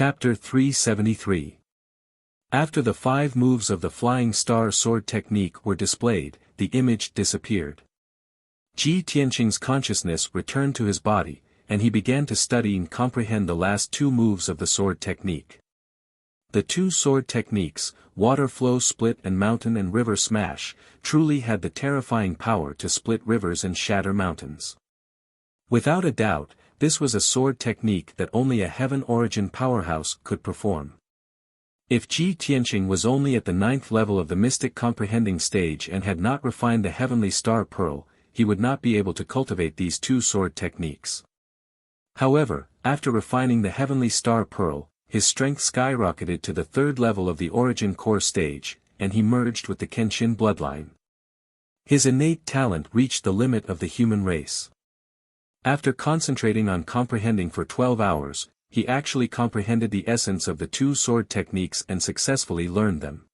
Chapter 373. After the 5 moves of the Flying Star Sword technique were displayed, the image disappeared. Ji Tianqing's consciousness returned to his body, and he began to study and comprehend the last 2 moves of the sword technique. The 2 sword techniques, Water Flow Split and Mountain and River Smash, truly had the terrifying power to split rivers and shatter mountains. Without a doubt, this was a sword technique that only a Heaven Origin powerhouse could perform. If Ji Tianqing was only at the 9th level of the Mystic Comprehending stage and had not refined the Heavenly Star Pearl, he would not be able to cultivate these 2 sword techniques. However, after refining the Heavenly Star Pearl, his strength skyrocketed to the 3rd level of the Origin Core stage, and he merged with the Kenshin bloodline. His innate talent reached the limit of the human race. After concentrating on comprehending for 12 hours, he actually comprehended the essence of the 2 sword techniques and successfully learned them.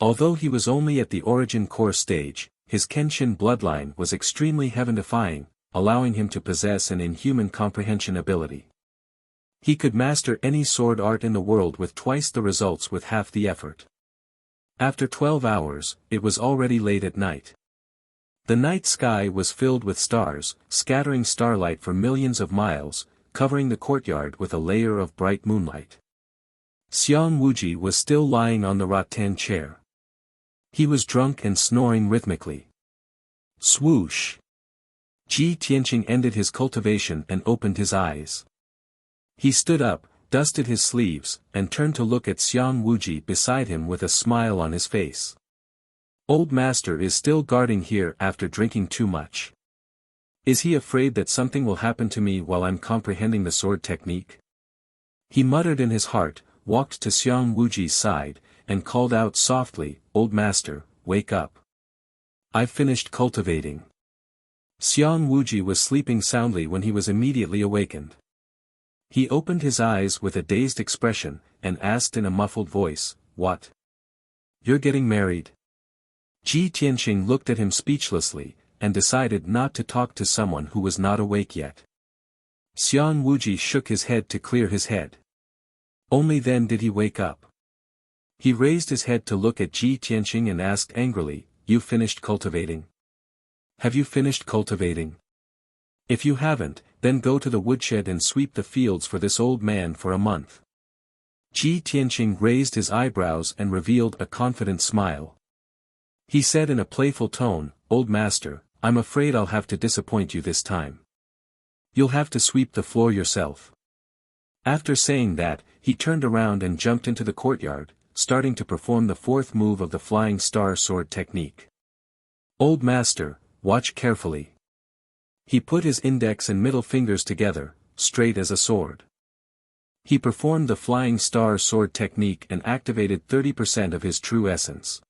Although he was only at the Origin Core stage, his Kenshin bloodline was extremely heaven-defying, allowing him to possess an inhuman comprehension ability. He could master any sword art in the world with twice the results with half the effort. After 12 hours, it was already late at night. The night sky was filled with stars, scattering starlight for millions of miles, covering the courtyard with a layer of bright moonlight. Xiang Wuji was still lying on the rattan chair. He was drunk and snoring rhythmically. Swoosh! Ji Tianqing ended his cultivation and opened his eyes. He stood up, dusted his sleeves, and turned to look at Xiang Wuji beside him with a smile on his face. Old Master is still guarding here after drinking too much. Is he afraid that something will happen to me while I'm comprehending the sword technique? He muttered in his heart, walked to Xiang Wuji's side, and called out softly, "Old Master, wake up. I've finished cultivating." Xiang Wuji was sleeping soundly when he was immediately awakened. He opened his eyes with a dazed expression, and asked in a muffled voice, "What? You're getting married?" Ji Tianqing looked at him speechlessly, and decided not to talk to someone who was not awake yet. Xiang Wuji shook his head to clear his head. Only then did he wake up. He raised his head to look at Ji Tianqing and asked angrily, "You finished cultivating? Have you finished cultivating? If you haven't, then go to the woodshed and sweep the fields for this old man for a month." Ji Tianqing raised his eyebrows and revealed a confident smile. He said in a playful tone, "Old Master, I'm afraid I'll have to disappoint you this time. You'll have to sweep the floor yourself." After saying that, he turned around and jumped into the courtyard, starting to perform the 4th move of the Flying Star Sword technique. "Old Master, watch carefully." He put his index and middle fingers together, straight as a sword. He performed the Flying Star Sword technique and activated 30% of his true essence.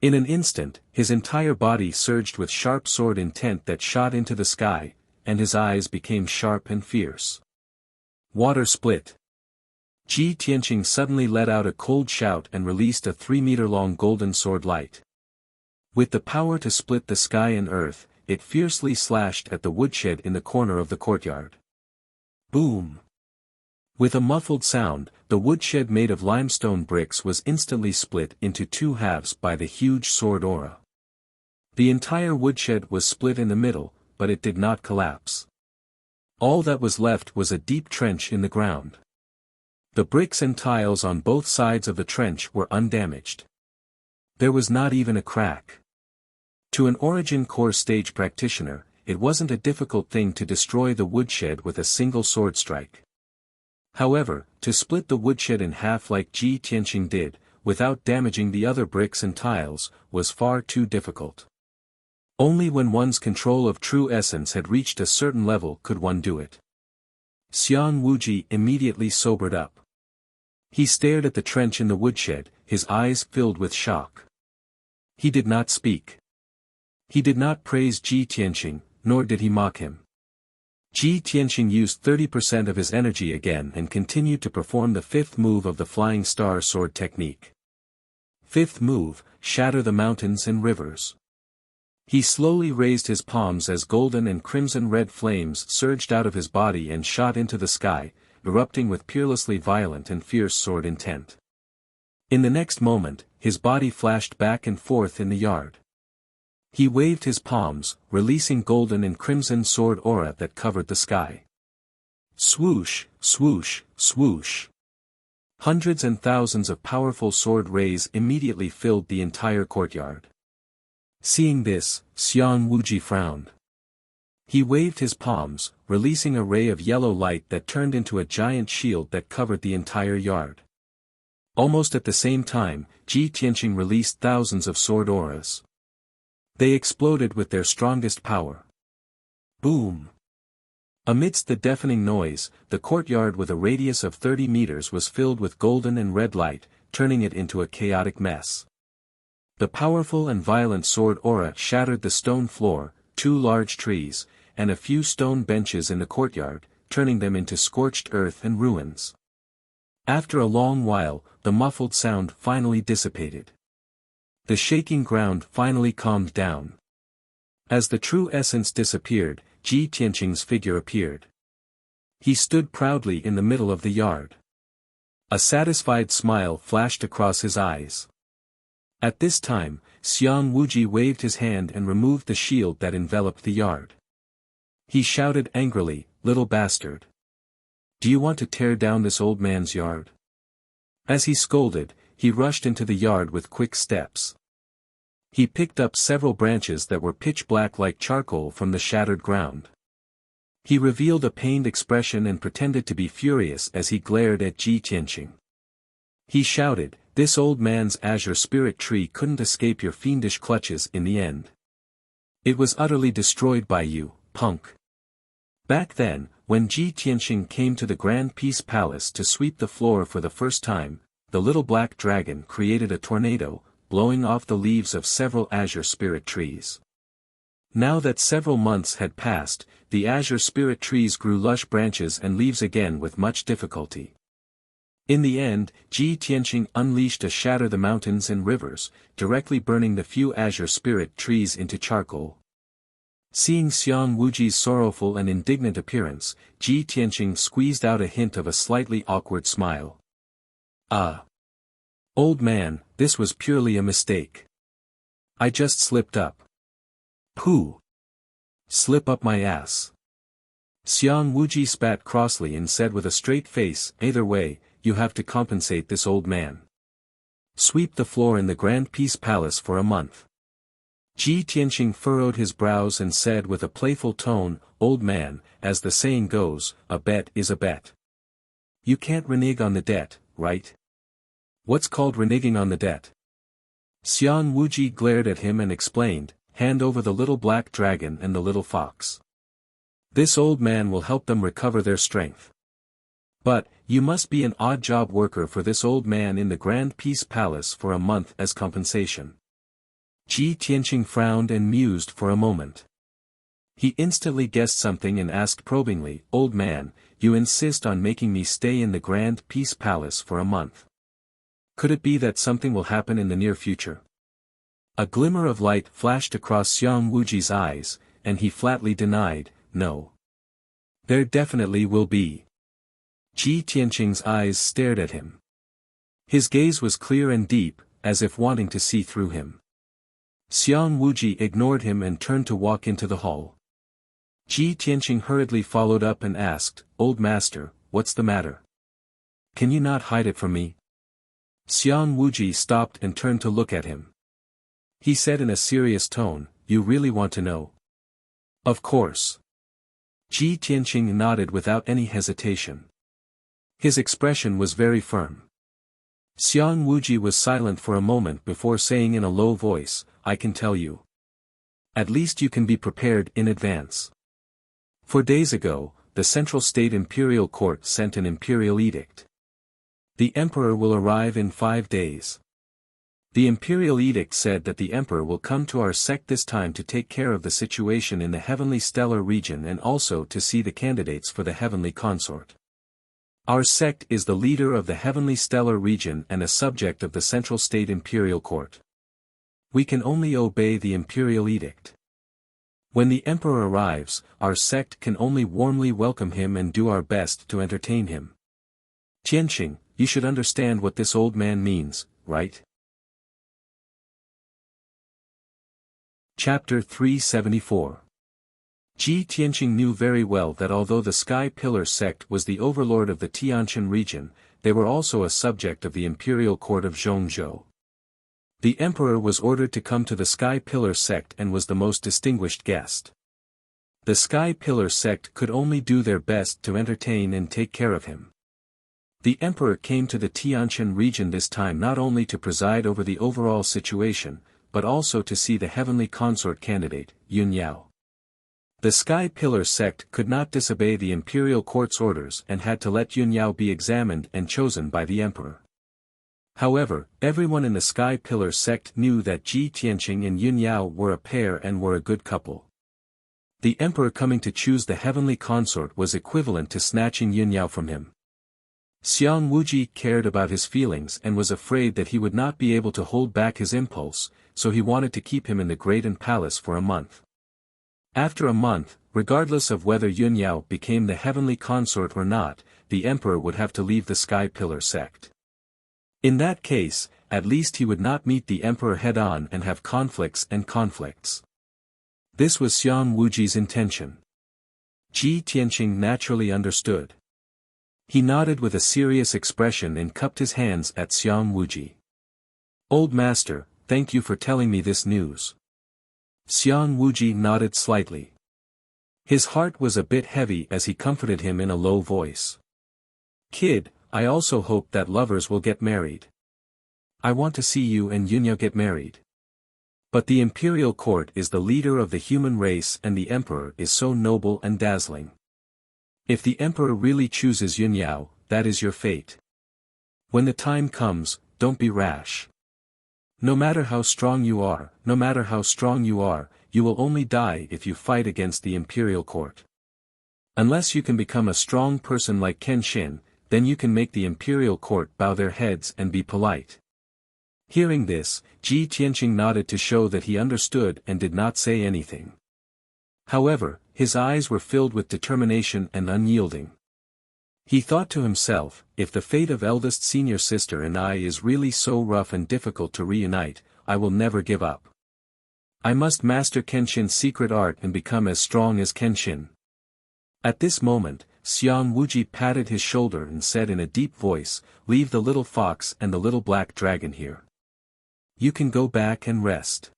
In an instant, his entire body surged with sharp sword intent that shot into the sky, and his eyes became sharp and fierce. Water split. Ji Tianqing suddenly let out a cold shout and released a 3-meter-long golden sword light. With the power to split the sky and earth, it fiercely slashed at the woodshed in the corner of the courtyard. Boom! With a muffled sound, the woodshed made of limestone bricks was instantly split into 2 halves by the huge sword aura. The entire woodshed was split in the middle, but it did not collapse. All that was left was a deep trench in the ground. The bricks and tiles on both sides of the trench were undamaged. There was not even a crack. To an Origin Core stage practitioner, it wasn't a difficult thing to destroy the woodshed with a single sword strike. However, to split the woodshed in half like Ji Tianqing did, without damaging the other bricks and tiles, was far too difficult. Only when one's control of true essence had reached a certain level could one do it. Xiang Wuji immediately sobered up. He stared at the trench in the woodshed, his eyes filled with shock. He did not speak. He did not praise Ji Tianqing, nor did he mock him. Ji Tianqing used 30% of his energy again and continued to perform the 5th move of the Flying Star Sword technique. 5th move, Shatter the Mountains and Rivers. He slowly raised his palms as golden and crimson red flames surged out of his body and shot into the sky, erupting with peerlessly violent and fierce sword intent. In the next moment, his body flashed back and forth in the yard. He waved his palms, releasing golden and crimson sword aura that covered the sky. Swoosh, swoosh, swoosh. Hundreds and thousands of powerful sword rays immediately filled the entire courtyard. Seeing this, Xiang Wuji frowned. He waved his palms, releasing a ray of yellow light that turned into a giant shield that covered the entire yard. Almost at the same time, Ji Tianqing released thousands of sword auras. They exploded with their strongest power. Boom! Amidst the deafening noise, the courtyard with a radius of 30 meters was filled with golden and red light, turning it into a chaotic mess. The powerful and violent sword aura shattered the stone floor, 2 large trees, and a few stone benches in the courtyard, turning them into scorched earth and ruins. After a long while, the muffled sound finally dissipated. The shaking ground finally calmed down. As the true essence disappeared, Ji Tianqing's figure appeared. He stood proudly in the middle of the yard. A satisfied smile flashed across his eyes. At this time, Xiang Wuji waved his hand and removed the shield that enveloped the yard. He shouted angrily, "Little bastard! Do you want to tear down this old man's yard?" As he scolded, he rushed into the yard with quick steps. He picked up several branches that were pitch black like charcoal from the shattered ground. He revealed a pained expression and pretended to be furious as he glared at Ji Tianqing. He shouted, "This old man's azure spirit tree couldn't escape your fiendish clutches in the end. It was utterly destroyed by you, punk." Back then, when Ji Tianqing came to the Grand Peace Palace to sweep the floor for the first time, the little black dragon created a tornado, blowing off the leaves of several azure spirit trees. Now that several months had passed, the azure spirit trees grew lush branches and leaves again with much difficulty. In the end, Ji Tianqing unleashed a shatter the mountains and rivers, directly burning the few azure spirit trees into charcoal. Seeing Xiang Wuji's sorrowful and indignant appearance, Ji Tianqing squeezed out a hint of a slightly awkward smile. "Ah. Old man, this was purely a mistake. I just slipped up." "Pooh. Slip up my ass." Xiang Wuji spat crossly and said with a straight face, "Either way, you have to compensate this old man. Sweep the floor in the Grand Peace Palace for a month." Ji Tianqing furrowed his brows and said with a playful tone, "Old man, as the saying goes, a bet is a bet. You can't renege on the debt, right?" "What's called reneging on the debt?" Xiang Wuji glared at him and explained, "Hand over the little black dragon and the little fox. This old man will help them recover their strength. But, you must be an odd job worker for this old man in the Grand Peace Palace for a month as compensation." Ji Tianqing frowned and mused for a moment. He instantly guessed something and asked probingly, "Old man, you insist on making me stay in the Grand Peace Palace for a month. Could it be that something will happen in the near future?" A glimmer of light flashed across Xiang Wuji's eyes, and he flatly denied, "No. There definitely will be." Ji Tianqing's eyes stared at him. His gaze was clear and deep, as if wanting to see through him. Xiang Wuji ignored him and turned to walk into the hall. Ji Tianqing hurriedly followed up and asked, "Old master, what's the matter? Can you not hide it from me?" Xiang Wuji stopped and turned to look at him. He said in a serious tone, "You really want to know?" "Of course." Ji Tianqing nodded without any hesitation. His expression was very firm. Xiang Wuji was silent for a moment before saying in a low voice, "I can tell you. At least you can be prepared in advance. 4 days ago, the Central State Imperial Court sent an imperial edict. The emperor will arrive in 5 days. The imperial edict said that the emperor will come to our sect this time to take care of the situation in the heavenly stellar region and also to see the candidates for the heavenly consort. Our sect is the leader of the heavenly stellar region and a subject of the Central State Imperial Court. We can only obey the imperial edict. When the emperor arrives, our sect can only warmly welcome him and do our best to entertain him." Tianqing, you should understand what this old man means, right? Chapter 374. Ji Tianqing knew very well that although the Sky Pillar sect was the overlord of the Tianqian region, they were also a subject of the imperial court of Zhongzhou. The emperor was ordered to come to the Sky Pillar sect and was the most distinguished guest. The Sky Pillar sect could only do their best to entertain and take care of him. The emperor came to the Tianqian region this time not only to preside over the overall situation, but also to see the heavenly consort candidate, Yun Yao. The Sky Pillar sect could not disobey the imperial court's orders and had to let Yun Yao be examined and chosen by the emperor. However, everyone in the Sky Pillar sect knew that Ji Tianqing and Yun Yao were a pair and were a good couple. The emperor coming to choose the heavenly consort was equivalent to snatching Yun Yao from him. Xiang Wuji cared about his feelings and was afraid that he would not be able to hold back his impulse, so he wanted to keep him in the Graden Palace for a month. After a month, regardless of whether Yun Yao became the heavenly consort or not, the emperor would have to leave the Sky Pillar sect. In that case, at least he would not meet the emperor head-on and have conflicts and conflicts. This was Xiang Wuji's intention. Ji Tianqing naturally understood. He nodded with a serious expression and cupped his hands at Xiang Wuji. "Old master, thank you for telling me this news." Xiang Wuji nodded slightly. His heart was a bit heavy as he comforted him in a low voice. "Kid, I also hope that lovers will get married. I want to see you and Yunya get married. But the imperial court is the leader of the human race and the emperor is so noble and dazzling. If the emperor really chooses Yun Yao, that is your fate. When the time comes, don't be rash. No matter how strong you are, you will only die if you fight against the imperial court. Unless you can become a strong person like Kenshin, then you can make the imperial court bow their heads and be polite." Hearing this, Ji Tianqing nodded to show that he understood and did not say anything. However, his eyes were filled with determination and unyielding. He thought to himself, if the fate of eldest senior sister and I is really so rough and difficult to reunite, I will never give up. I must master Kenshin's secret art and become as strong as Kenshin. At this moment, Xiang Wuji patted his shoulder and said in a deep voice, "Leave the little fox and the little black dragon here. You can go back and rest.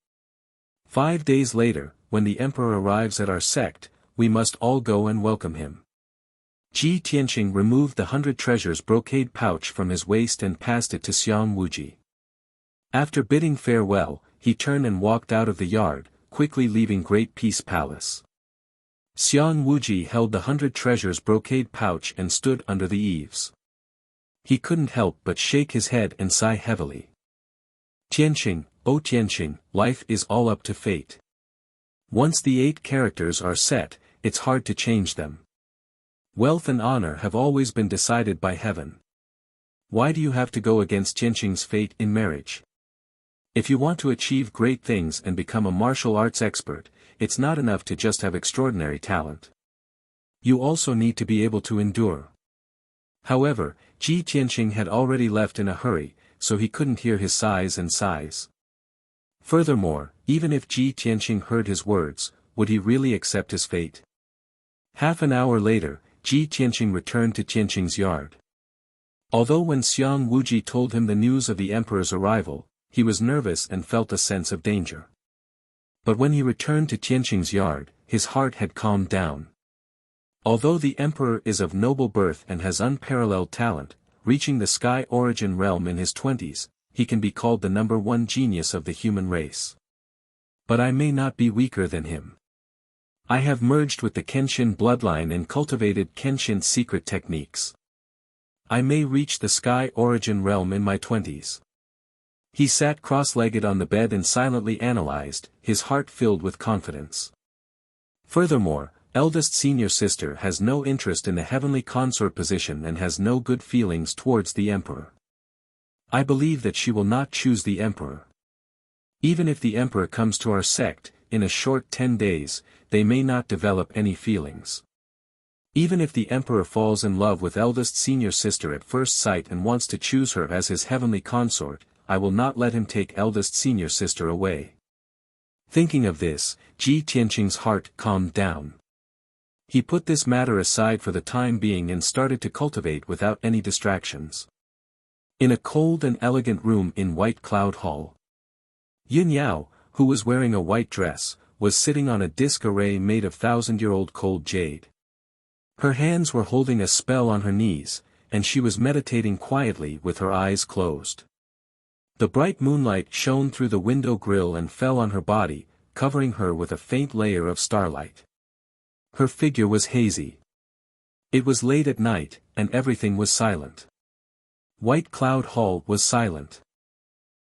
5 days later, when the emperor arrives at our sect, we must all go and welcome him." Ji Tianqing removed the 100 treasures brocade pouch from his waist and passed it to Xiang Wuji. After bidding farewell, he turned and walked out of the yard, quickly leaving Great Peace Palace. Xiang Wuji held the 100 treasures brocade pouch and stood under the eaves. He couldn't help but shake his head and sigh heavily. "Tianqing, oh Tianqing, life is all up to fate. Once the 8 characters are set, it's hard to change them. Wealth and honor have always been decided by heaven. Why do you have to go against Tianqing's fate in marriage? If you want to achieve great things and become a martial arts expert, it's not enough to just have extraordinary talent. You also need to be able to endure." However, Ji Tianqing had already left in a hurry, so he couldn't hear his sighs and sighs. Furthermore, even if Ji Tianqing heard his words, would he really accept his fate? Half an hour later, Ji Tianqing returned to Tianqing's yard. Although when Xiang Wuji told him the news of the emperor's arrival, he was nervous and felt a sense of danger. But when he returned to Tianqing's yard, his heart had calmed down. Although the emperor is of noble birth and has unparalleled talent, reaching the Sky Origin realm in his 20s, he can be called the #1 genius of the human race. But I may not be weaker than him. I have merged with the Kenshin bloodline and cultivated Kenshin's secret techniques. I may reach the Sky Origin realm in my 20s. He sat cross-legged on the bed and silently analyzed, his heart filled with confidence. Furthermore, eldest senior sister has no interest in the heavenly consort position and has no good feelings towards the emperor. I believe that she will not choose the emperor. Even if the emperor comes to our sect, in a short 10 days, they may not develop any feelings. Even if the emperor falls in love with eldest senior sister at first sight and wants to choose her as his heavenly consort, I will not let him take eldest senior sister away. Thinking of this, Ji Tianqing's heart calmed down. He put this matter aside for the time being and started to cultivate without any distractions. In a cold and elegant room in White Cloud Hall, Yun Yao, who was wearing a white dress, was sitting on a disc array made of thousand-year-old cold jade. Her hands were holding a spell on her knees, and she was meditating quietly with her eyes closed. The bright moonlight shone through the window grill and fell on her body, covering her with a faint layer of starlight. Her figure was hazy. It was late at night, and everything was silent. White Cloud Hall was silent.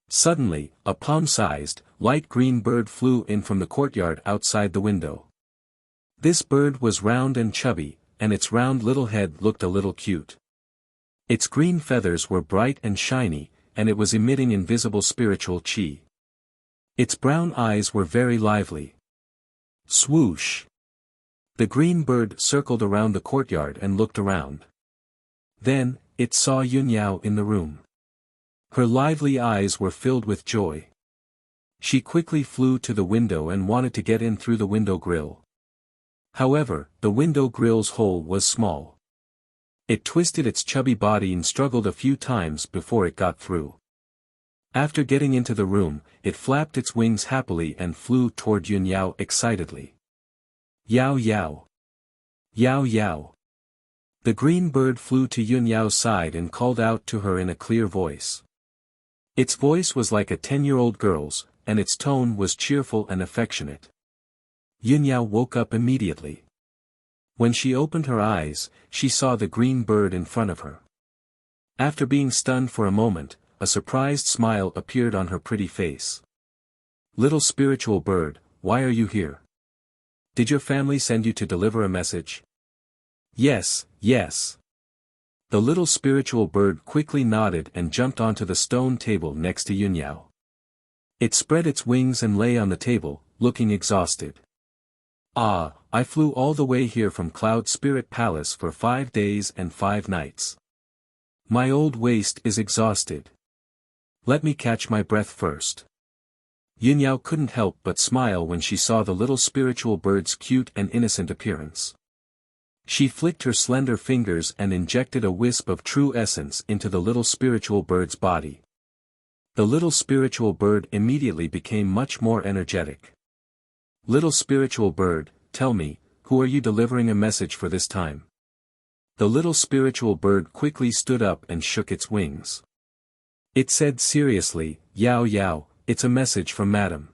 Suddenly, a palm-sized, light green bird flew in from the courtyard outside the window. This bird was round and chubby, and its round little head looked a little cute. Its green feathers were bright and shiny, and it was emitting invisible spiritual qi. Its brown eyes were very lively. Swoosh! The green bird circled around the courtyard and looked around. Then, it saw Yun Yao in the room. Her lively eyes were filled with joy. She quickly flew to the window and wanted to get in through the window grill. However, the window grill's hole was small. It twisted its chubby body and struggled a few times before it got through. After getting into the room, it flapped its wings happily and flew toward Yun Yao excitedly. Yao Yao! Yao Yao! The green bird flew to Yun Yao's side and called out to her in a clear voice. Its voice was like a 10-year-old girl's, and its tone was cheerful and affectionate. Yun Yao woke up immediately. When she opened her eyes, she saw the green bird in front of her. After being stunned for a moment, a surprised smile appeared on her pretty face. Little spiritual bird, why are you here? Did your family send you to deliver a message? Yes, yes. The little spiritual bird quickly nodded and jumped onto the stone table next to Yun Yao. It spread its wings and lay on the table, looking exhausted. Ah, I flew all the way here from Cloud Spirit Palace for 5 days and 5 nights. My old waist is exhausted. Let me catch my breath first. Yun Yao couldn't help but smile when she saw the little spiritual bird's cute and innocent appearance. She flicked her slender fingers and injected a wisp of true essence into the little spiritual bird's body. The little spiritual bird immediately became much more energetic. Little spiritual bird, tell me, who are you delivering a message for this time? The little spiritual bird quickly stood up and shook its wings. It said seriously, Yao Yao, it's a message from Madam.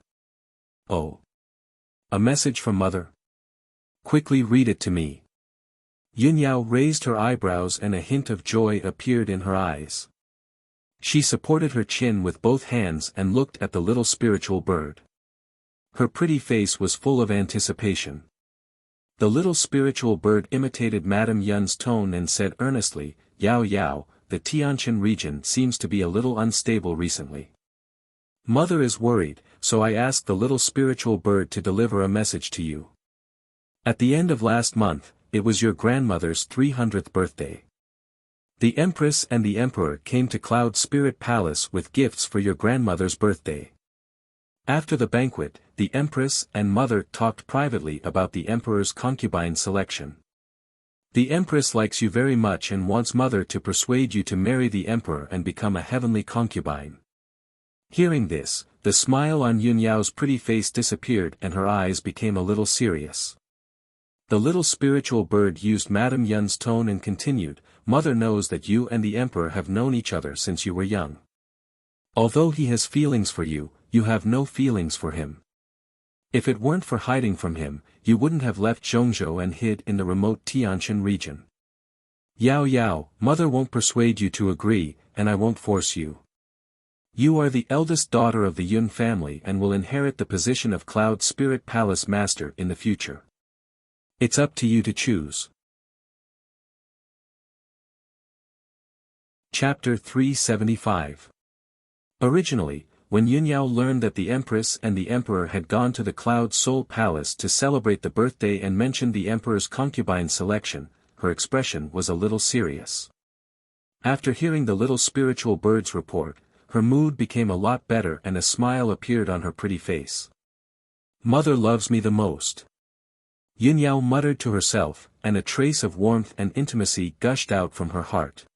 Oh. A message from Mother? Quickly read it to me. Yun Yao raised her eyebrows and a hint of joy appeared in her eyes. She supported her chin with both hands and looked at the little spiritual bird. Her pretty face was full of anticipation. The little spiritual bird imitated Madame Yun's tone and said earnestly, Yao Yao, the Tianqin region seems to be a little unstable recently. Mother is worried, so I asked the little spiritual bird to deliver a message to you. At the end of last month, it was your grandmother's 300th birthday. The Empress and the Emperor came to Cloud Spirit Palace with gifts for your grandmother's birthday. After the banquet, the Empress and Mother talked privately about the Emperor's concubine selection. The Empress likes you very much and wants Mother to persuade you to marry the Emperor and become a heavenly concubine. Hearing this, the smile on Yun Yao's pretty face disappeared and her eyes became a little serious. The little spiritual bird used Madame Yun's tone and continued, Mother knows that you and the Emperor have known each other since you were young. Although he has feelings for you, you have no feelings for him. If it weren't for hiding from him, you wouldn't have left Zhongzhou and hid in the remote Tianqin region. Yao Yao, Mother won't persuade you to agree, and I won't force you. You are the eldest daughter of the Yun family and will inherit the position of Cloud Spirit Palace Master in the future. It's up to you to choose. Chapter 375. Originally, when Yun Yao learned that the Empress and the Emperor had gone to the Cloud Soul Palace to celebrate the birthday and mentioned the Emperor's concubine selection, her expression was a little serious. After hearing the little spiritual bird's report, her mood became a lot better and a smile appeared on her pretty face. Mother loves me the most. Yunyao muttered to herself, and a trace of warmth and intimacy gushed out from her heart.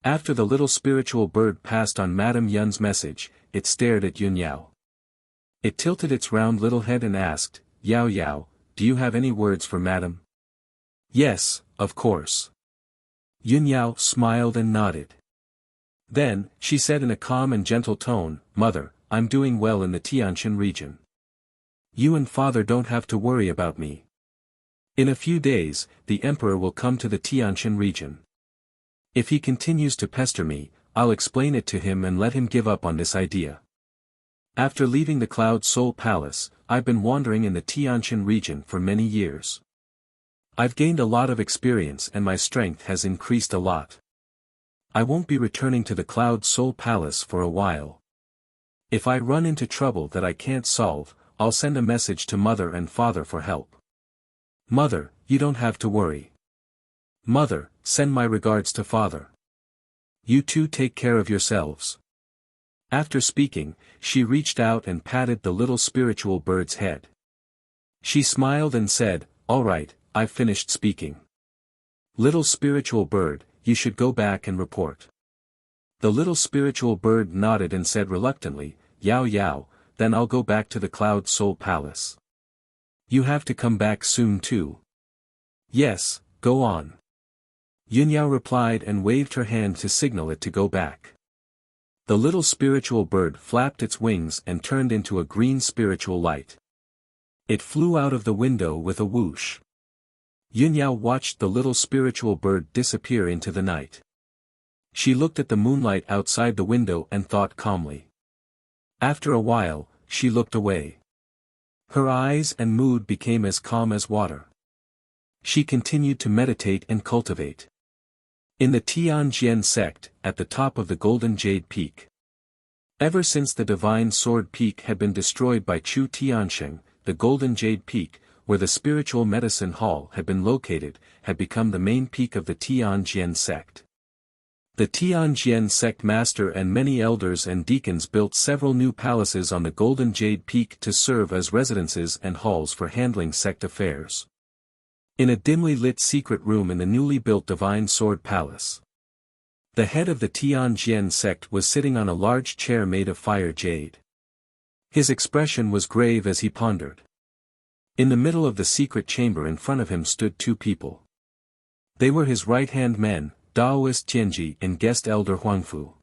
After the little spiritual bird passed on Madame Yun's message, it stared at Yunyao. It tilted its round little head and asked, "Yao Yao, do you have any words for Madame?" "Yes, of course." Yunyao smiled and nodded. Then, she said in a calm and gentle tone, "Mother, I'm doing well in the Tianshan region. You and Father don't have to worry about me. In a few days, the Emperor will come to the Tianshan region. If he continues to pester me, I'll explain it to him and let him give up on this idea. After leaving the Cloud Soul Palace, I've been wandering in the Tianshan region for many years. I've gained a lot of experience and my strength has increased a lot. I won't be returning to the Cloud Soul Palace for a while. If I run into trouble that I can't solve, I'll send a message to Mother and Father for help. Mother, you don't have to worry. Mother, send my regards to Father. You two take care of yourselves." After speaking, she reached out and patted the little spiritual bird's head. She smiled and said, "All right, I've finished speaking. Little spiritual bird, you should go back and report." The little spiritual bird nodded and said reluctantly, "Yao Yao, then I'll go back to the Cloud Soul Palace." "You have to come back soon too." "Yes, go on." Yunyao replied and waved her hand to signal it to go back. The little spiritual bird flapped its wings and turned into a green spiritual light. It flew out of the window with a whoosh. Yunyao watched the little spiritual bird disappear into the night. She looked at the moonlight outside the window and thought calmly. After a while, she looked away. Her eyes and mood became as calm as water. She continued to meditate and cultivate. In the Tianjian sect, at the top of the Golden Jade Peak. Ever since the Divine Sword Peak had been destroyed by Chu Tiansheng, the Golden Jade Peak, where the Spiritual Medicine Hall had been located, had become the main peak of the Tianjian sect. The Tianjian sect master and many elders and deacons built several new palaces on the Golden Jade Peak to serve as residences and halls for handling sect affairs. In a dimly lit secret room in the newly built Divine Sword Palace, the head of the Tianjian sect was sitting on a large chair made of fire jade. His expression was grave as he pondered. In the middle of the secret chamber in front of him stood two people. They were his right-hand men, Daoist Tianji and guest elder Huangfu.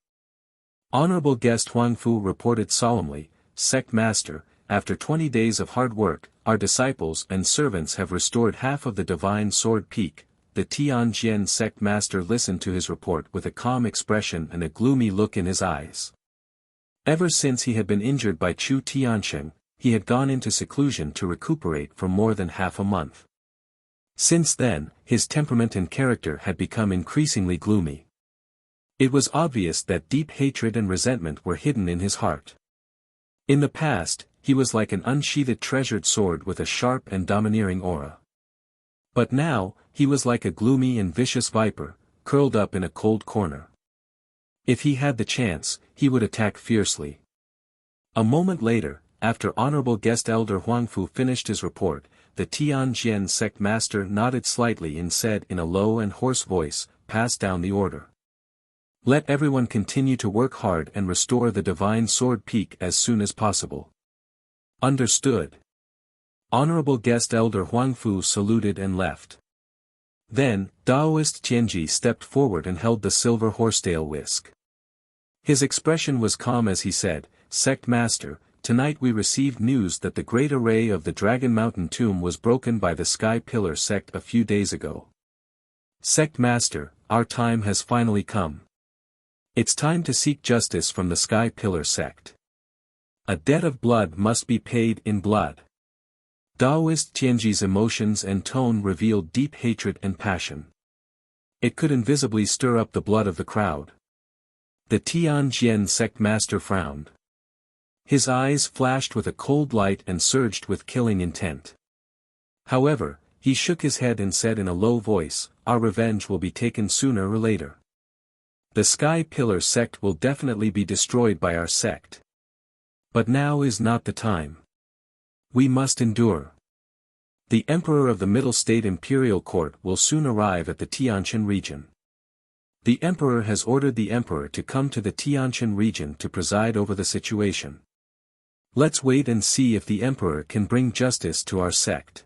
Honorable guest Huangfu reported solemnly, "Sect master, after 20 days of hard work, our disciples and servants have restored half of the Divine Sword Peak." The Tianjian sect master listened to his report with a calm expression and a gloomy look in his eyes. Ever since he had been injured by Chu Tiansheng, he had gone into seclusion to recuperate for more than half a month. Since then, his temperament and character had become increasingly gloomy. It was obvious that deep hatred and resentment were hidden in his heart. In the past, he was like an unsheathed treasured sword with a sharp and domineering aura. But now, he was like a gloomy and vicious viper, curled up in a cold corner. If he had the chance, he would attack fiercely. A moment later, after Honorable Guest Elder Huangfu finished his report, the Tianjian sect master nodded slightly and said in a low and hoarse voice, "Pass down the order. Let everyone continue to work hard and restore the Divine Sword Peak as soon as possible." "Understood." Honorable Guest Elder Huangfu saluted and left. Then, Daoist Tianji stepped forward and held the silver horsetail whisk. His expression was calm as he said, "Sect master, tonight we received news that the great array of the Dragon Mountain tomb was broken by the Sky Pillar sect a few days ago. Sect master, our time has finally come. It's time to seek justice from the Sky Pillar sect. A debt of blood must be paid in blood." Daoist Tianji's emotions and tone revealed deep hatred and passion. It could invisibly stir up the blood of the crowd. The Tianjian sect master frowned. His eyes flashed with a cold light and surged with killing intent. However, he shook his head and said in a low voice, our revenge will be taken sooner or later. The Sky Pillar sect will definitely be destroyed by our sect. But now is not the time. We must endure. The Emperor of the Middle State Imperial Court will soon arrive at the Tianshan region. The Emperor has ordered the Emperor to come to the Tianshan region to preside over the situation. Let's wait and see if the Emperor can bring justice to our sect.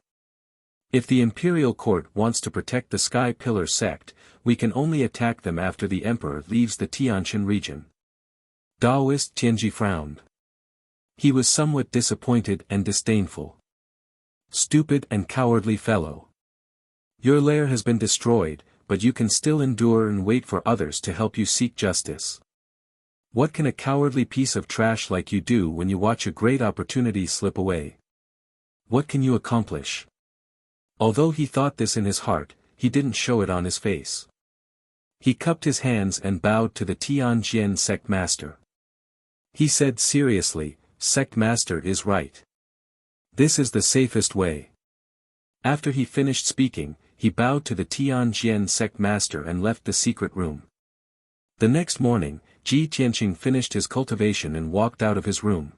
If the Imperial Court wants to protect the Sky Pillar sect, we can only attack them after the Emperor leaves the Tianshan region. Daoist Tianji frowned. He was somewhat disappointed and disdainful. Stupid and cowardly fellow. Your lair has been destroyed, but you can still endure and wait for others to help you seek justice. What can a cowardly piece of trash like you do when you watch a great opportunity slip away? What can you accomplish? Although he thought this in his heart, he didn't show it on his face. He cupped his hands and bowed to the Tianjian sect master. He said seriously, "Sect master is right. This is the safest way." After he finished speaking, he bowed to the Tianjian sect master and left the secret room. The next morning, Ji Tianqing finished his cultivation and walked out of his room.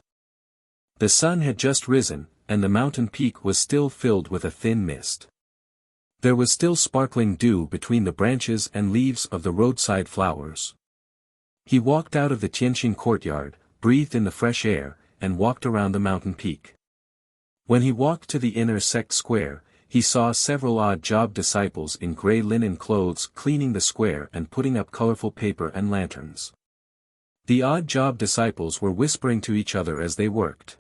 The sun had just risen, and the mountain peak was still filled with a thin mist. There was still sparkling dew between the branches and leaves of the roadside flowers. He walked out of the Tianqing courtyard, breathed in the fresh air, and walked around the mountain peak. When he walked to the inner sect square, he saw several odd job disciples in gray linen clothes cleaning the square and putting up colorful paper and lanterns. The odd job disciples were whispering to each other as they worked.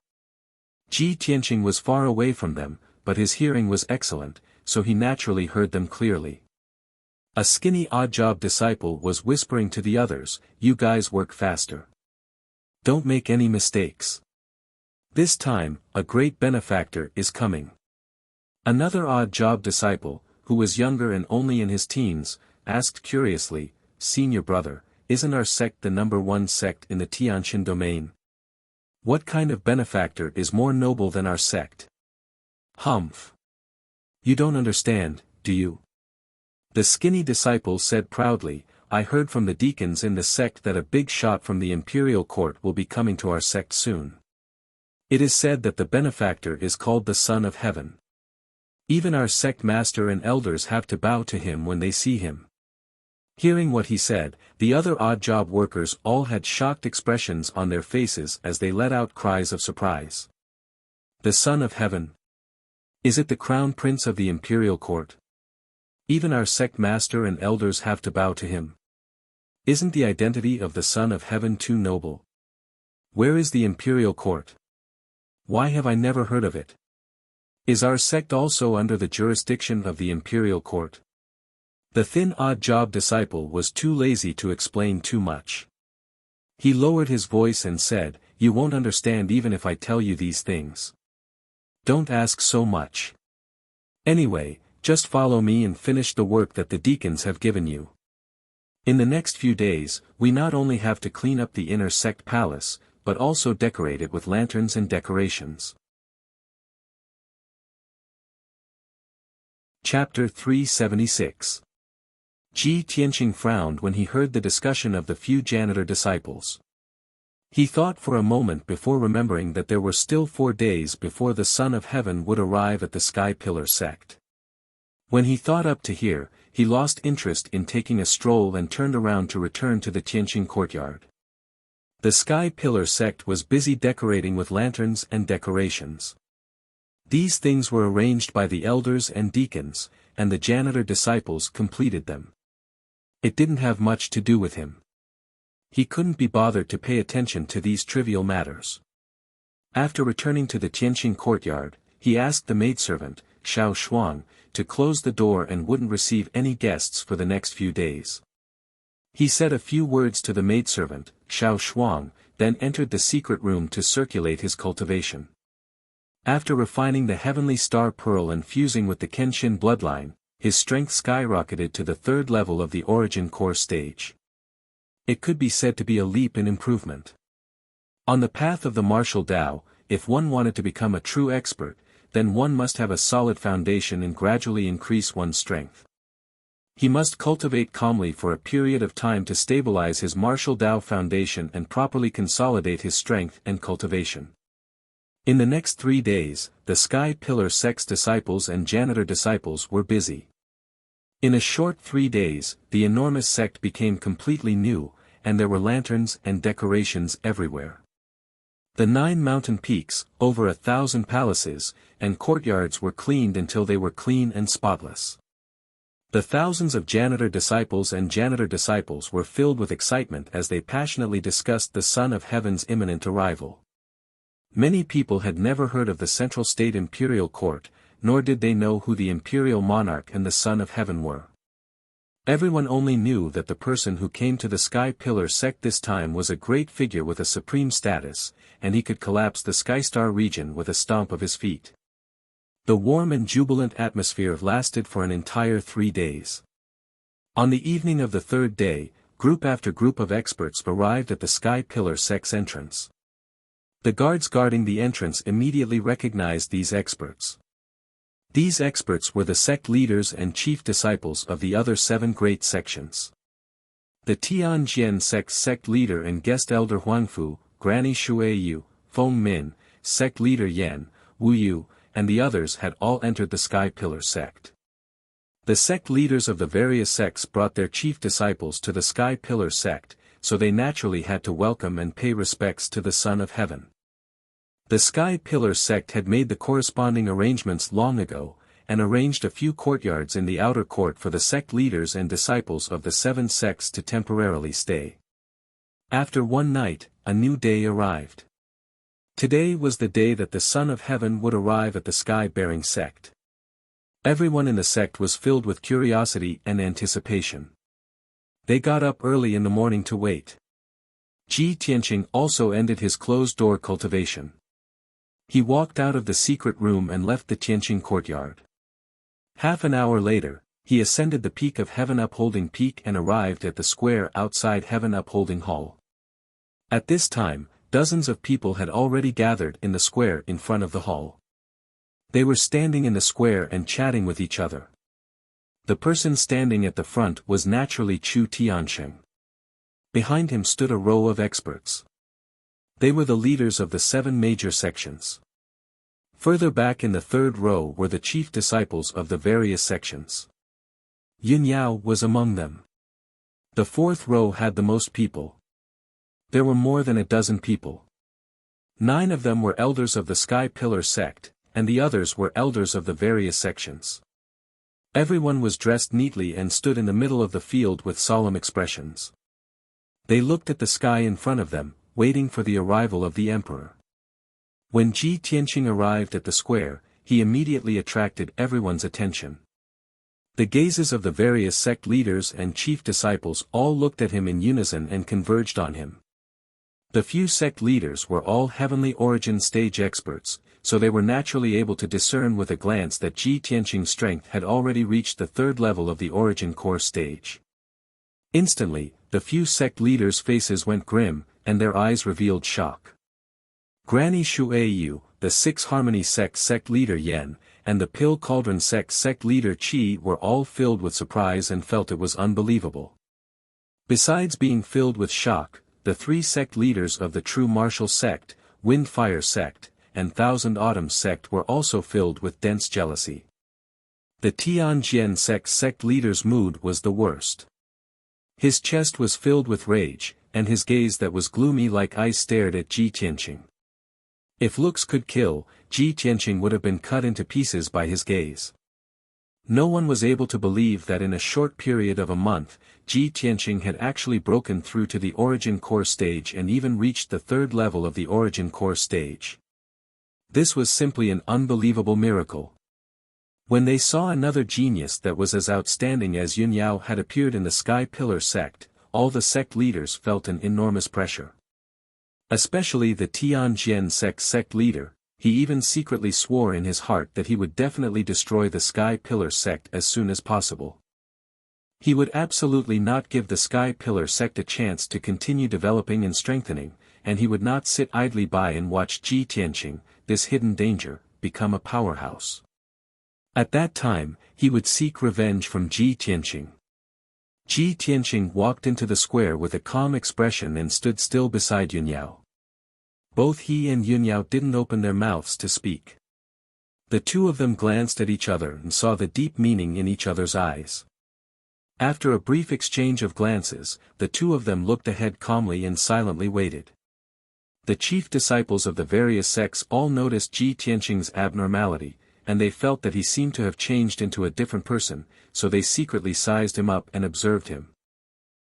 Ji Tianqing was far away from them, but his hearing was excellent, so he naturally heard them clearly. A skinny odd job disciple was whispering to the others, "You guys work faster. Don't make any mistakes. This time, a great benefactor is coming." Another odd job disciple, who was younger and only in his teens, asked curiously, "Senior brother, isn't our sect the #1 sect in the Tianshan domain? What kind of benefactor is more noble than our sect?" "Humph. You don't understand, do you?" The skinny disciple said proudly, "I heard from the deacons in the sect that a big shot from the Imperial Court will be coming to our sect soon. It is said that the benefactor is called the Son of Heaven. Even our sect master and elders have to bow to him when they see him." Hearing what he said, the other odd job workers all had shocked expressions on their faces as they let out cries of surprise. "The Son of Heaven? Is it the Crown Prince of the Imperial Court? Even our sect master and elders have to bow to him. Isn't the identity of the Son of Heaven too noble? Where is the Imperial Court? Why have I never heard of it? Is our sect also under the jurisdiction of the Imperial Court?" The thin odd job disciple was too lazy to explain too much. He lowered his voice and said, "You won't understand even if I tell you these things. Don't ask so much. Anyway, just follow me and finish the work that the deacons have given you. In the next few days, we not only have to clean up the inner sect palace, but also decorate it with lanterns and decorations." Chapter 376. Ji Tianqing frowned when he heard the discussion of the few janitor disciples. He thought for a moment before remembering that there were still 4 days before the Son of Heaven would arrive at the Sky Pillar sect. When he thought up to here, he lost interest in taking a stroll and turned around to return to the Tianqing courtyard. The Sky Pillar sect was busy decorating with lanterns and decorations. These things were arranged by the elders and deacons, and the janitor disciples completed them. It didn't have much to do with him. He couldn't be bothered to pay attention to these trivial matters. After returning to the Tianqing courtyard, he asked the maidservant, Xiao Shuang, to close the door and wouldn't receive any guests for the next few days. He said a few words to the maidservant, Xiao Shuang, then entered the secret room to circulate his cultivation. After refining the heavenly star pearl and fusing with the Kenshin bloodline, his strength skyrocketed to the 3rd level of the origin core stage. It could be said to be a leap in improvement. On the path of the martial Tao, if one wanted to become a true expert, then one must have a solid foundation and gradually increase one's strength. He must cultivate calmly for a period of time to stabilize his martial Tao foundation and properly consolidate his strength and cultivation. In the next 3 days, the Sky Pillar sect's disciples and janitor disciples were busy. In a short 3 days, the enormous sect became completely new, and there were lanterns and decorations everywhere. The 9 mountain peaks, over 1,000 palaces, and courtyards were cleaned until they were clean and spotless. The thousands of janitor disciples were filled with excitement as they passionately discussed the Son of Heaven's imminent arrival. Many people had never heard of the Central State Imperial Court, nor did they know who the Imperial Monarch and the Son of Heaven were. Everyone only knew that the person who came to the Sky Pillar sect this time was a great figure with a supreme status, and he could collapse the Skystar region with a stomp of his feet. The warm and jubilant atmosphere lasted for an entire 3 days. On the evening of the 3rd day, group after group of experts arrived at the Sky Pillar sect's entrance. The guards guarding the entrance immediately recognized these experts. These experts were the sect leaders and chief disciples of the other 7 great sections. The Tianjian sect's sect leader and guest elder Huangfu, Granny Shuiyu, Feng Min, sect leader Yan, Wu Yu, and the others had all entered the Sky Pillar sect. The sect leaders of the various sects brought their chief disciples to the Sky Pillar sect, so they naturally had to welcome and pay respects to the Son of Heaven. The Sky Pillar sect had made the corresponding arrangements long ago, and arranged a few courtyards in the outer court for the sect leaders and disciples of the 7 sects to temporarily stay. After one night, a new day arrived. Today was the day that the Son of Heaven would arrive at the sky-bearing sect. Everyone in the sect was filled with curiosity and anticipation. They got up early in the morning to wait. Ji Tianqing also ended his closed-door cultivation. He walked out of the secret room and left the Tianqing courtyard. Half an hour later, he ascended the peak of Heaven Upholding Peak and arrived at the square outside Heaven Upholding Hall. At this time, dozens of people had already gathered in the square in front of the hall. They were standing in the square and chatting with each other. The person standing at the front was naturally Chu Tiansheng. Behind him stood a row of experts. They were the leaders of the 7 major sections. Further back in the 3rd row were the chief disciples of the various sections. Yun Yao was among them. The 4th row had the most people. There were more than a dozen people. 9 of them were elders of the Sky Pillar sect, and the others were elders of the various sections. Everyone was dressed neatly and stood in the middle of the field with solemn expressions. They looked at the sky in front of them, waiting for the arrival of the emperor. When Ji Tianqing arrived at the square, he immediately attracted everyone's attention. The gazes of the various sect leaders and chief disciples all looked at him in unison and converged on him. The few sect leaders were all heavenly origin stage experts, so they were naturally able to discern with a glance that Ji Tianqing's strength had already reached the 3rd level of the origin core stage. Instantly, the few sect leaders' faces went grim, and their eyes revealed shock. Granny Shuiyu, the 6 Harmony sect leader Yan, and the Pill Cauldron sect leader Qi were all filled with surprise and felt it was unbelievable. Besides being filled with shock, the 3 sect leaders of the True Martial sect, Wind Fire sect, and Thousand Autumns sect were also filled with dense jealousy. The Tianjian sect leader's mood was the worst. His chest was filled with rage, and his gaze that was gloomy like ice stared at Ji Tianqing. If looks could kill, Ji Tianqing would have been cut into pieces by his gaze. No one was able to believe that in a short period of a month, Ji Tianqing had actually broken through to the origin core stage and even reached the 3rd level of the origin core stage. This was simply an unbelievable miracle. When they saw another genius that was as outstanding as Yun Yao had appeared in the Sky Pillar sect, all the sect leaders felt an enormous pressure. Especially the Tianjian sect leader, he even secretly swore in his heart that he would definitely destroy the Sky Pillar sect as soon as possible. He would absolutely not give the Sky Pillar sect a chance to continue developing and strengthening, and he would not sit idly by and watch Ji Tianqing, this hidden danger, become a powerhouse. At that time, he would seek revenge from Ji Tianqing. Ji Tianqing walked into the square with a calm expression and stood still beside Yunyao. Both he and Yunyao didn't open their mouths to speak. The two of them glanced at each other and saw the deep meaning in each other's eyes. After a brief exchange of glances, the two of them looked ahead calmly and silently waited. The chief disciples of the various sects all noticed Ji Tianqing's abnormality, and they felt that he seemed to have changed into a different person, so they secretly sized him up and observed him.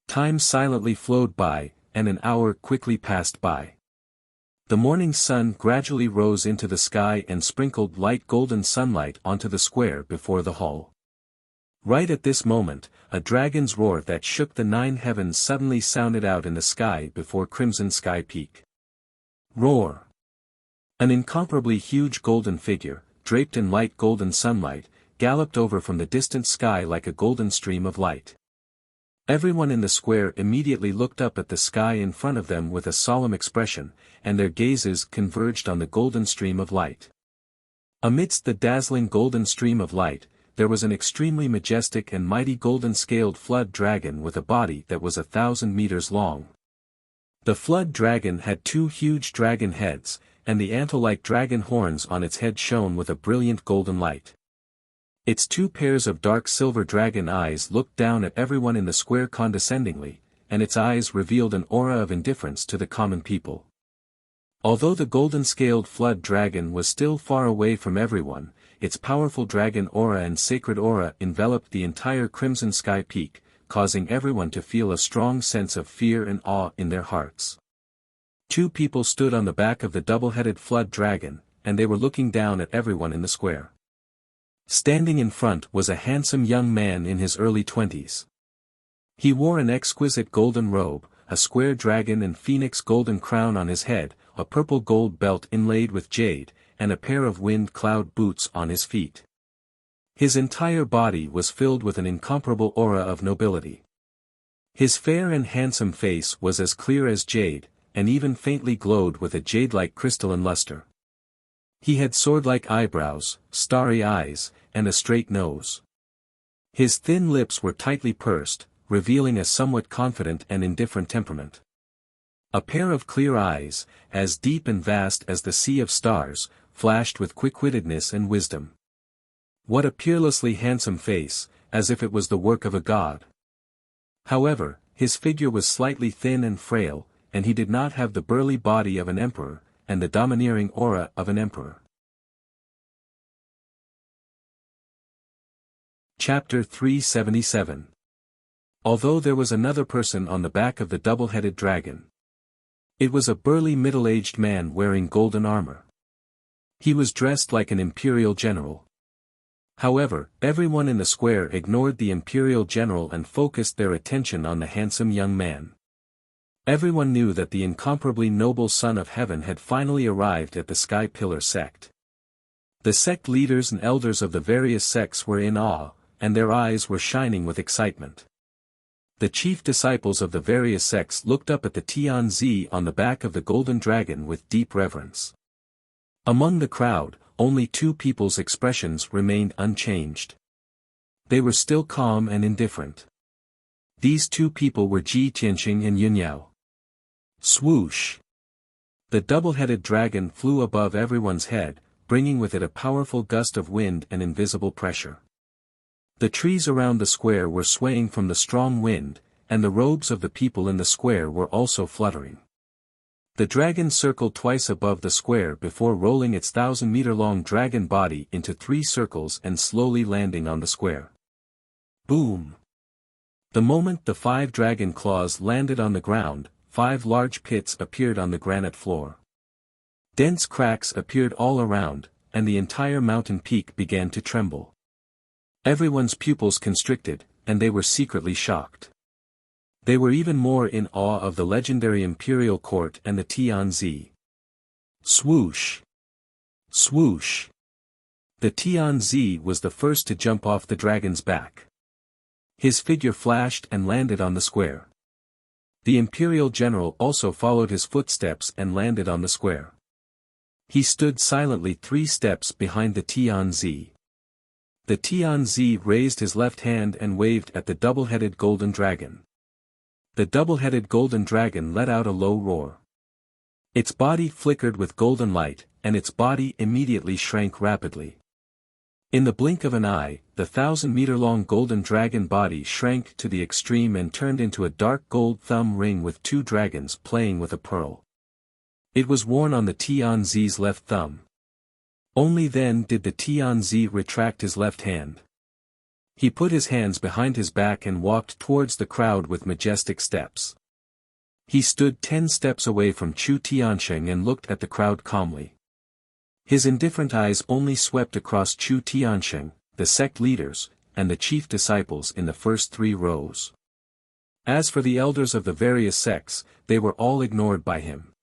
Time silently flowed by, and an hour quickly passed by. The morning sun gradually rose into the sky and sprinkled light golden sunlight onto the square before the hall. Right at this moment, a dragon's roar that shook the 9 heavens suddenly sounded out in the sky before Crimson Sky Peak. Roar! An incomparably huge golden figure, draped in light golden sunlight, galloped over from the distant sky like a golden stream of light. Everyone in the square immediately looked up at the sky in front of them with a solemn expression, and their gazes converged on the golden stream of light. Amidst the dazzling golden stream of light, there was an extremely majestic and mighty golden-scaled flood dragon with a body that was 1,000 meters long. The flood dragon had 2 huge dragon heads, and the antle-like dragon horns on its head shone with a brilliant golden light. Its 2 pairs of dark silver dragon eyes looked down at everyone in the square condescendingly, and its eyes revealed an aura of indifference to the common people. Although the golden-scaled flood dragon was still far away from everyone, its powerful dragon aura and sacred aura enveloped the entire Crimson Sky Peak, causing everyone to feel a strong sense of fear and awe in their hearts. 2 people stood on the back of the double-headed flood dragon, and they were looking down at everyone in the square. Standing in front was a handsome young man in his early 20s. He wore an exquisite golden robe, a square dragon and phoenix golden crown on his head, a purple gold belt inlaid with jade, and a pair of wind cloud boots on his feet. His entire body was filled with an incomparable aura of nobility. His fair and handsome face was as clear as jade, and even faintly glowed with a jade-like crystalline luster. He had sword-like eyebrows, starry eyes, and a straight nose. His thin lips were tightly pursed, revealing a somewhat confident and indifferent temperament. A pair of clear eyes, as deep and vast as the sea of stars, flashed with quick-wittedness and wisdom. What a peerlessly handsome face, as if it was the work of a god. However, his figure was slightly thin and frail, and he did not have the burly body of an emperor, and the domineering aura of an emperor. Chapter 377. Although there was another person on the back of the double-headed dragon. It was a burly middle-aged man wearing golden armor. He was dressed like an imperial general. However, everyone in the square ignored the imperial general and focused their attention on the handsome young man. Everyone knew that the incomparably noble Son of Heaven had finally arrived at the Sky Pillar sect. The sect leaders and elders of the various sects were in awe, and their eyes were shining with excitement. The chief disciples of the various sects looked up at the Tianzi on the back of the golden dragon with deep reverence. Among the crowd, only 2 people's expressions remained unchanged. They were still calm and indifferent. These 2 people were Ji Tianqing and Yunyao. Swoosh! The double-headed dragon flew above everyone's head, bringing with it a powerful gust of wind and invisible pressure. The trees around the square were swaying from the strong wind, and the robes of the people in the square were also fluttering. The dragon circled twice above the square before rolling its 1,000-meter-long dragon body into 3 circles and slowly landing on the square. Boom! The moment the 5 dragon claws landed on the ground, 5 large pits appeared on the granite floor. Dense cracks appeared all around, and the entire mountain peak began to tremble. Everyone's pupils constricted, and they were secretly shocked. They were even more in awe of the legendary imperial court and the Tianzi. Swoosh! Swoosh! The Tianzi was the first to jump off the dragon's back. His figure flashed and landed on the square. The imperial general also followed his footsteps and landed on the square. He stood silently 3 steps behind the Tianzi. The Tianzi raised his left hand and waved at the double-headed golden dragon. The double-headed golden dragon let out a low roar. Its body flickered with golden light, and its body immediately shrank rapidly. In the blink of an eye, the 1,000-meter-long golden dragon body shrank to the extreme and turned into a dark gold thumb ring with two dragons playing with a pearl. It was worn on the Tianzi's left thumb. Only then did the Tianzi retract his left hand. He put his hands behind his back and walked towards the crowd with majestic steps. He stood 10 steps away from Chu Tiansheng and looked at the crowd calmly. His indifferent eyes only swept across Chu Tiansheng, the sect leaders, and the chief disciples in the first 3 rows. As for the elders of the various sects, they were all ignored by him.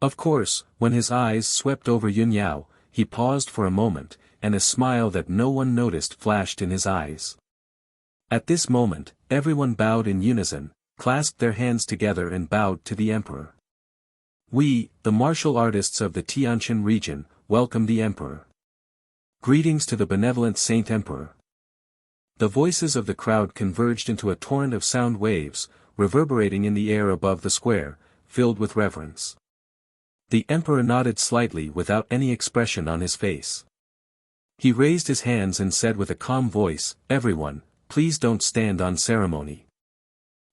Of course, when his eyes swept over Yun Yao, he paused for a moment, and a smile that no one noticed flashed in his eyes. At this moment, everyone bowed in unison, clasped their hands together and bowed to the emperor. We, the martial artists of the Tianshan region, welcome the emperor. Greetings to the benevolent Saint Emperor. The voices of the crowd converged into a torrent of sound waves, reverberating in the air above the square, filled with reverence. The emperor nodded slightly without any expression on his face. He raised his hands and said with a calm voice, "Everyone, please don't stand on ceremony.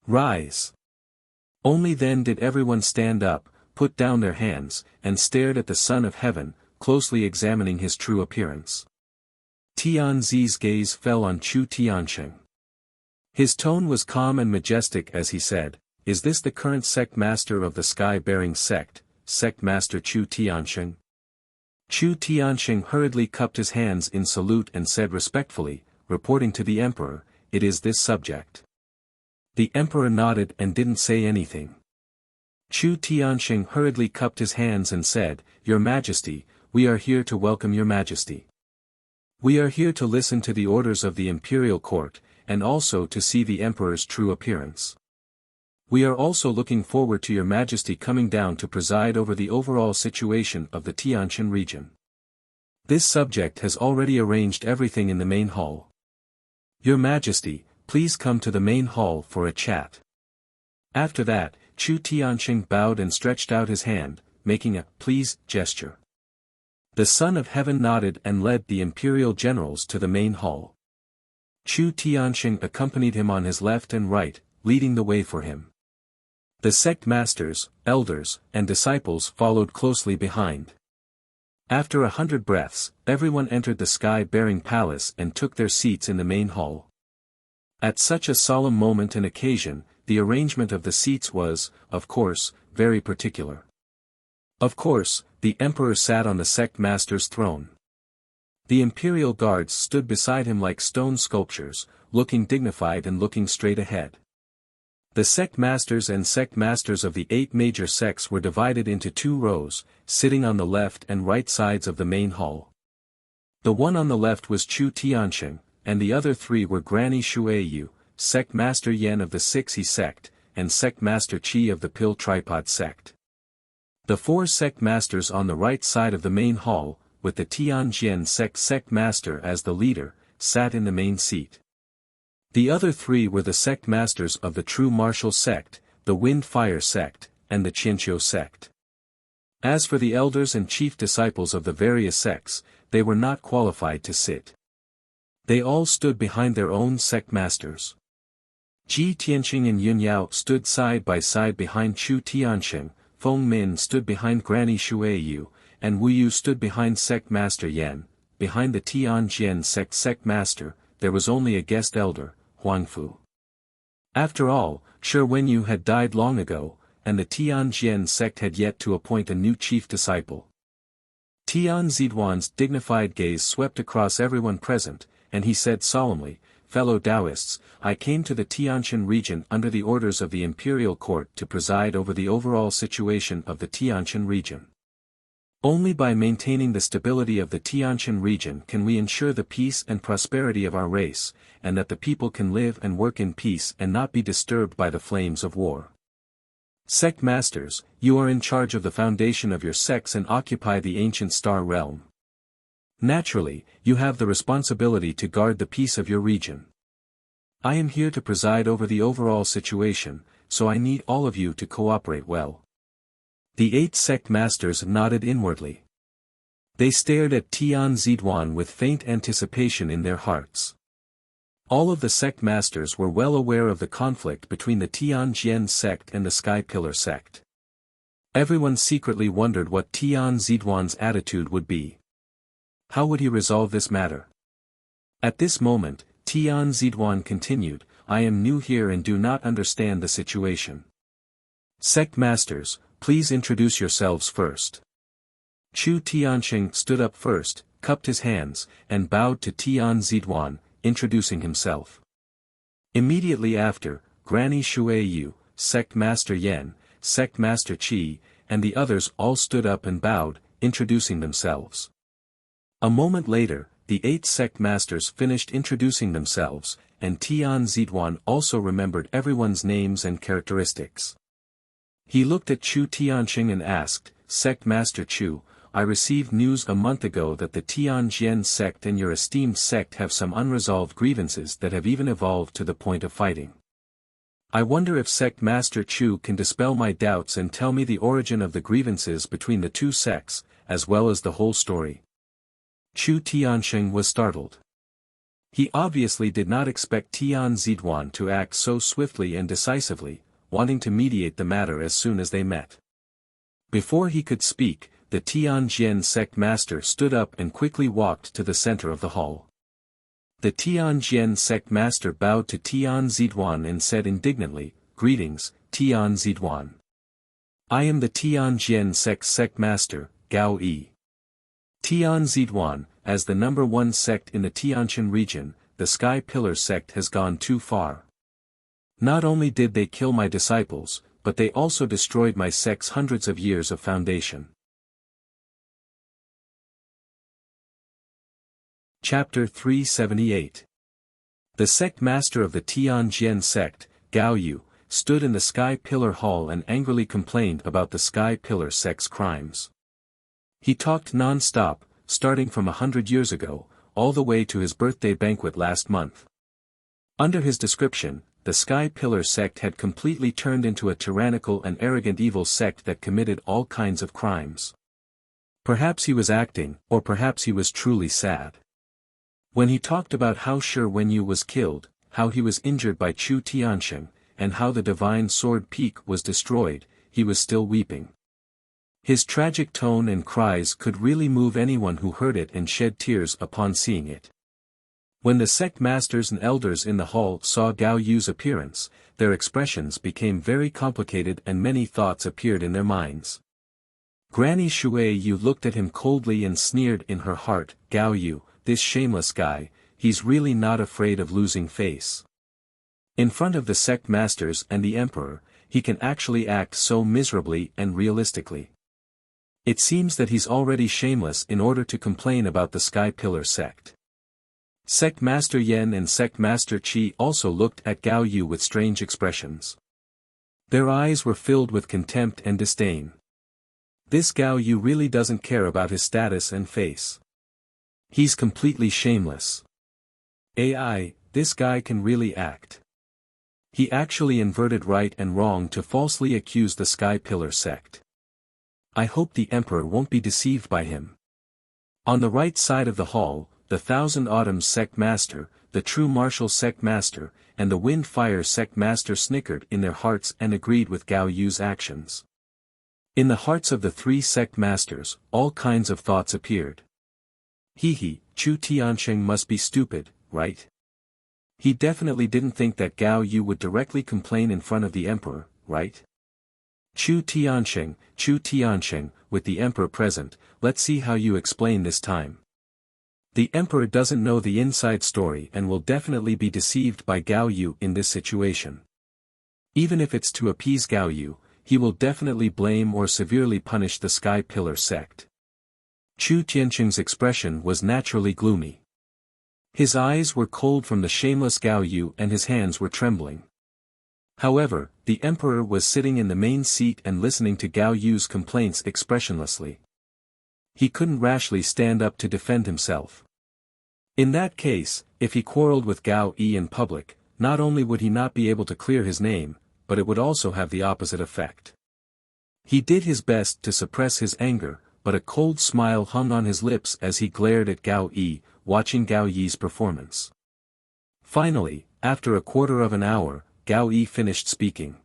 Rise." Only then did everyone stand up, put down their hands, and stared at the Son of Heaven, closely examining his true appearance. Tianzi's gaze fell on Chu Tiansheng. His tone was calm and majestic as he said, "Is this the current sect master of the sky-bearing sect, Sect Master Chu Tiansheng?" Chu Tiansheng hurriedly cupped his hands in salute and said respectfully, reporting to the emperor, "It is this subject." The emperor nodded and didn't say anything. Chu Tiansheng hurriedly cupped his hands and said, "Your Majesty, we are here to welcome your Majesty. We are here to listen to the orders of the imperial court, and also to see the emperor's true appearance. We are also looking forward to your Majesty coming down to preside over the overall situation of the Tianshan region. This subject has already arranged everything in the main hall. Your Majesty, please come to the main hall for a chat." After that, Chu Tiansheng bowed and stretched out his hand, making a "please" gesture. The Son of Heaven nodded and led the imperial generals to the main hall. Chu Tiansheng accompanied him on his left and right, leading the way for him. The sect masters, elders, and disciples followed closely behind. After 100 breaths, everyone entered the sky-bearing palace and took their seats in the main hall. At such a solemn moment and occasion, the arrangement of the seats was, of course, very particular. Of course, the emperor sat on the sect master's throne. The imperial guards stood beside him like stone sculptures, looking dignified and looking straight ahead. The sect masters and sect masters of the 8 major sects were divided into 2 rows, sitting on the left and right sides of the main hall. The one on the left was Chu Tiansheng, and the other 3 were Granny Shuiyu, Sect Master Yan of the Sixi sect, and Sect Master Qi of the Pill Tripod sect. The 4 sect masters on the right side of the main hall, with the Tianjian sect master as the leader, sat in the main seat. The other 3 were the sect masters of the True Martial sect, the Wind-Fire sect, and the Qianqiu sect. As for the elders and chief disciples of the various sects, they were not qualified to sit. They all stood behind their own sect masters. Ji Tianqing and Yun Yao stood side by side behind Chu Tiansheng, Feng Min stood behind Granny Shuiyu, and Wu Yu stood behind Sect Master Yan. Behind the Tianjian sect master, there was only a guest elder, Huangfu. After all, Shi Wenyu had died long ago, and the Tianjian sect had yet to appoint a new chief disciple. Tian Ziduan's dignified gaze swept across everyone present, and he said solemnly, "Fellow Taoists, I came to the Tianshan region under the orders of the imperial court to preside over the overall situation of the Tianshan region. Only by maintaining the stability of the Tianshan region can we ensure the peace and prosperity of our race, and that the people can live and work in peace and not be disturbed by the flames of war. Sect masters, you are in charge of the foundation of your sects and occupy the ancient star realm. Naturally, you have the responsibility to guard the peace of your region. I am here to preside over the overall situation, so I need all of you to cooperate well. The 8 sect masters nodded inwardly. They stared at Tian Zidwan with faint anticipation in their hearts. All of the sect masters were well aware of the conflict between the Tianjian sect and the Sky Pillar sect. Everyone secretly wondered what Tian Zidwan's attitude would be. How would he resolve this matter? At this moment, Tian Zidwan continued, I am new here and do not understand the situation. Sect masters, please introduce yourselves first. Chu Tianqing stood up first, cupped his hands, and bowed to Tian Zidwan, introducing himself. Immediately after, Granny Shuiyu, Sect Master Yen, Sect Master Qi, and the others all stood up and bowed, introducing themselves. A moment later, the 8 sect masters finished introducing themselves, and Tian Zidwan also remembered everyone's names and characteristics. He looked at Chu Tianqing and asked, Sect Master Chu, I received news a month ago that the Tianjian sect and your esteemed sect have some unresolved grievances that have even evolved to the point of fighting. I wonder if Sect Master Chu can dispel my doubts and tell me the origin of the grievances between the 2 sects, as well as the whole story. Chu Tianqing was startled. He obviously did not expect Tian Zidwan to act so swiftly and decisively, wanting to mediate the matter as soon as they met. Before he could speak, the Tianjian sect master stood up and quickly walked to the center of the hall. The Tianjian sect master bowed to Tian Zidwan and said indignantly, Greetings, Tian Zidwan. I am the Tianjian sect master, Gao Yi. Tian Zidwan, as the number 1 sect in the Tianjin region, the Sky Pillar sect has gone too far. Not only did they kill my disciples, but they also destroyed my sect's hundreds of years of foundation. Chapter 378. The sect master of the Tianjian sect, Gao Yu, stood in the Sky Pillar Hall and angrily complained about the Sky Pillar sect's crimes. He talked non-stop, starting from 100 years ago, all the way to his birthday banquet last month. Under his description, the Sky Pillar sect had completely turned into a tyrannical and arrogant evil sect that committed all kinds of crimes. Perhaps he was acting, or perhaps he was truly sad. When he talked about how Shi Wenyu was killed, how he was injured by Chu Tianqing, and how the divine sword peak was destroyed, he was still weeping. His tragic tone and cries could really move anyone who heard it and shed tears upon seeing it. When the sect masters and elders in the hall saw Gao Yu's appearance, their expressions became very complicated and many thoughts appeared in their minds. Granny Shuiyu looked at him coldly and sneered in her heart, Gao Yu, this shameless guy, he's really not afraid of losing face. In front of the sect masters and the emperor, he can actually act so miserably and realistically. It seems that he's already shameless in order to complain about the Sky Pillar sect. Sect Master Yen and Sect Master Qi also looked at Gao Yu with strange expressions. Their eyes were filled with contempt and disdain. This Gao Yu really doesn't care about his status and face. He's completely shameless. AI, this guy can really act. He actually inverted right and wrong to falsely accuse the Sky Pillar sect. I hope the emperor won't be deceived by him. On the right side of the hall, the Thousand Autumns sect master, the True Martial sect master, and the Wind Fire sect master snickered in their hearts and agreed with Gao Yu's actions. In the hearts of the 3 sect masters, all kinds of thoughts appeared. Chu Tianqing must be stupid, right? He definitely didn't think that Gao Yu would directly complain in front of the emperor, right? Chu Tianqing, with the emperor present, let's see how you explain this time. The emperor doesn't know the inside story and will definitely be deceived by Gao Yu in this situation. Even if it's to appease Gao Yu, he will definitely blame or severely punish the Sky Pillar sect. Chu Tianqing's expression was naturally gloomy. His eyes were cold from the shameless Gao Yu and his hands were trembling. However, the emperor was sitting in the main seat and listening to Gao Yu's complaints expressionlessly. He couldn't rashly stand up to defend himself. In that case, if he quarreled with Gao Yi in public, not only would he not be able to clear his name, but it would also have the opposite effect. He did his best to suppress his anger, but a cold smile hung on his lips as he glared at Gao Yi, watching Gao Yi's performance. Finally, after a quarter of an hour, Gao Yi finished speaking.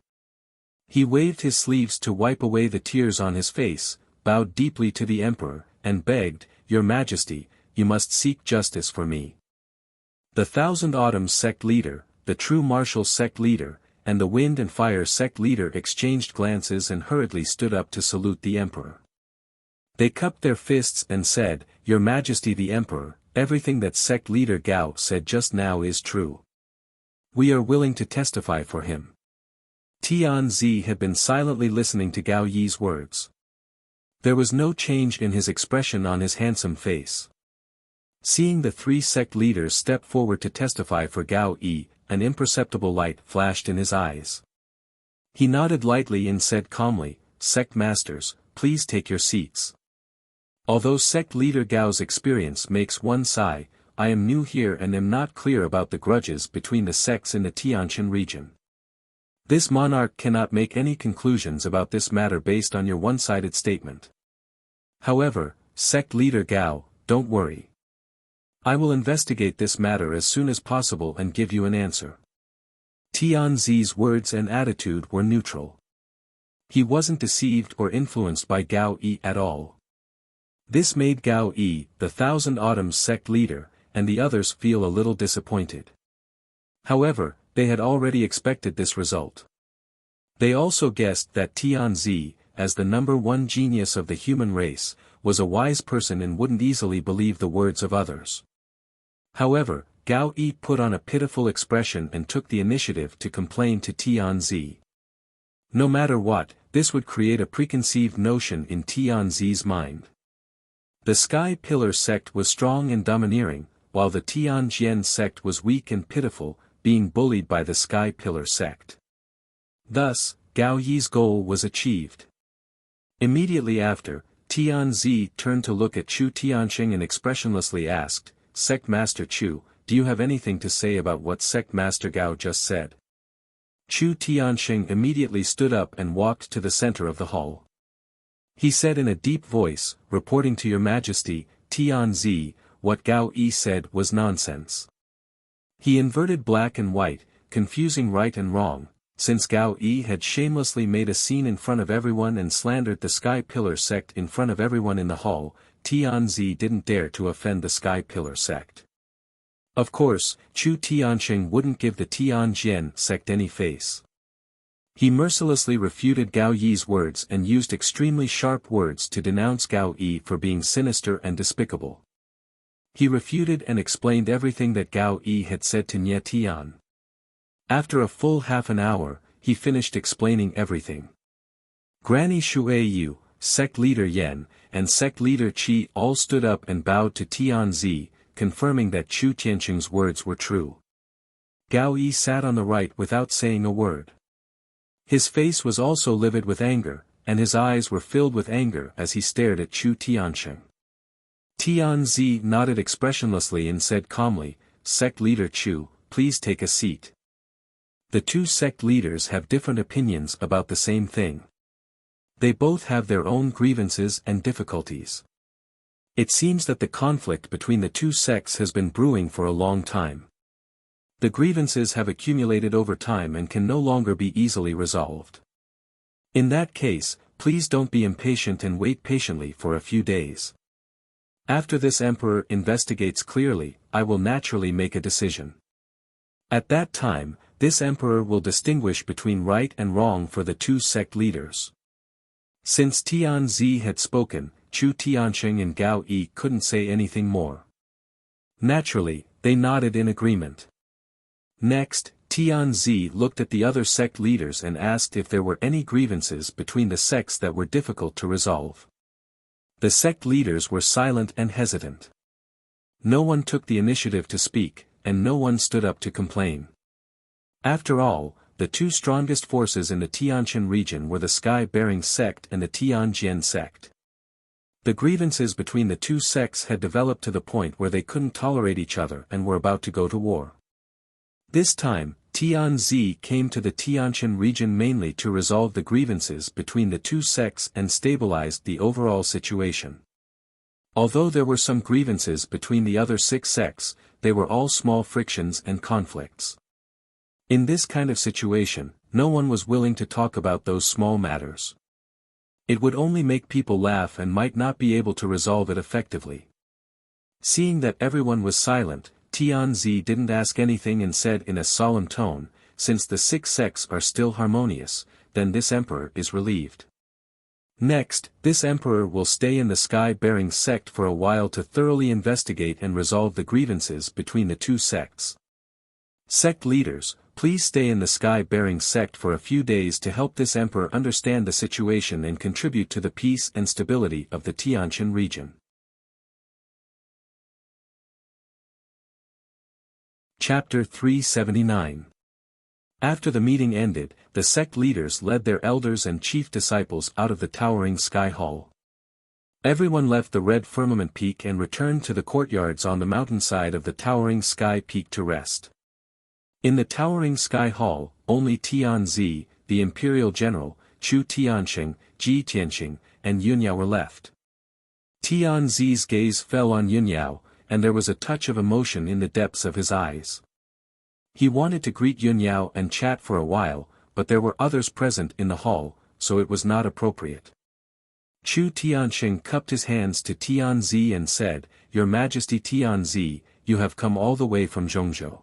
He waved his sleeves to wipe away the tears on his face, bowed deeply to the emperor, and begged, "Your Majesty, you must seek justice for me." The Thousand Autumns sect leader, the True Martial sect leader, and the Wind and Fire sect leader exchanged glances and hurriedly stood up to salute the emperor. They cupped their fists and said, "Your Majesty the Emperor, everything that sect leader Gao said just now is true. We are willing to testify for him." Tianzi had been silently listening to Gao Yi's words. There was no change in his expression on his handsome face. Seeing the three sect leaders step forward to testify for Gao Yi, an imperceptible light flashed in his eyes. He nodded lightly and said calmly, "Sect masters, please take your seats." Although sect leader Gao's experience makes one sigh, I am new here and am not clear about the grudges between the sects in the Tianshan region. This monarch cannot make any conclusions about this matter based on your one-sided statement. However, sect leader Gao, don't worry. I will investigate this matter as soon as possible and give you an answer. Tianzi's words and attitude were neutral. He wasn't deceived or influenced by Gao Yi at all. This made Gao Yi, the Thousand Autumns sect leader, and the others feel a little disappointed. However, they had already expected this result. They also guessed that Tianzi, as the number one genius of the human race, was a wise person and wouldn't easily believe the words of others. However, Gao Yi put on a pitiful expression and took the initiative to complain to Tianzi. No matter what, this would create a preconceived notion in Tianzi's mind. The Sky Pillar sect was strong and domineering, while the Tianjian sect was weak and pitiful, being bullied by the Sky Pillar sect. Thus, Gao Yi's goal was achieved. Immediately after, Tianzi turned to look at Chu Tianxing and expressionlessly asked, "Sect Master Chu, do you have anything to say about what Sect Master Gao just said?" Chu Tianxing immediately stood up and walked to the center of the hall. He said in a deep voice, "Reporting to your Majesty, Tianzi, what Gao Yi said was nonsense." He inverted black and white, confusing right and wrong, since Gao Yi had shamelessly made a scene in front of everyone and slandered the Sky Pillar sect in front of everyone in the hall. Tianzi didn't dare to offend the Sky Pillar sect. Of course, Chu Tianxing wouldn't give the Tianjian sect any face. He mercilessly refuted Gao Yi's words and used extremely sharp words to denounce Gao Yi for being sinister and despicable. He refuted and explained everything that Gao Yi had said to Nye Tian. After a full half an hour, he finished explaining everything. Granny Shuiyu, sect leader Yan, and sect leader Qi all stood up and bowed to Tianzi, confirming that Chu Tianxing's words were true. Gao Yi sat on the right without saying a word. His face was also livid with anger, and his eyes were filled with anger as he stared at Chu Tianxing. Tianzi nodded expressionlessly and said calmly, "Sect leader Chu, please take a seat." The two sect leaders have different opinions about the same thing. They both have their own grievances and difficulties. It seems that the conflict between the two sects has been brewing for a long time. The grievances have accumulated over time and can no longer be easily resolved. In that case, please don't be impatient and wait patiently for a few days. After this emperor investigates clearly, I will naturally make a decision. At that time, this emperor will distinguish between right and wrong for the two sect leaders. Since Tianzi had spoken, Chu Tianxing and Gao Yi couldn't say anything more. Naturally, they nodded in agreement. Next, Tianzi looked at the other sect leaders and asked if there were any grievances between the sects that were difficult to resolve. The sect leaders were silent and hesitant. No one took the initiative to speak, and no one stood up to complain. After all, the two strongest forces in the Tianshan region were the Sky-bearing sect and the Tianjian sect. The grievances between the two sects had developed to the point where they couldn't tolerate each other and were about to go to war. This time, Tianzi came to the Tianshan region mainly to resolve the grievances between the two sects and stabilized the overall situation. Although there were some grievances between the other 6 sects, they were all small frictions and conflicts. In this kind of situation, no one was willing to talk about those small matters. It would only make people laugh and might not be able to resolve it effectively. Seeing that everyone was silent, Tianzi didn't ask anything and said in a solemn tone, "Since the 6 sects are still harmonious, then this emperor is relieved. Next, this emperor will stay in the sky-bearing sect for a while to thoroughly investigate and resolve the grievances between the two sects. Sect leaders, please stay in the sky-bearing sect for a few days to help this emperor understand the situation and contribute to the peace and stability of the Tianshan region." Chapter 379. After the meeting ended, the sect leaders led their elders and chief disciples out of the towering sky hall. Everyone left the red firmament peak and returned to the courtyards on the mountainside of the towering sky peak to rest. In the towering sky hall, only Tianzi, the imperial general, Chu Tianxing, Ji Tianxing, and Yunyao were left. Tianzi's gaze fell on Yunyao, and there was a touch of emotion in the depths of his eyes. He wanted to greet Yunyao and chat for a while, but there were others present in the hall, so it was not appropriate. Chu Tianxing cupped his hands to Tianzi and said, "Your Majesty Tianzi, you have come all the way from Zhongzhou.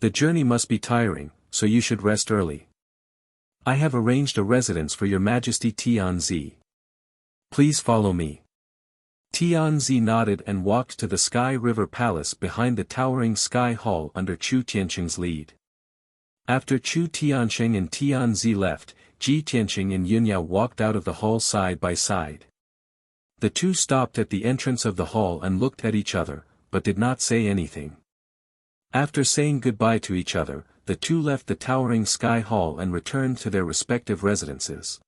The journey must be tiring, so you should rest early. I have arranged a residence for your Majesty Tianzi. Please follow me." Tianzi nodded and walked to the Sky River Palace behind the towering Sky Hall under Chu Tianxing's lead. After Chu Tianxing and Tianzi left, Ji Tianxing and Yunyao walked out of the hall side by side. The two stopped at the entrance of the hall and looked at each other, but did not say anything. After saying goodbye to each other, the two left the towering Sky Hall and returned to their respective residences.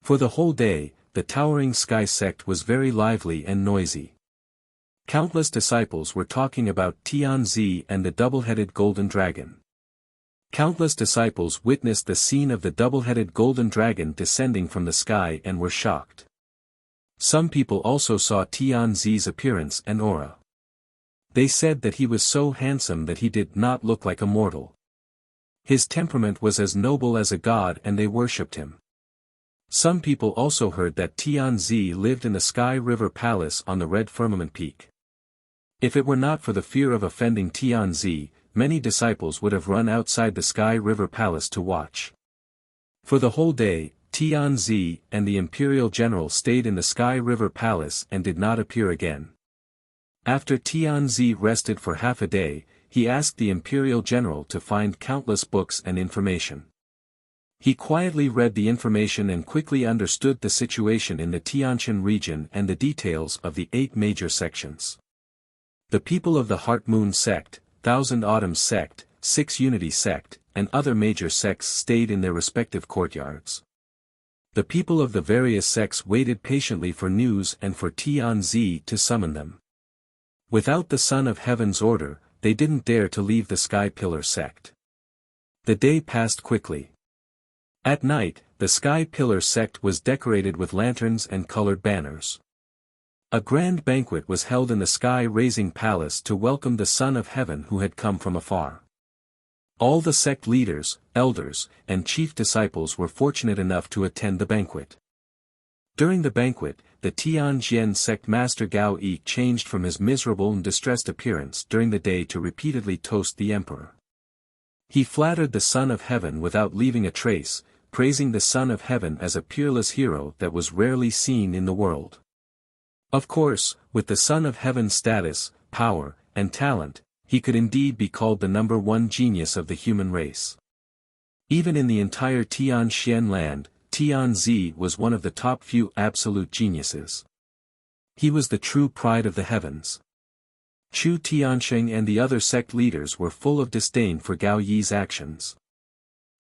For the whole day, the towering Sky sect was very lively and noisy. Countless disciples were talking about Tianzi and the double-headed golden dragon. Countless disciples witnessed the scene of the double-headed golden dragon descending from the sky and were shocked. Some people also saw Tianzi's appearance and aura. They said that he was so handsome that he did not look like a mortal. His temperament was as noble as a god and they worshipped him. Some people also heard that Tianzi lived in the Sky River Palace on the red firmament peak. If it were not for the fear of offending Tianzi, many disciples would have run outside the Sky River Palace to watch. For the whole day, Tianzi and the imperial general stayed in the Sky River Palace and did not appear again. After Tianzi rested for half a day, he asked the imperial general to find countless books and information. He quietly read the information and quickly understood the situation in the Tianshan region and the details of the 8 major sections. The people of the Heart Moon sect, Thousand Autumns sect, 6 Unity sect, and other major sects stayed in their respective courtyards. The people of the various sects waited patiently for news and for Tianzi to summon them. Without the Son of Heaven's order, they didn't dare to leave the Sky Pillar sect. The day passed quickly. At night, the Sky Pillar sect was decorated with lanterns and colored banners. A grand banquet was held in the sky-raising palace to welcome the Son of Heaven who had come from afar. All the sect leaders, elders, and chief disciples were fortunate enough to attend the banquet. During the banquet, the Tianjian sect master Gao Yi changed from his miserable and distressed appearance during the day to repeatedly toast the emperor. He flattered the Son of Heaven without leaving a trace, praising the Son of Heaven as a peerless hero that was rarely seen in the world. Of course, with the Son of Heaven's status, power, and talent, he could indeed be called the #1 genius of the human race. Even in the entire Tianxian land, Tianzi was one of the top few absolute geniuses. He was the true pride of the heavens. Chu Tianxing and the other sect leaders were full of disdain for Gao Yi's actions.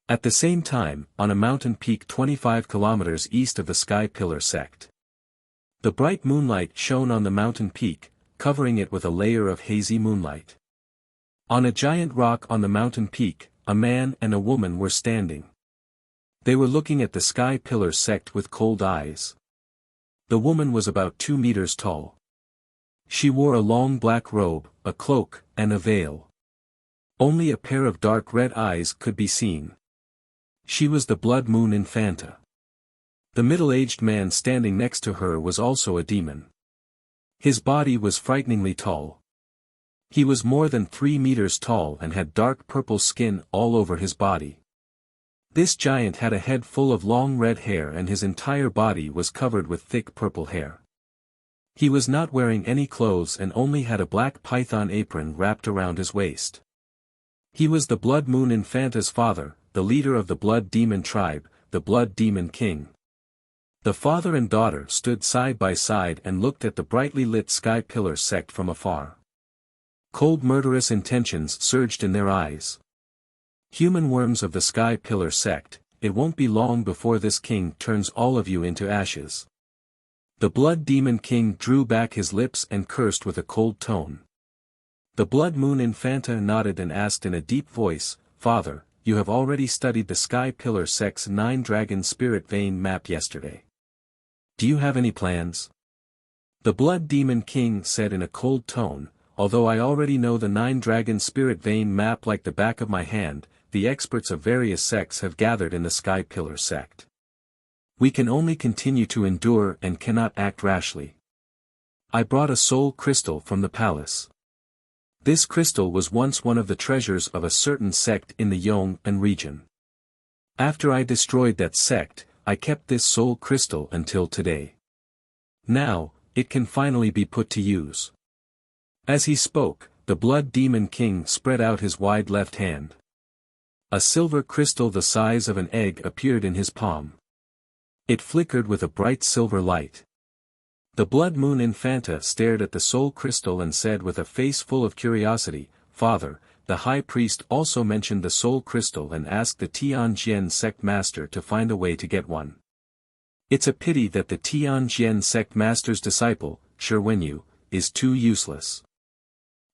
At the same time, on a mountain peak 25 kilometers east of the Sky Pillar sect, The bright moonlight shone on the mountain peak, covering it with a layer of hazy moonlight. On a giant rock on the mountain peak, a man and a woman were standing. They were looking at the sky pillar sect with cold eyes. The woman was about 2 meters tall. She wore a long black robe, a cloak, and a veil. Only a pair of dark red eyes could be seen. She was the Blood Moon Infanta. The middle-aged man standing next to her was also a demon. His body was frighteningly tall. He was more than 3 meters tall and had dark purple skin all over his body. This giant had a head full of long red hair and his entire body was covered with thick purple hair. He was not wearing any clothes and only had a black python apron wrapped around his waist. He was the Blood Moon Infanta's father, the leader of the Blood Demon tribe, the Blood Demon King. The father and daughter stood side by side and looked at the brightly lit sky pillar sect from afar. Cold murderous intentions surged in their eyes. Human worms of the sky pillar sect, it won't be long before this king turns all of you into ashes. The Blood Demon King drew back his lips and cursed with a cold tone. The Blood Moon Infanta nodded and asked in a deep voice, "Father, you have already studied the Sky Pillar sect's 9-dragon spirit vein map yesterday. Do you have any plans?" The Blood Demon King said in a cold tone, "Although I already know the 9-dragon spirit vein map like the back of my hand, the experts of various sects have gathered in the Sky Pillar sect. We can only continue to endure and cannot act rashly. I brought a soul crystal from the palace. This crystal was once one of the treasures of a certain sect in the Yong'an region. After I destroyed that sect, I kept this soul crystal until today. Now, it can finally be put to use." As he spoke, the Blood Demon King spread out his wide left hand. A silver crystal the size of an egg appeared in his palm. It flickered with a bright silver light. The Blood Moon Infanta stared at the soul crystal and said with a face full of curiosity, "Father, the high priest also mentioned the soul crystal and asked the Tianjian sect master to find a way to get one. It's a pity that the Tianjian sect master's disciple, Shi Wenyu, is too useless."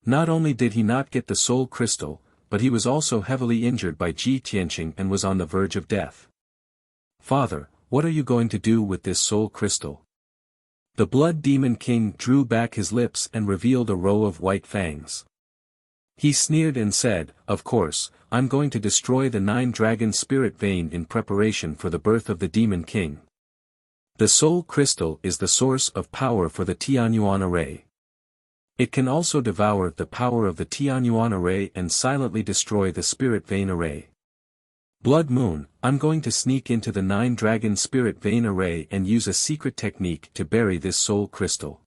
Not only did he not get the soul crystal, but he was also heavily injured by Ji Tianqing and was on the verge of death. "Father, what are you going to do with this soul crystal?" The Blood Demon King drew back his lips and revealed a row of white fangs. He sneered and said, "Of course, I'm going to destroy the 9-dragon spirit vein in preparation for the birth of the Demon King. The soul crystal is the source of power for the Tianyuan array. It can also devour the power of the Tianyuan array and silently destroy the spirit vein array. Blood Moon, I'm going to sneak into the 9-dragon spirit vein array and use a secret technique to bury this soul crystal.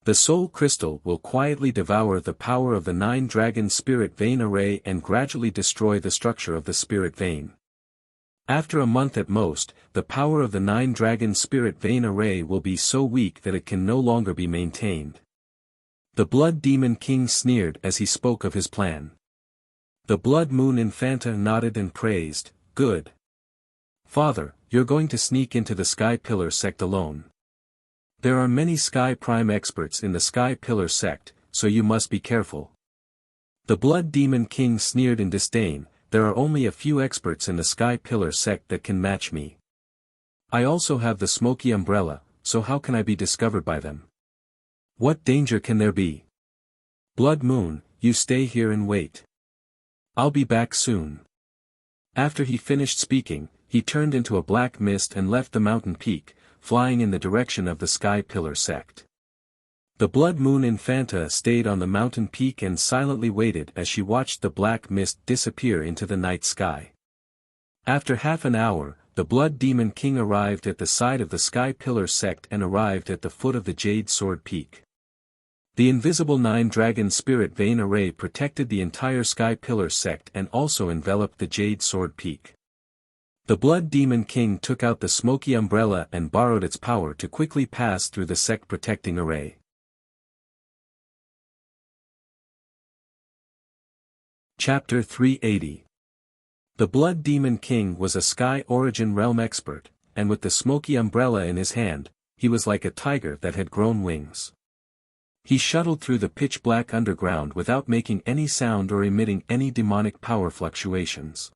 The soul crystal will quietly devour the power of the 9-dragon spirit vein array and gradually destroy the structure of the spirit vein. After a month at most, the power of the 9-dragon spirit vein array will be so weak that it can no longer be maintained." The Blood Demon King sneered as he spoke of his plan. The Blood Moon Infanta nodded and praised, "Good. Father, you're going to sneak into the Sky Pillar sect alone. There are many Sky Prime experts in the Sky Pillar sect, so you must be careful." The Blood Demon King sneered in disdain, "There are only a few experts in the Sky Pillar sect that can match me. I also have the smoky umbrella, so how can I be discovered by them? What danger can there be? Blood Moon, you stay here and wait. I'll be back soon." After he finished speaking, he turned into a black mist and left the mountain peak, flying in the direction of the Sky Pillar sect. The Blood Moon Infanta stayed on the mountain peak and silently waited as she watched the black mist disappear into the night sky. After half an hour, the Blood Demon King arrived at the side of the Sky Pillar sect and arrived at the foot of the Jade Sword Peak. The invisible 9-dragon spirit vein array protected the entire Sky Pillar sect and also enveloped the Jade Sword Peak. The Blood Demon King took out the smoky umbrella and borrowed its power to quickly pass through the sect-protecting array. Chapter 380. The Blood Demon King was a Sky Origin Realm expert, and with the smoky umbrella in his hand, he was like a tiger that had grown wings. He shuttled through the pitch-black underground without making any sound or emitting any demonic power fluctuations.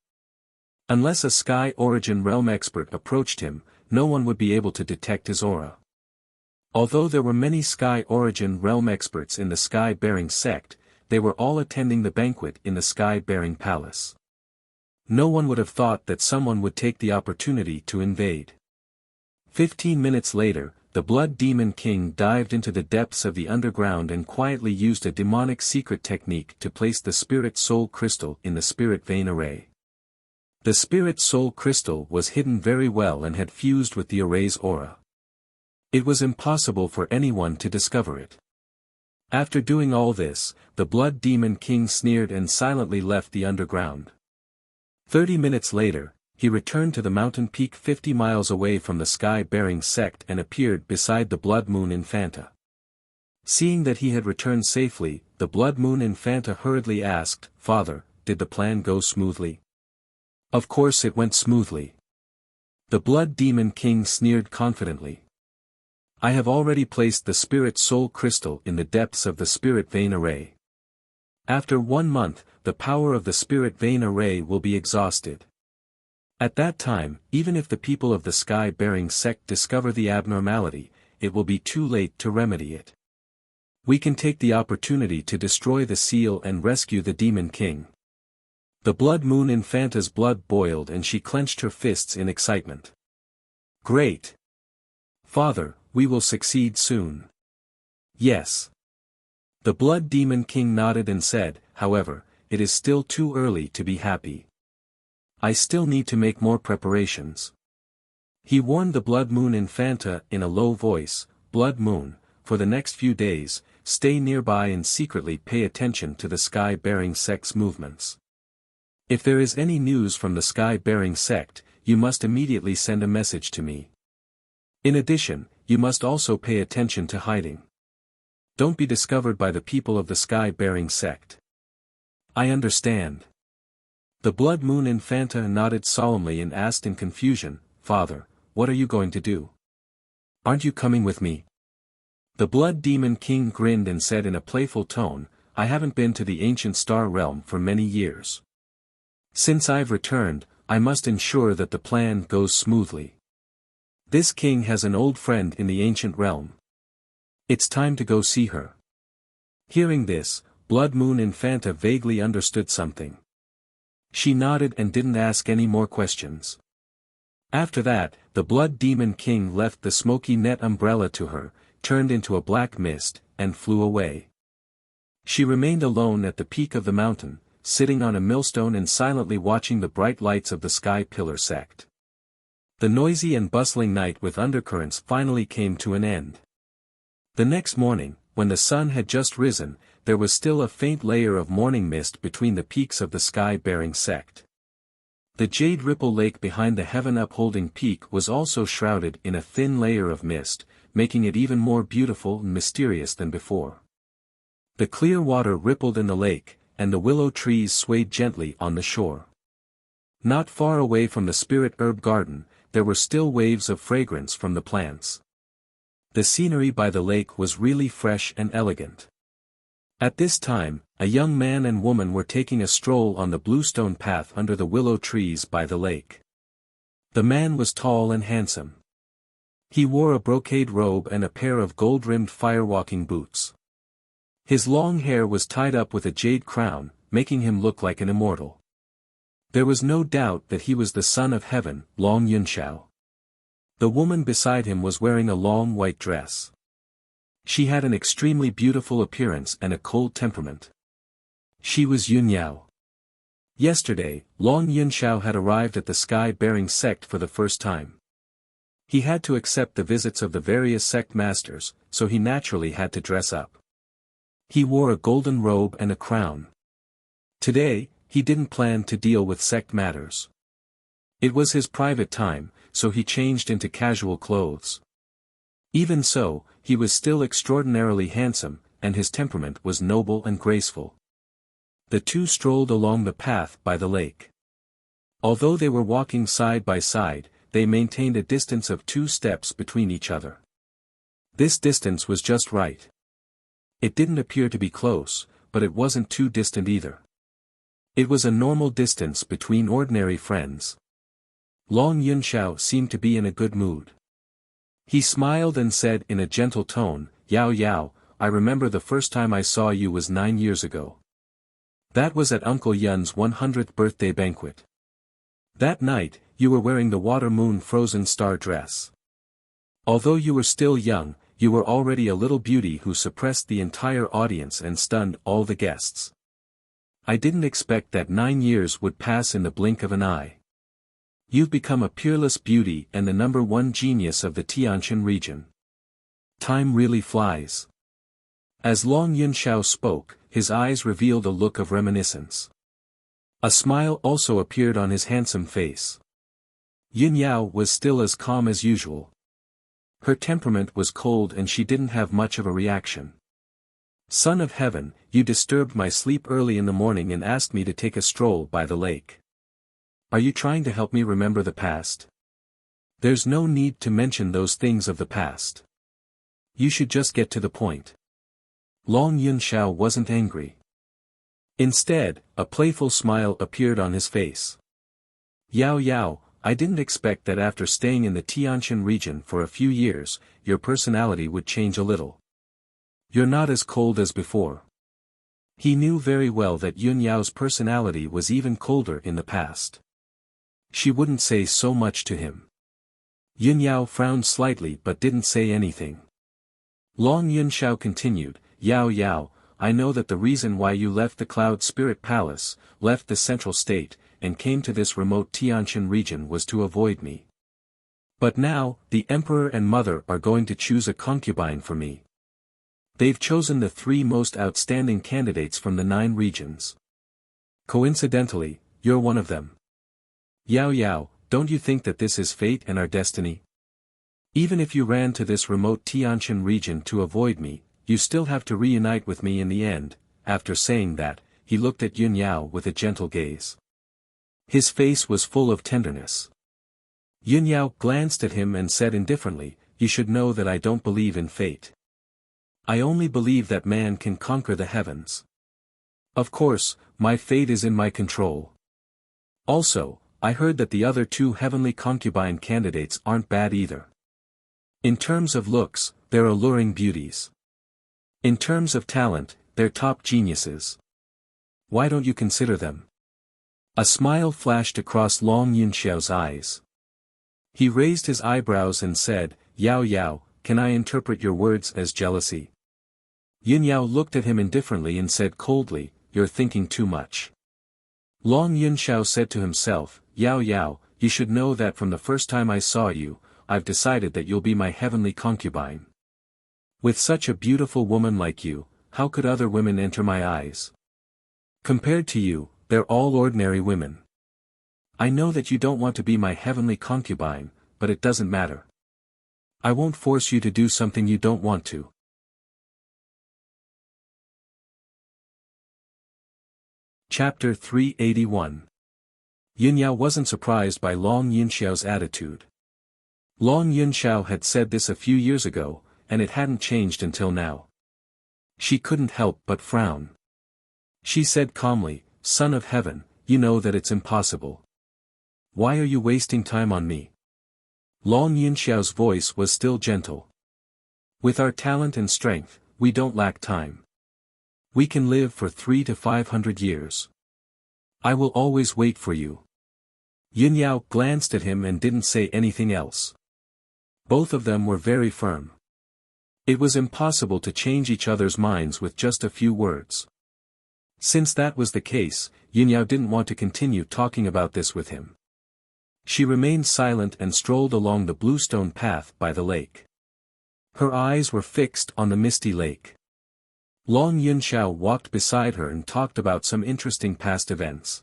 Unless a Sky Origin Realm expert approached him, no one would be able to detect his aura. Although there were many Sky Origin Realm experts in the Sky-bearing sect, they were all attending the banquet in the Sky-bearing palace. No one would have thought that someone would take the opportunity to invade. 15 minutes later, the Blood Demon King dived into the depths of the underground and quietly used a demonic secret technique to place the Spirit Soul Crystal in the Spirit Vein Array. The Spirit Soul Crystal was hidden very well and had fused with the array's aura. It was impossible for anyone to discover it. After doing all this, the Blood Demon King sneered and silently left the underground. 30 minutes later, he returned to the mountain peak 50 miles away from the Sky-bearing sect and appeared beside the Blood Moon Infanta. Seeing that he had returned safely, the Blood Moon Infanta hurriedly asked, "Father, did the plan go smoothly?" "Of course it went smoothly." The Blood Demon King sneered confidently. "I have already placed the Spirit Soul Crystal in the depths of the Spirit Vein Array. After 1 month, the power of the Spirit Vein Array will be exhausted. At that time, even if the people of the Sky-bearing sect discover the abnormality, it will be too late to remedy it. We can take the opportunity to destroy the seal and rescue the Demon King." The Blood Moon Infanta's blood boiled and she clenched her fists in excitement. "Great! Father, we will succeed soon." "Yes." The Blood Demon King nodded and said, "However, it is still too early to be happy. I still need to make more preparations." He warned the Blood Moon Infanta in a low voice, "Blood Moon, for the next few days, stay nearby and secretly pay attention to the Sky-bearing sect's movements. If there is any news from the Sky-bearing sect, you must immediately send a message to me. In addition, you must also pay attention to hiding. Don't be discovered by the people of the Sky-bearing sect." "I understand." The Blood Moon Infanta nodded solemnly and asked in confusion, "Father, what are you going to do? Aren't you coming with me?" The Blood Demon King grinned and said in a playful tone, "I haven't been to the ancient star realm for many years. Since I've returned, I must ensure that the plan goes smoothly. This king has an old friend in the ancient realm. It's time to go see her." Hearing this, Blood Moon Infanta vaguely understood something. She nodded and didn't ask any more questions. After that, the Blood Demon King left the smoky net umbrella to her, turned into a black mist, and flew away. She remained alone at the peak of the mountain, sitting on a millstone and silently watching the bright lights of the Sky Pillar sect. The noisy and bustling night with undercurrents finally came to an end. The next morning, when the sun had just risen, there was still a faint layer of morning mist between the peaks of the Sky-bearing sect. The Jade Ripple Lake behind the heaven-upholding peak was also shrouded in a thin layer of mist, making it even more beautiful and mysterious than before. The clear water rippled in the lake, and the willow trees swayed gently on the shore. Not far away from the Spirit Herb Garden, there were still waves of fragrance from the plants. The scenery by the lake was really fresh and elegant. At this time, a young man and woman were taking a stroll on the bluestone path under the willow trees by the lake. The man was tall and handsome. He wore a brocade robe and a pair of gold-rimmed firewalking boots. His long hair was tied up with a jade crown, making him look like an immortal. There was no doubt that he was the son of heaven, Long Yunxiao. The woman beside him was wearing a long white dress. She had an extremely beautiful appearance and a cold temperament. She was Yunyao. Yesterday, Long Yunxiao had arrived at the Sky-bearing sect for the first time. He had to accept the visits of the various sect masters, so he naturally had to dress up. He wore a golden robe and a crown. Today, he didn't plan to deal with sect matters. It was his private time, so he changed into casual clothes. Even so, he was still extraordinarily handsome, and his temperament was noble and graceful. The two strolled along the path by the lake. Although they were walking side by side, they maintained a distance of 2 steps between each other. This distance was just right. It didn't appear to be close, but it wasn't too distant either. It was a normal distance between ordinary friends. Long Yunxiao seemed to be in a good mood. He smiled and said in a gentle tone, "Yao Yao, I remember the first time I saw you was 9 years ago. That was at Uncle Yun's 100th birthday banquet. That night, you were wearing the water moon frozen star dress. Although you were still young, you were already a little beauty who suppressed the entire audience and stunned all the guests. I didn't expect that 9 years would pass in the blink of an eye. You've become a peerless beauty and the #1 genius of the Tianjin region. Time really flies." As Long Yunxiao spoke, his eyes revealed a look of reminiscence. A smile also appeared on his handsome face. Yun Yao was still as calm as usual. Her temperament was cold and she didn't have much of a reaction. "Son of heaven, you disturbed my sleep early in the morning and asked me to take a stroll by the lake. Are you trying to help me remember the past? There's no need to mention those things of the past. You should just get to the point." Long Yunxiao wasn't angry. Instead, a playful smile appeared on his face. "Yao Yao, I didn't expect that after staying in the Tianjin region for a few years, your personality would change a little. You're not as cold as before." He knew very well that Yun Yao's personality was even colder in the past. She wouldn't say so much to him. Yun Yao frowned slightly but didn't say anything. Long Yunxiao continued, "Yao Yao, I know that the reason why you left the Cloud Spirit Palace, left the central state, and came to this remote Tianjin region was to avoid me. But now, the Emperor and Mother are going to choose a concubine for me. They've chosen the 3 most outstanding candidates from the 9 regions. Coincidentally, you're one of them. Yao Yao, don't you think that this is fate and our destiny? Even if you ran to this remote Tianjin region to avoid me, you still have to reunite with me in the end." After saying that, he looked at Yun Yao with a gentle gaze. His face was full of tenderness. Yun Yao glanced at him and said indifferently, "You should know that I don't believe in fate. I only believe that man can conquer the heavens. Of course, my fate is in my control. Also, I heard that the other 2 heavenly concubine candidates aren't bad either. In terms of looks, they're alluring beauties. In terms of talent, they're top geniuses. Why don't you consider them?" A smile flashed across Long Yunxiao's eyes. He raised his eyebrows and said, "Yao Yao, can I interpret your words as jealousy?" Yun Yao looked at him indifferently and said coldly, "You're thinking too much." Long Yunxiao said to himself, "Yao Yao, you should know that from the first time I saw you, I've decided that you'll be my heavenly concubine. With such a beautiful woman like you, how could other women enter my eyes? Compared to you, they're all ordinary women. I know that you don't want to be my heavenly concubine, but it doesn't matter. I won't force you to do something you don't want to." Chapter 381. Yun Yao wasn't surprised by Long Yunxiao's attitude. Long Yunxiao had said this a few years ago, and it hadn't changed until now. She couldn't help but frown. She said calmly, "Son of heaven, you know that it's impossible. Why are you wasting time on me?" Long Yunxiao's voice was still gentle. "With our talent and strength, we don't lack time. We can live for 300 to 500 years. I will always wait for you." Yun Yao glanced at him and didn't say anything else. Both of them were very firm. It was impossible to change each other's minds with just a few words. Since that was the case, Yun Yao didn't want to continue talking about this with him. She remained silent and strolled along the bluestone path by the lake. Her eyes were fixed on the misty lake. Long Yunxiao walked beside her and talked about some interesting past events.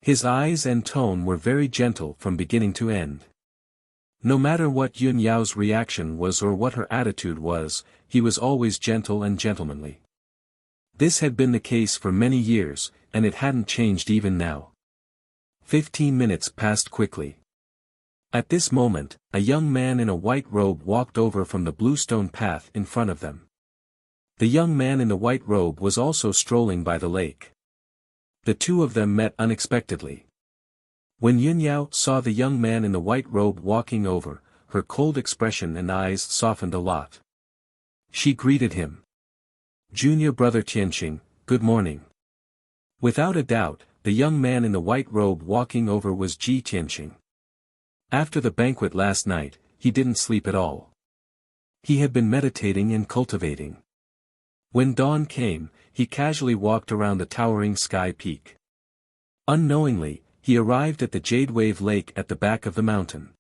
His eyes and tone were very gentle from beginning to end. No matter what Yun Yao's reaction was or what her attitude was, he was always gentle and gentlemanly. This had been the case for many years, and it hadn't changed even now. 15 minutes passed quickly. At this moment, a young man in a white robe walked over from the bluestone path in front of them. The young man in the white robe was also strolling by the lake. The two of them met unexpectedly. When Yunyao saw the young man in the white robe walking over, her cold expression and eyes softened a lot. She greeted him. "Junior brother Tianqing, good morning." Without a doubt, the young man in the white robe walking over was Ji Tianqing. After the banquet last night, he didn't sleep at all. He had been meditating and cultivating. When dawn came, he casually walked around the towering sky peak. Unknowingly, he arrived at the Jade Wave Lake at the back of the mountain.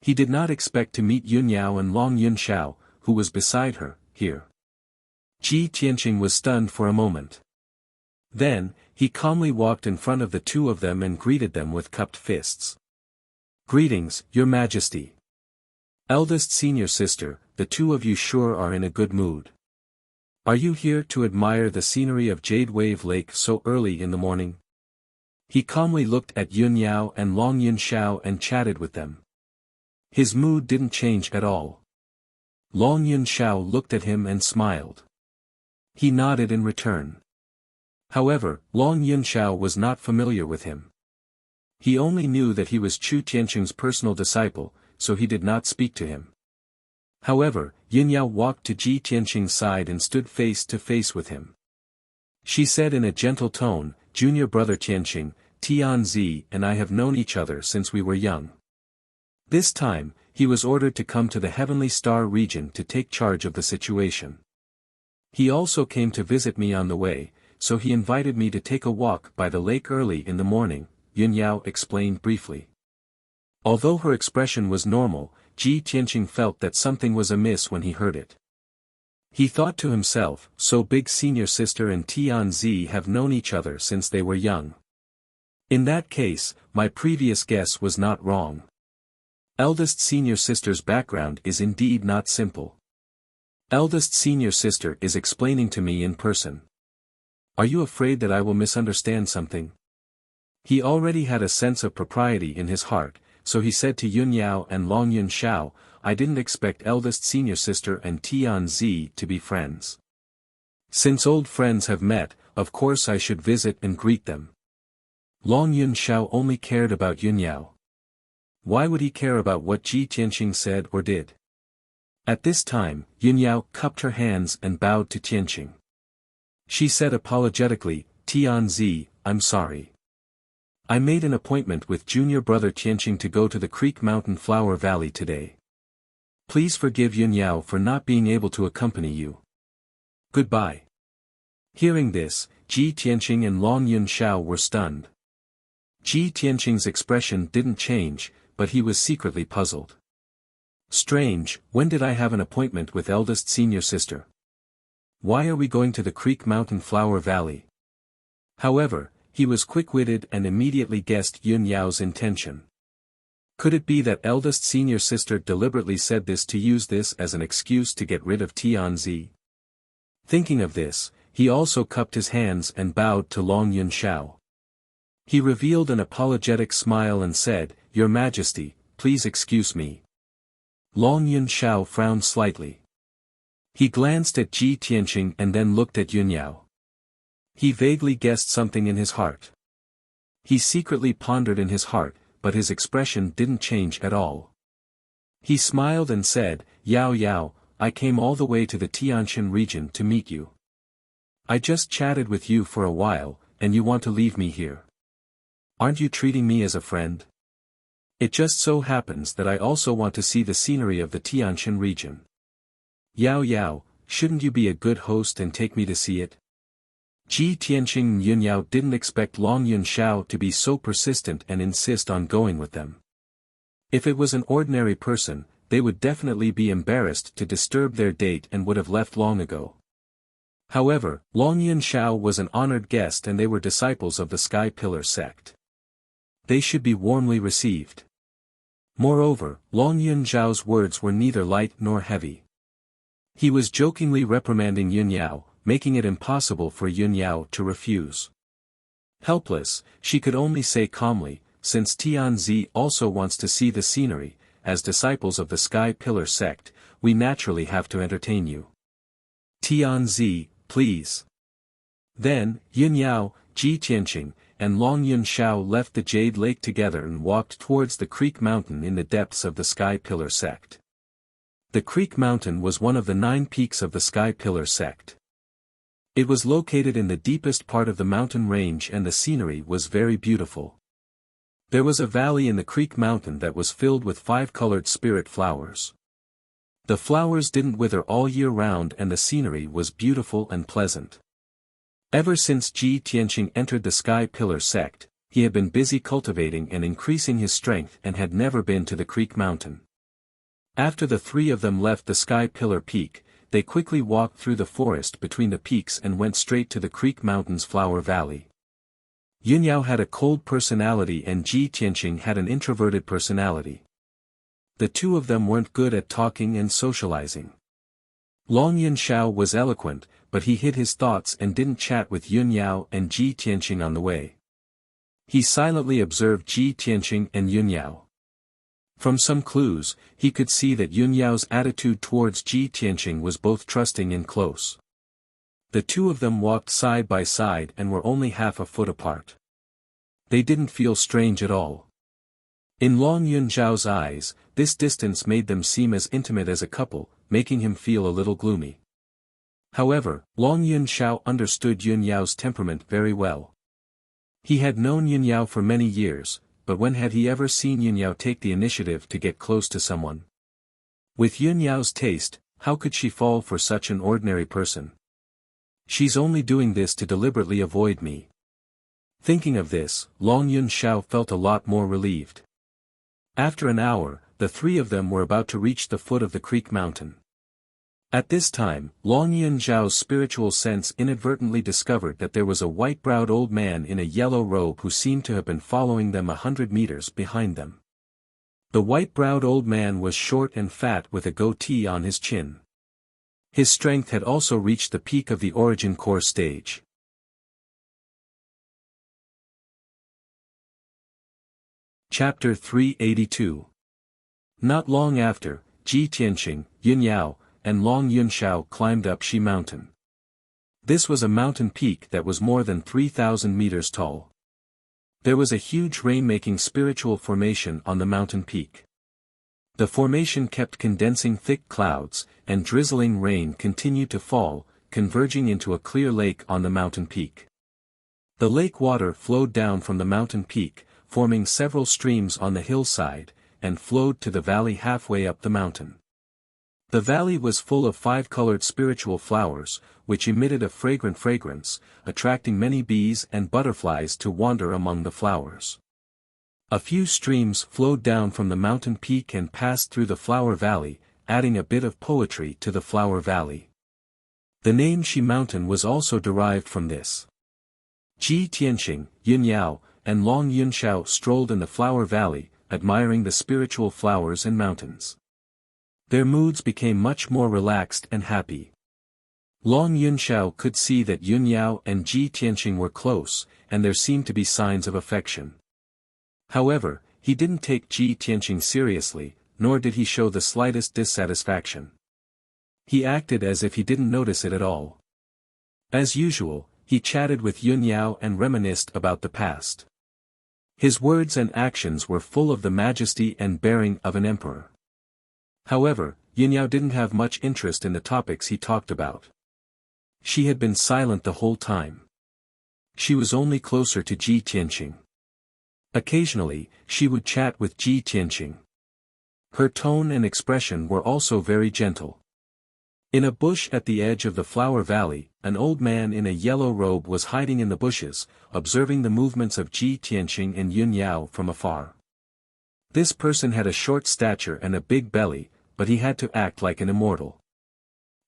He did not expect to meet Yunyao and Long Yunxiao, who was beside her, here. Ji Tianqing was stunned for a moment. Then, he calmly walked in front of the two of them and greeted them with cupped fists. "Greetings, Your Majesty. Eldest senior sister, the two of you sure are in a good mood. Are you here to admire the scenery of Jade Wave Lake so early in the morning?" He calmly looked at Yunyao and Long Yunxiao and chatted with them. His mood didn't change at all. Long Yunxiao looked at him and smiled. He nodded in return. However, Long Yunxiao was not familiar with him. He only knew that he was Chu Tianqing's personal disciple, so he did not speak to him. However, Yunyao walked to Ji Tianqing's side and stood face to face with him. She said in a gentle tone, "Junior brother Tianqing, Tianzi and I have known each other since we were young. This time, he was ordered to come to the Heavenly Star region to take charge of the situation. He also came to visit me on the way, so he invited me to take a walk by the lake early in the morning," Yunyao explained briefly. Although her expression was normal, Ji Tianqing felt that something was amiss when he heard it. He thought to himself, so big senior sister and Tianzi have known each other since they were young. In that case, my previous guess was not wrong. Eldest senior sister's background is indeed not simple. Eldest senior sister is explaining to me in person. Are you afraid that I will misunderstand something? He already had a sense of propriety in his heart, so he said to Yunyao and Long Yunxiao, "I didn't expect eldest senior sister and Tianzi to be friends. Since old friends have met, of course I should visit and greet them." Long Yunxiao only cared about Yunyao. Why would he care about what Ji Tianqing said or did? At this time, Yunyao cupped her hands and bowed to Tianqing. She said apologetically, "Tianzi, I'm sorry. I made an appointment with junior brother Tianqing to go to the Creek Mountain Flower Valley today. Please forgive Yunyao for not being able to accompany you. Goodbye." Hearing this, Ji Tianqing and Long Yunxiao were stunned. Ji Tianqing's expression didn't change, but he was secretly puzzled. Strange, when did I have an appointment with eldest senior sister? Why are we going to the Creek Mountain Flower Valley? However, he was quick-witted and immediately guessed Yunyao's intention. Could it be that eldest senior sister deliberately said this to use this as an excuse to get rid of Tianzi? Thinking of this, he also cupped his hands and bowed to Long Yunxiao. He revealed an apologetic smile and said, "Your Majesty, please excuse me." Long Yunxiao frowned slightly. He glanced at Ji Tianqing and then looked at Yunyao. He vaguely guessed something in his heart. He secretly pondered in his heart, but his expression didn't change at all. He smiled and said, "Yao Yao, I came all the way to the Tianshan region to meet you. I just chatted with you for a while, and you want to leave me here. Aren't you treating me as a friend? It just so happens that I also want to see the scenery of the Tianshan region. Yao Yao, shouldn't you be a good host and take me to see it?" Ji Tianqing and Yunyao didn't expect Long Yunxiao to be so persistent and insist on going with them. If it was an ordinary person, they would definitely be embarrassed to disturb their date and would have left long ago. However, Long Yunxiao was an honored guest and they were disciples of the Sky Pillar sect. They should be warmly received. Moreover, Long Yunxiao's words were neither light nor heavy. He was jokingly reprimanding Yunyao, making it impossible for Yunyao to refuse. Helpless, she could only say calmly, since Tianzi also wants to see the scenery, as disciples of the Sky Pillar sect, we naturally have to entertain you. Tianzi, please. Then, Yun Yao, Ji Tianqing, and Long Yun Shao left the Jade Lake together and walked towards the Creek Mountain in the depths of the Sky Pillar sect. The Creek Mountain was one of the 9 peaks of the Sky Pillar sect. It was located in the deepest part of the mountain range and the scenery was very beautiful. There was a valley in the Creek Mountain that was filled with 5-colored spirit flowers. The flowers didn't wither all year round and the scenery was beautiful and pleasant. Ever since Ji Tianqing entered the Sky Pillar sect, he had been busy cultivating and increasing his strength and had never been to the Creek Mountain. After the 3 of them left the Sky Pillar peak, they quickly walked through the forest between the peaks and went straight to the Creek Mountain's flower valley. Yun Yao had a cold personality and Ji Tianqing had an introverted personality. The 2 of them weren't good at talking and socializing. Long Yun Shao was eloquent, but he hid his thoughts and didn't chat with Yun Yao and Ji Tianqing on the way. He silently observed Ji Tianqing and Yun Yao. From some clues, he could see that Yun Yao's attitude towards Ji Tianqing was both trusting and close. The 2 of them walked side by side and were only half a foot apart. They didn't feel strange at all. In Long Yun Zhao's eyes, this distance made them seem as intimate as a couple, making him feel a little gloomy. However, Long Yun Shao understood Yun Yao's temperament very well. He had known Yun Yao for many years, but when had he ever seen Yun Yao take the initiative to get close to someone? With Yun Yao's taste, how could she fall for such an ordinary person? She's only doing this to deliberately avoid me. Thinking of this, Long Yun Shao felt a lot more relieved. After an hour, the 3 of them were about to reach the foot of the Creek Mountain. At this time, Long Yun Zhao's spiritual sense inadvertently discovered that there was a white-browed old man in a yellow robe who seemed to have been following them 100 meters behind them. The white-browed old man was short and fat with a goatee on his chin. His strength had also reached the peak of the origin core stage. Chapter 382. Not long after, Ji Tianqing, Yun Yao, and Long Yun Shao climbed up Shi Mountain. This was a mountain peak that was more than 3,000 meters tall. There was a huge rain-making spiritual formation on the mountain peak. The formation kept condensing thick clouds, and drizzling rain continued to fall, converging into a clear lake on the mountain peak. The lake water flowed down from the mountain peak, forming several streams on the hillside, and flowed to the valley halfway up the mountain. The valley was full of 5-colored spiritual flowers, which emitted a fragrant fragrance, attracting many bees and butterflies to wander among the flowers. A few streams flowed down from the mountain peak and passed through the flower valley, adding a bit of poetry to the flower valley. The name Shi Mountain was also derived from this. Ji Tianqing, Yun Yao, and Long Yun Shao strolled in the flower valley, admiring the spiritual flowers and mountains. Their moods became much more relaxed and happy. Long Yun Shao could see that Yun Yao and Ji Tianqing were close, and there seemed to be signs of affection. However, he didn't take Ji Tianqing seriously, nor did he show the slightest dissatisfaction. He acted as if he didn't notice it at all. As usual, he chatted with Yun Yao and reminisced about the past. His words and actions were full of the majesty and bearing of an emperor. However, Yun Yao didn't have much interest in the topics he talked about. She had been silent the whole time. She was only closer to Ji Tianqing. Occasionally, she would chat with Ji Tianqing. Her tone and expression were also very gentle. In a bush at the edge of the flower valley, an old man in a yellow robe was hiding in the bushes, observing the movements of Ji Tianqing and Yun Yao from afar. This person had a short stature and a big belly, but he had to act like an immortal.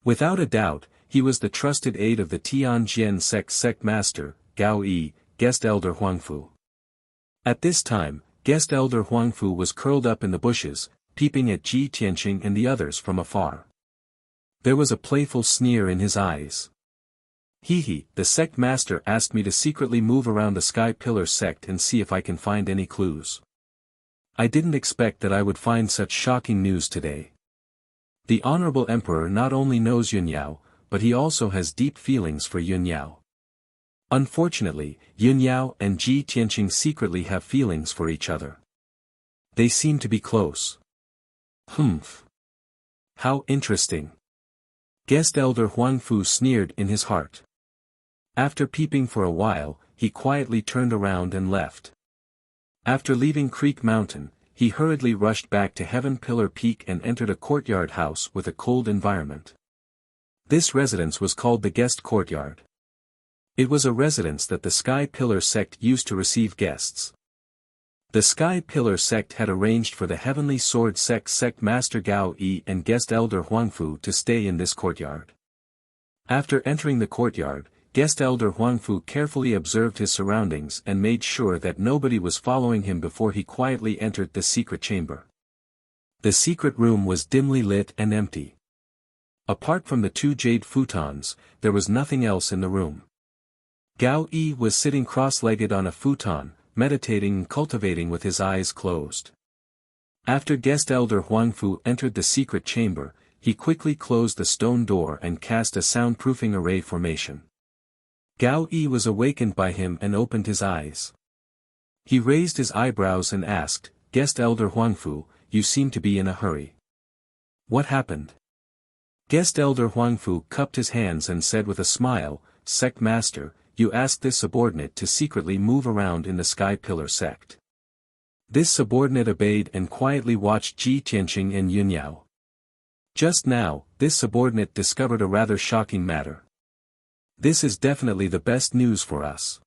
Without a doubt, he was the trusted aide of the Tianjian sect master, Gao Yi, guest elder Huangfu. At this time, guest elder Huangfu was curled up in the bushes, peeping at Ji Tianqing and the others from afar. There was a playful sneer in his eyes. The sect master asked me to secretly move around the Sky Pillar sect and see if I can find any clues. I didn't expect that I would find such shocking news today. The Honorable Emperor not only knows Yun Yao, but he also has deep feelings for Yun Yao. Unfortunately, Yun Yao and Ji Tianqing secretly have feelings for each other. They seem to be close. Humph. How interesting. Guest Elder Huangfu sneered in his heart. After peeping for a while, he quietly turned around and left. After leaving Creek Mountain, he hurriedly rushed back to Heaven Pillar Peak and entered a courtyard house with a cold environment. This residence was called the Guest Courtyard. It was a residence that the Sky Pillar sect used to receive guests. The Sky Pillar sect had arranged for the Heavenly Sword sect Master Gao Yi and Guest Elder Huangfu to stay in this courtyard. After entering the courtyard, Guest Elder Huangfu carefully observed his surroundings and made sure that nobody was following him before he quietly entered the secret chamber. The secret room was dimly lit and empty. Apart from the 2 jade futons, there was nothing else in the room. Gao Yi was sitting cross-legged on a futon, meditating and cultivating with his eyes closed. After Guest Elder Huangfu entered the secret chamber, he quickly closed the stone door and cast a soundproofing array formation. Gao Yi was awakened by him and opened his eyes. He raised his eyebrows and asked, "Guest Elder Huangfu, you seem to be in a hurry. What happened?" Guest Elder Huangfu cupped his hands and said with a smile, "Sect Master, you asked this subordinate to secretly move around in the Sky Pillar sect." This subordinate obeyed and quietly watched Ji Tianqing and Yun Yao. Just now, this subordinate discovered a rather shocking matter. This is definitely the best news for us.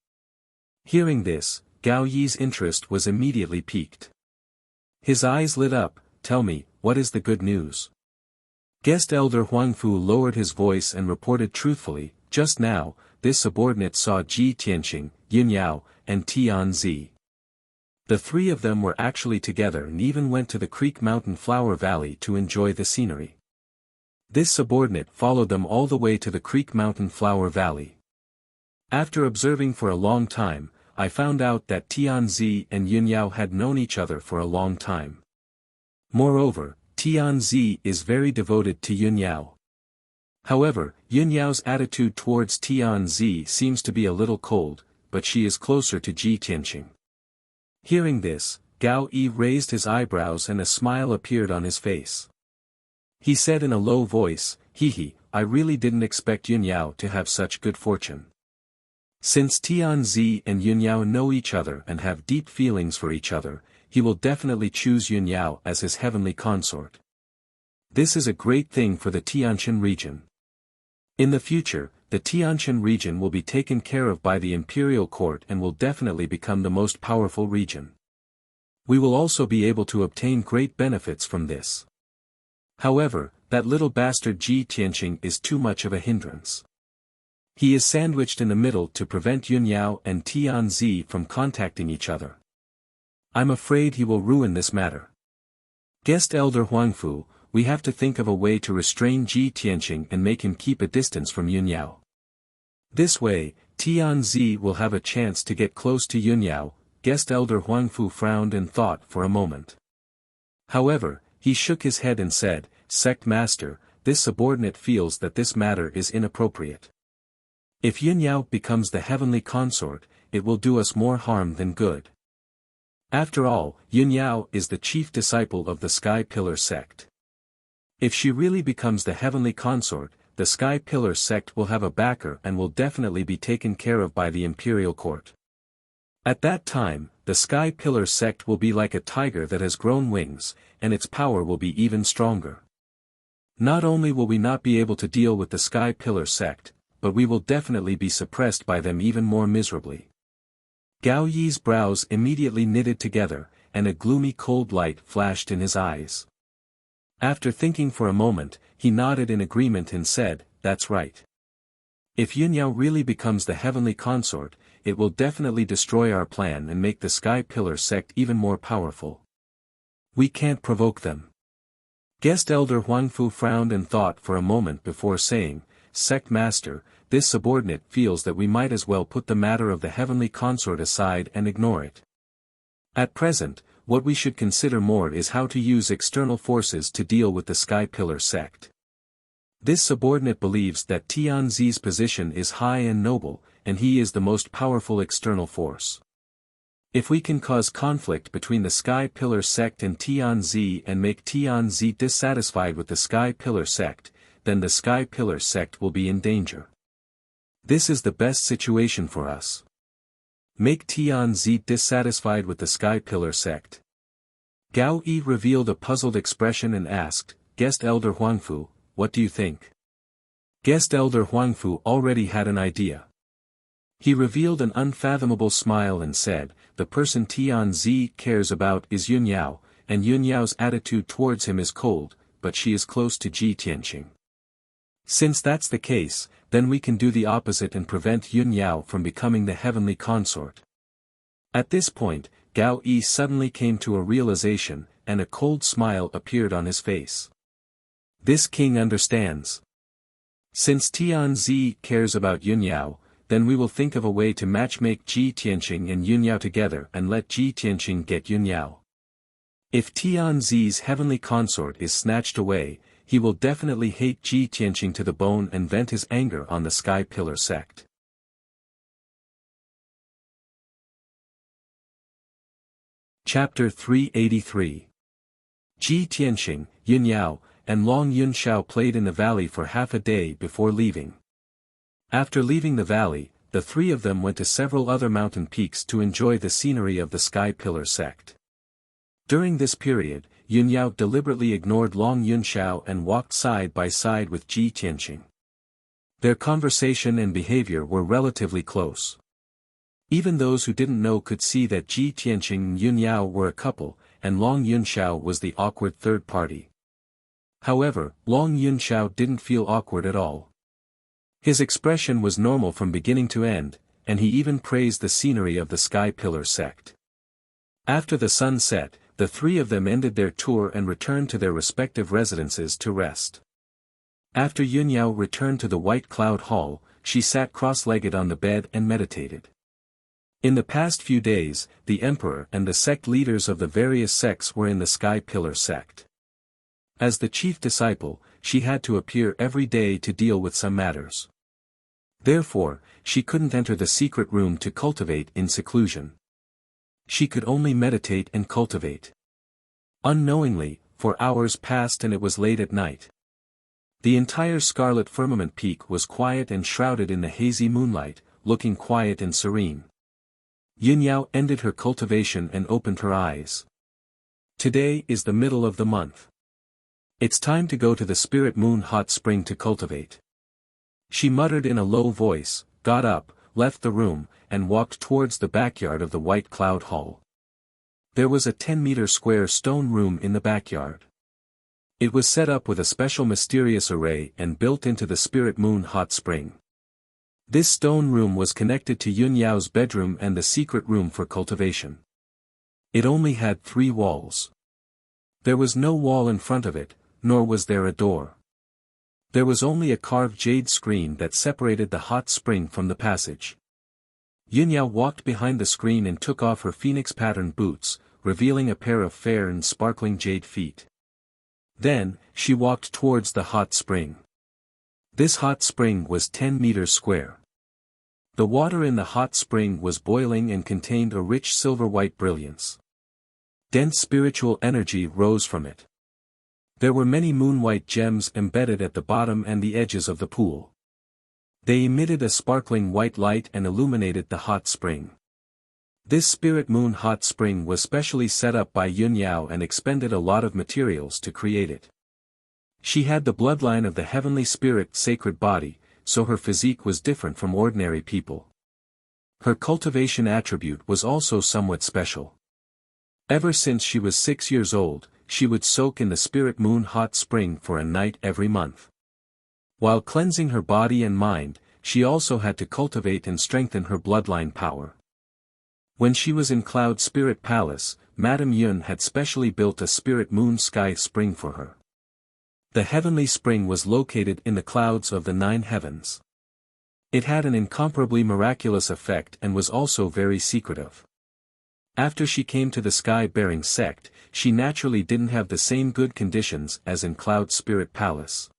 Hearing this, Gao Yi's interest was immediately piqued. His eyes lit up. "Tell me, what is the good news?" Guest Elder Huangfu lowered his voice and reported truthfully, "Just now, this subordinate saw Ji Tianqing, Yun Yao, and Tianzi. The 3 of them were actually together and even went to the Creek Mountain Flower Valley to enjoy the scenery. This subordinate followed them all the way to the Creek Mountain Flower Valley. After observing for a long time, I found out that Tianzi and Yun Yao had known each other for a long time. Moreover, Tianzi is very devoted to Yun Yao. However, Yun Yao's attitude towards Tianzi seems to be a little cold, but she is closer to Ji Tianqing." Hearing this, Gao Yi raised his eyebrows and a smile appeared on his face. He said in a low voice, I really didn't expect Yun Yao to have such good fortune. Since Tianzi and Yun Yao know each other and have deep feelings for each other, he will definitely choose Yun Yao as his heavenly consort. This is a great thing for the Tianshan region. In the future, the Tianshan region will be taken care of by the imperial court and will definitely become the most powerful region. We will also be able to obtain great benefits from this. However, that little bastard Ji Tianqing is too much of a hindrance. He is sandwiched in the middle to prevent Yun Yao and Tianzi from contacting each other. I'm afraid he will ruin this matter. Guest Elder Huangfu, we have to think of a way to restrain Ji Tianqing and make him keep a distance from Yun Yao. This way, Tianzi will have a chance to get close to Yun Yao. Guest Elder Huangfu frowned and thought for a moment. However, he shook his head and said, "Sect Master, this subordinate feels that this matter is inappropriate. If Yun Yao becomes the heavenly consort, it will do us more harm than good. After all, Yun Yao is the chief disciple of the Sky Pillar sect. If she really becomes the heavenly consort, the Sky Pillar sect will have a backer and will definitely be taken care of by the imperial court. At that time, the Sky Pillar sect will be like a tiger that has grown wings, and its power will be even stronger. Not only will we not be able to deal with the Sky Pillar sect, but we will definitely be suppressed by them even more miserably." Gao Yi's brows immediately knitted together, and a gloomy cold light flashed in his eyes. After thinking for a moment, he nodded in agreement and said, "That's right. If Yun Yao really becomes the heavenly consort, it will definitely destroy our plan and make the Sky Pillar sect even more powerful. We can't provoke them." Guest Elder Huangfu frowned and thought for a moment before saying, "Sect Master, this subordinate feels that we might as well put the matter of the heavenly consort aside and ignore it. At present, what we should consider more is how to use external forces to deal with the Sky Pillar sect. This subordinate believes that Tianzi's position is high and noble, and he is the most powerful external force. If we can cause conflict between the Sky Pillar sect and Tianzi and make Tianzi dissatisfied with the Sky Pillar sect, then the Sky Pillar sect will be in danger. This is the best situation for us. Make Tianzi dissatisfied with the Sky Pillar sect. Gao Yi revealed a puzzled expression and asked, Guest Elder Huangfu, what do you think? Guest Elder Huangfu already had an idea. He revealed an unfathomable smile and said, the person Tianzi cares about is Yun Yao, and Yun Yao's attitude towards him is cold, but she is close to Ji Tianqing. Since that's the case, then we can do the opposite and prevent Yun Yao from becoming the heavenly consort. At this point, Gao Yi suddenly came to a realization, and a cold smile appeared on his face. This king understands. Since Tianzi cares about Yun Yao, then we will think of a way to matchmake Ji Tianqing and Yun Yao together and let Ji Tianqing get Yun Yao. If Tianzi's heavenly consort is snatched away, he will definitely hate Ji Tianqing to the bone and vent his anger on the Sky Pillar sect. Chapter 383. Ji Tianqing, Yun Yao, and Long Yunxiao played in the valley for half a day before leaving. After leaving the valley, the three of them went to several other mountain peaks to enjoy the scenery of the Sky Pillar sect. During this period, Yun Yao deliberately ignored Long Yunxiao and walked side by side with Ji Tianqing. Their conversation and behavior were relatively close. Even those who didn't know could see that Ji Tianqing and Yun Yao were a couple, and Long Yunxiao was the awkward third party. However, Long Yunxiao didn't feel awkward at all. His expression was normal from beginning to end, and he even praised the scenery of the Sky Pillar sect. After the sun set, the three of them ended their tour and returned to their respective residences to rest. After Yun Yao returned to the White Cloud Hall, she sat cross-legged on the bed and meditated. In the past few days, the emperor and the sect leaders of the various sects were in the Sky Pillar sect. As the chief disciple, she had to appear every day to deal with some matters. Therefore, she couldn't enter the secret room to cultivate in seclusion. She could only meditate and cultivate. Unknowingly, for hours passed and it was late at night. The entire Scarlet Firmament Peak was quiet and shrouded in the hazy moonlight, looking quiet and serene. Yun Yao ended her cultivation and opened her eyes. Today is the middle of the month. It's time to go to the Spirit Moon Hot Spring to cultivate. She muttered in a low voice, got up, left the room, and walked towards the backyard of the White Cloud Hall. There was a 10-meter square stone room in the backyard. It was set up with a special mysterious array and built into the Spirit Moon Hot Spring. This stone room was connected to Yun Yao's bedroom and the secret room for cultivation. It only had 3 walls. There was no wall in front of it, nor was there a door. There was only a carved jade screen that separated the hot spring from the passage. Yun Yao walked behind the screen and took off her phoenix-patterned boots, revealing a pair of fair and sparkling jade feet. Then, she walked towards the hot spring. This hot spring was 10 meters square. The water in the hot spring was boiling and contained a rich silver-white brilliance. Dense spiritual energy rose from it. There were many moon-white gems embedded at the bottom and the edges of the pool. They emitted a sparkling white light and illuminated the hot spring. This Spirit Moon Hot Spring was specially set up by Yun Yao and expended a lot of materials to create it. She had the bloodline of the heavenly spirit sacred body, so her physique was different from ordinary people. Her cultivation attribute was also somewhat special. Ever since she was 6 years old, she would soak in the Spirit Moon Hot Spring for a night every month. While cleansing her body and mind, she also had to cultivate and strengthen her bloodline power. When she was in Cloud Spirit Palace, Madame Yun had specially built a Spirit Moon Sky Spring for her. The heavenly spring was located in the clouds of the 9 heavens. It had an incomparably miraculous effect and was also very secretive. After she came to the sky-bearing sect, she naturally didn't have the same good conditions as in Cloud Spirit Palace.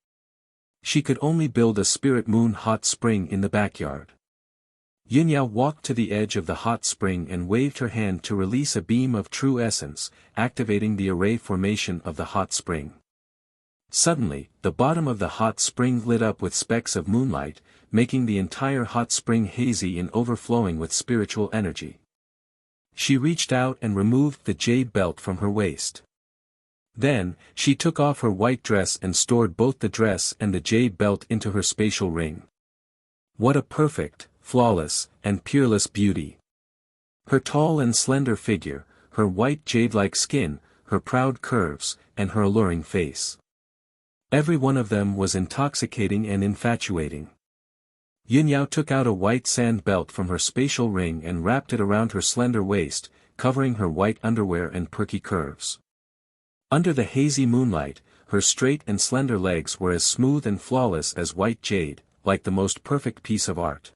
She could only build a spirit moon hot spring in the backyard. Yunyao walked to the edge of the hot spring and waved her hand to release a beam of true essence, activating the array formation of the hot spring. Suddenly, the bottom of the hot spring lit up with specks of moonlight, making the entire hot spring hazy and overflowing with spiritual energy. She reached out and removed the jade belt from her waist. Then, she took off her white dress and stored both the dress and the jade belt into her spatial ring. What a perfect, flawless, and peerless beauty! Her tall and slender figure, her white jade-like skin, her proud curves, and her alluring face. Every one of them was intoxicating and infatuating. Yunyao took out a white sand belt from her spatial ring and wrapped it around her slender waist, covering her white underwear and perky curves. Under the hazy moonlight, her straight and slender legs were as smooth and flawless as white jade, like the most perfect piece of art.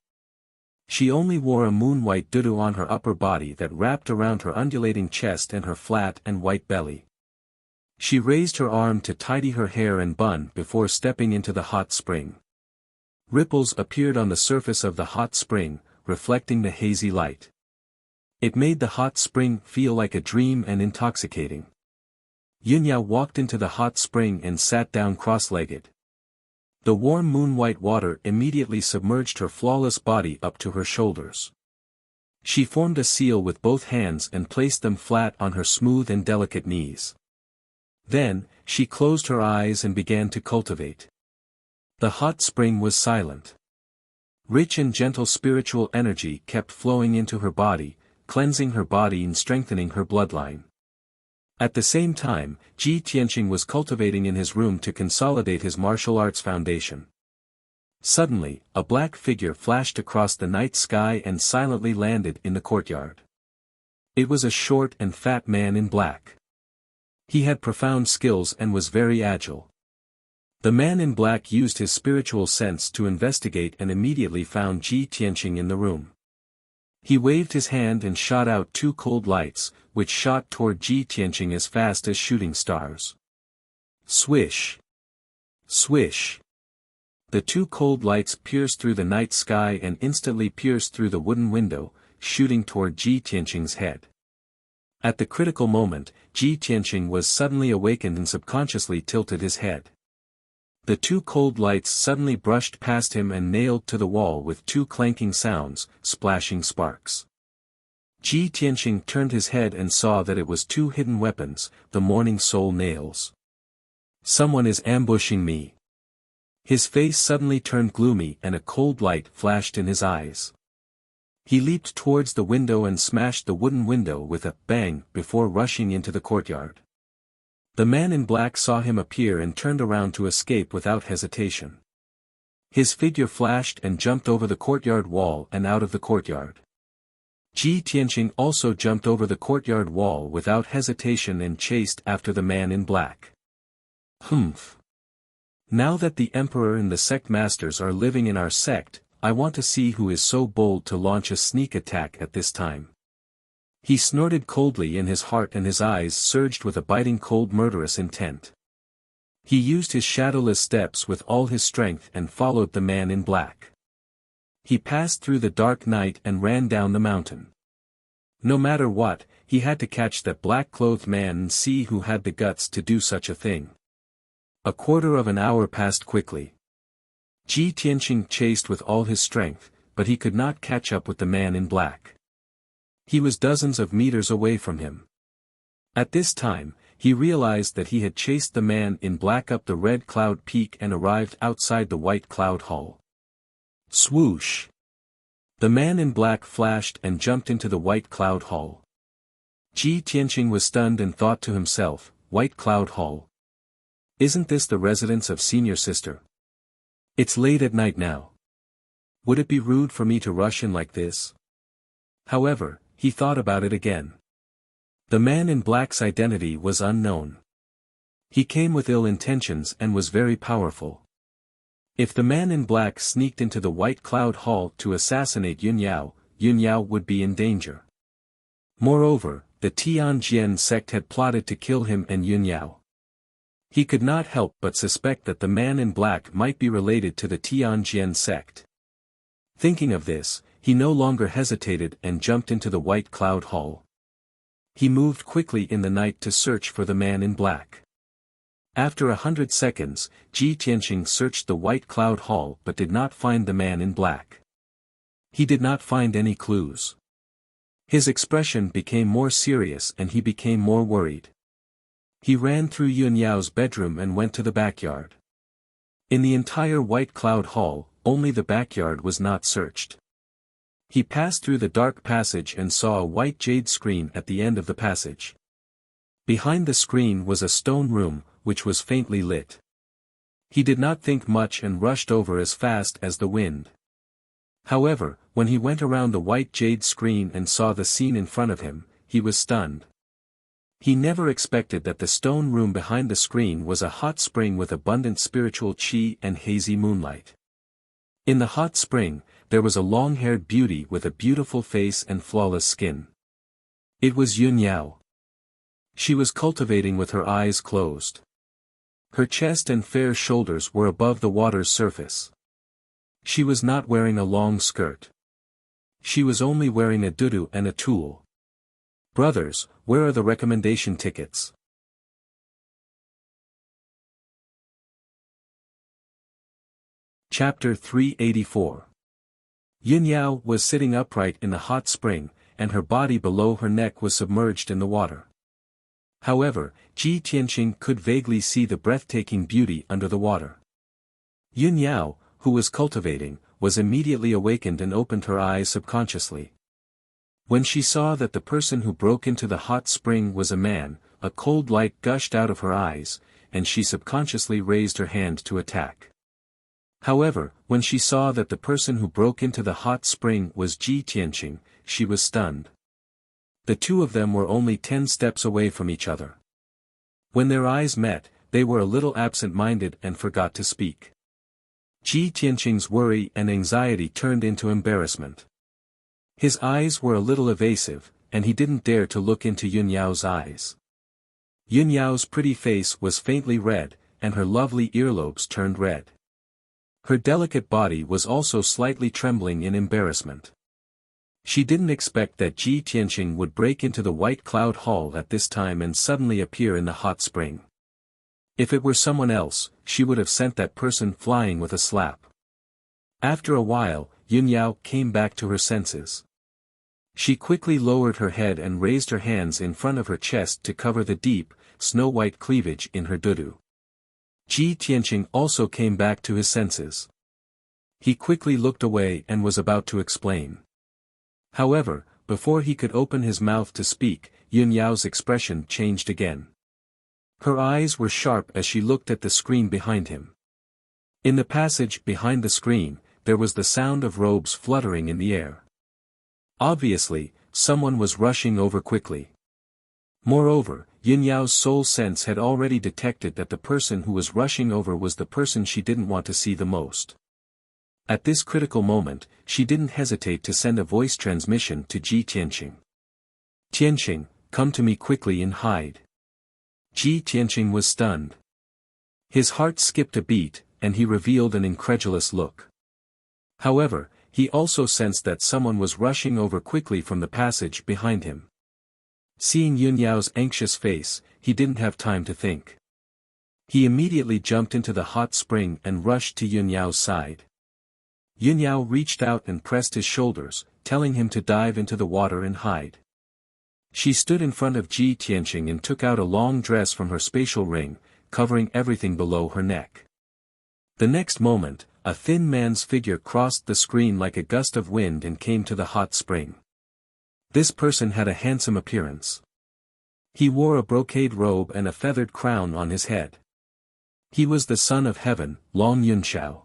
She only wore a moon-white dudu on her upper body that wrapped around her undulating chest and her flat and white belly. She raised her arm to tidy her hair and bun before stepping into the hot spring. Ripples appeared on the surface of the hot spring, reflecting the hazy light. It made the hot spring feel like a dream and intoxicating. Yunyao walked into the hot spring and sat down cross-legged. The warm moon-white water immediately submerged her flawless body up to her shoulders. She formed a seal with both hands and placed them flat on her smooth and delicate knees. Then, she closed her eyes and began to cultivate. The hot spring was silent. Rich and gentle spiritual energy kept flowing into her body, cleansing her body and strengthening her bloodline. At the same time, Ji Tianqing was cultivating in his room to consolidate his martial arts foundation. Suddenly, a black figure flashed across the night sky and silently landed in the courtyard. It was a short and fat man in black. He had profound skills and was very agile. The man in black used his spiritual sense to investigate and immediately found Ji Tianqing in the room. He waved his hand and shot out two cold lights, which shot toward Ji Tianqing as fast as shooting stars. Swish! Swish! The two cold lights pierced through the night sky and instantly pierced through the wooden window, shooting toward Ji Tianqing's head. At the critical moment, Ji Tianqing was suddenly awakened and subconsciously tilted his head. The two cold lights suddenly brushed past him and nailed to the wall with two clanking sounds, splashing sparks. Ji Tianqing turned his head and saw that it was two hidden weapons, the Morning Soul nails. Someone is ambushing me. His face suddenly turned gloomy and a cold light flashed in his eyes. He leaped towards the window and smashed the wooden window with a bang before rushing into the courtyard. The man in black saw him appear and turned around to escape without hesitation. His figure flashed and jumped over the courtyard wall and out of the courtyard. Ji Tianqing also jumped over the courtyard wall without hesitation and chased after the man in black. Humph! Now that the emperor and the sect masters are living in our sect, I want to see who is so bold to launch a sneak attack at this time. He snorted coldly and his heart and his eyes surged with a biting cold murderous intent. He used his shadowless steps with all his strength and followed the man in black. He passed through the dark night and ran down the mountain. No matter what, he had to catch that black-clothed man and see who had the guts to do such a thing. A quarter of an hour passed quickly. Ji Tianqing chased with all his strength, but he could not catch up with the man in black. He was dozens of meters away from him. At this time, he realized that he had chased the man in black up the red cloud peak and arrived outside the white cloud hall. Swoosh! The man in black flashed and jumped into the white cloud hall. Ji Tianqing was stunned and thought to himself, White Cloud Hall. Isn't this the residence of Senior Sister? It's late at night now. Would it be rude for me to rush in like this? However, he thought about it again. The man in black's identity was unknown. He came with ill intentions and was very powerful. If the man in black sneaked into the White Cloud Hall to assassinate Yun Yao would be in danger. Moreover, the Tianjian sect had plotted to kill him and Yun Yao. He could not help but suspect that the man in black might be related to the Tianjian sect. Thinking of this, he no longer hesitated and jumped into the White Cloud Hall. He moved quickly in the night to search for the man in black. After 100 seconds, Ji Tianqing searched the White Cloud Hall but did not find the man in black. He did not find any clues. His expression became more serious and he became more worried. He ran through Yun Yao's bedroom and went to the backyard. In the entire White Cloud Hall, only the backyard was not searched. He passed through the dark passage and saw a white jade screen at the end of the passage. Behind the screen was a stone room, which was faintly lit. He did not think much and rushed over as fast as the wind. However, when he went around the white jade screen and saw the scene in front of him, he was stunned. He never expected that the stone room behind the screen was a hot spring with abundant spiritual qi and hazy moonlight. In the hot spring, there was a long-haired beauty with a beautiful face and flawless skin. It was Yun Yao. She was cultivating with her eyes closed. Her chest and fair shoulders were above the water's surface. She was not wearing a long skirt. She was only wearing a dudu and a tulle. Brothers, where are the recommendation tickets? Chapter 384. Yun Yao was sitting upright in the hot spring, and her body below her neck was submerged in the water. However, Ji Tianqing could vaguely see the breathtaking beauty under the water. Yun Yao, who was cultivating, was immediately awakened and opened her eyes subconsciously. When she saw that the person who broke into the hot spring was a man, a cold light gushed out of her eyes, and she subconsciously raised her hand to attack. However, when she saw that the person who broke into the hot spring was Ji Tianqing, she was stunned. The two of them were only 10 steps away from each other. When their eyes met, they were a little absent-minded and forgot to speak. Ji Tianqing's worry and anxiety turned into embarrassment. His eyes were a little evasive, and he didn't dare to look into Yun Yao's eyes. Yun Yao's pretty face was faintly red, and her lovely earlobes turned red. Her delicate body was also slightly trembling in embarrassment. She didn't expect that Ji Tianqing would break into the White Cloud Hall at this time and suddenly appear in the hot spring. If it were someone else, she would have sent that person flying with a slap. After a while, Yun Yao came back to her senses. She quickly lowered her head and raised her hands in front of her chest to cover the deep, snow-white cleavage in her dudu. Ji Tianqing also came back to his senses. He quickly looked away and was about to explain. However, before he could open his mouth to speak, Yun Yao's expression changed again. Her eyes were sharp as she looked at the screen behind him. In the passage behind the screen, there was the sound of robes fluttering in the air. Obviously, someone was rushing over quickly. Moreover, Yun Yao's soul sense had already detected that the person who was rushing over was the person she didn't want to see the most. At this critical moment, she didn't hesitate to send a voice transmission to Ji Tianqing. "Tianqing, come to me quickly and hide." Ji Tianqing was stunned. His heart skipped a beat, and he revealed an incredulous look. However, he also sensed that someone was rushing over quickly from the passage behind him. Seeing Yun Yao's anxious face, he didn't have time to think. He immediately jumped into the hot spring and rushed to Yun Yao's side. Yun Yao reached out and pressed his shoulders, telling him to dive into the water and hide. She stood in front of Ji Tianqing and took out a long dress from her spatial ring, covering everything below her neck. The next moment, a thin man's figure crossed the screen like a gust of wind and came to the hot spring. This person had a handsome appearance. He wore a brocade robe and a feathered crown on his head. He was the son of heaven, Long Yunxiao.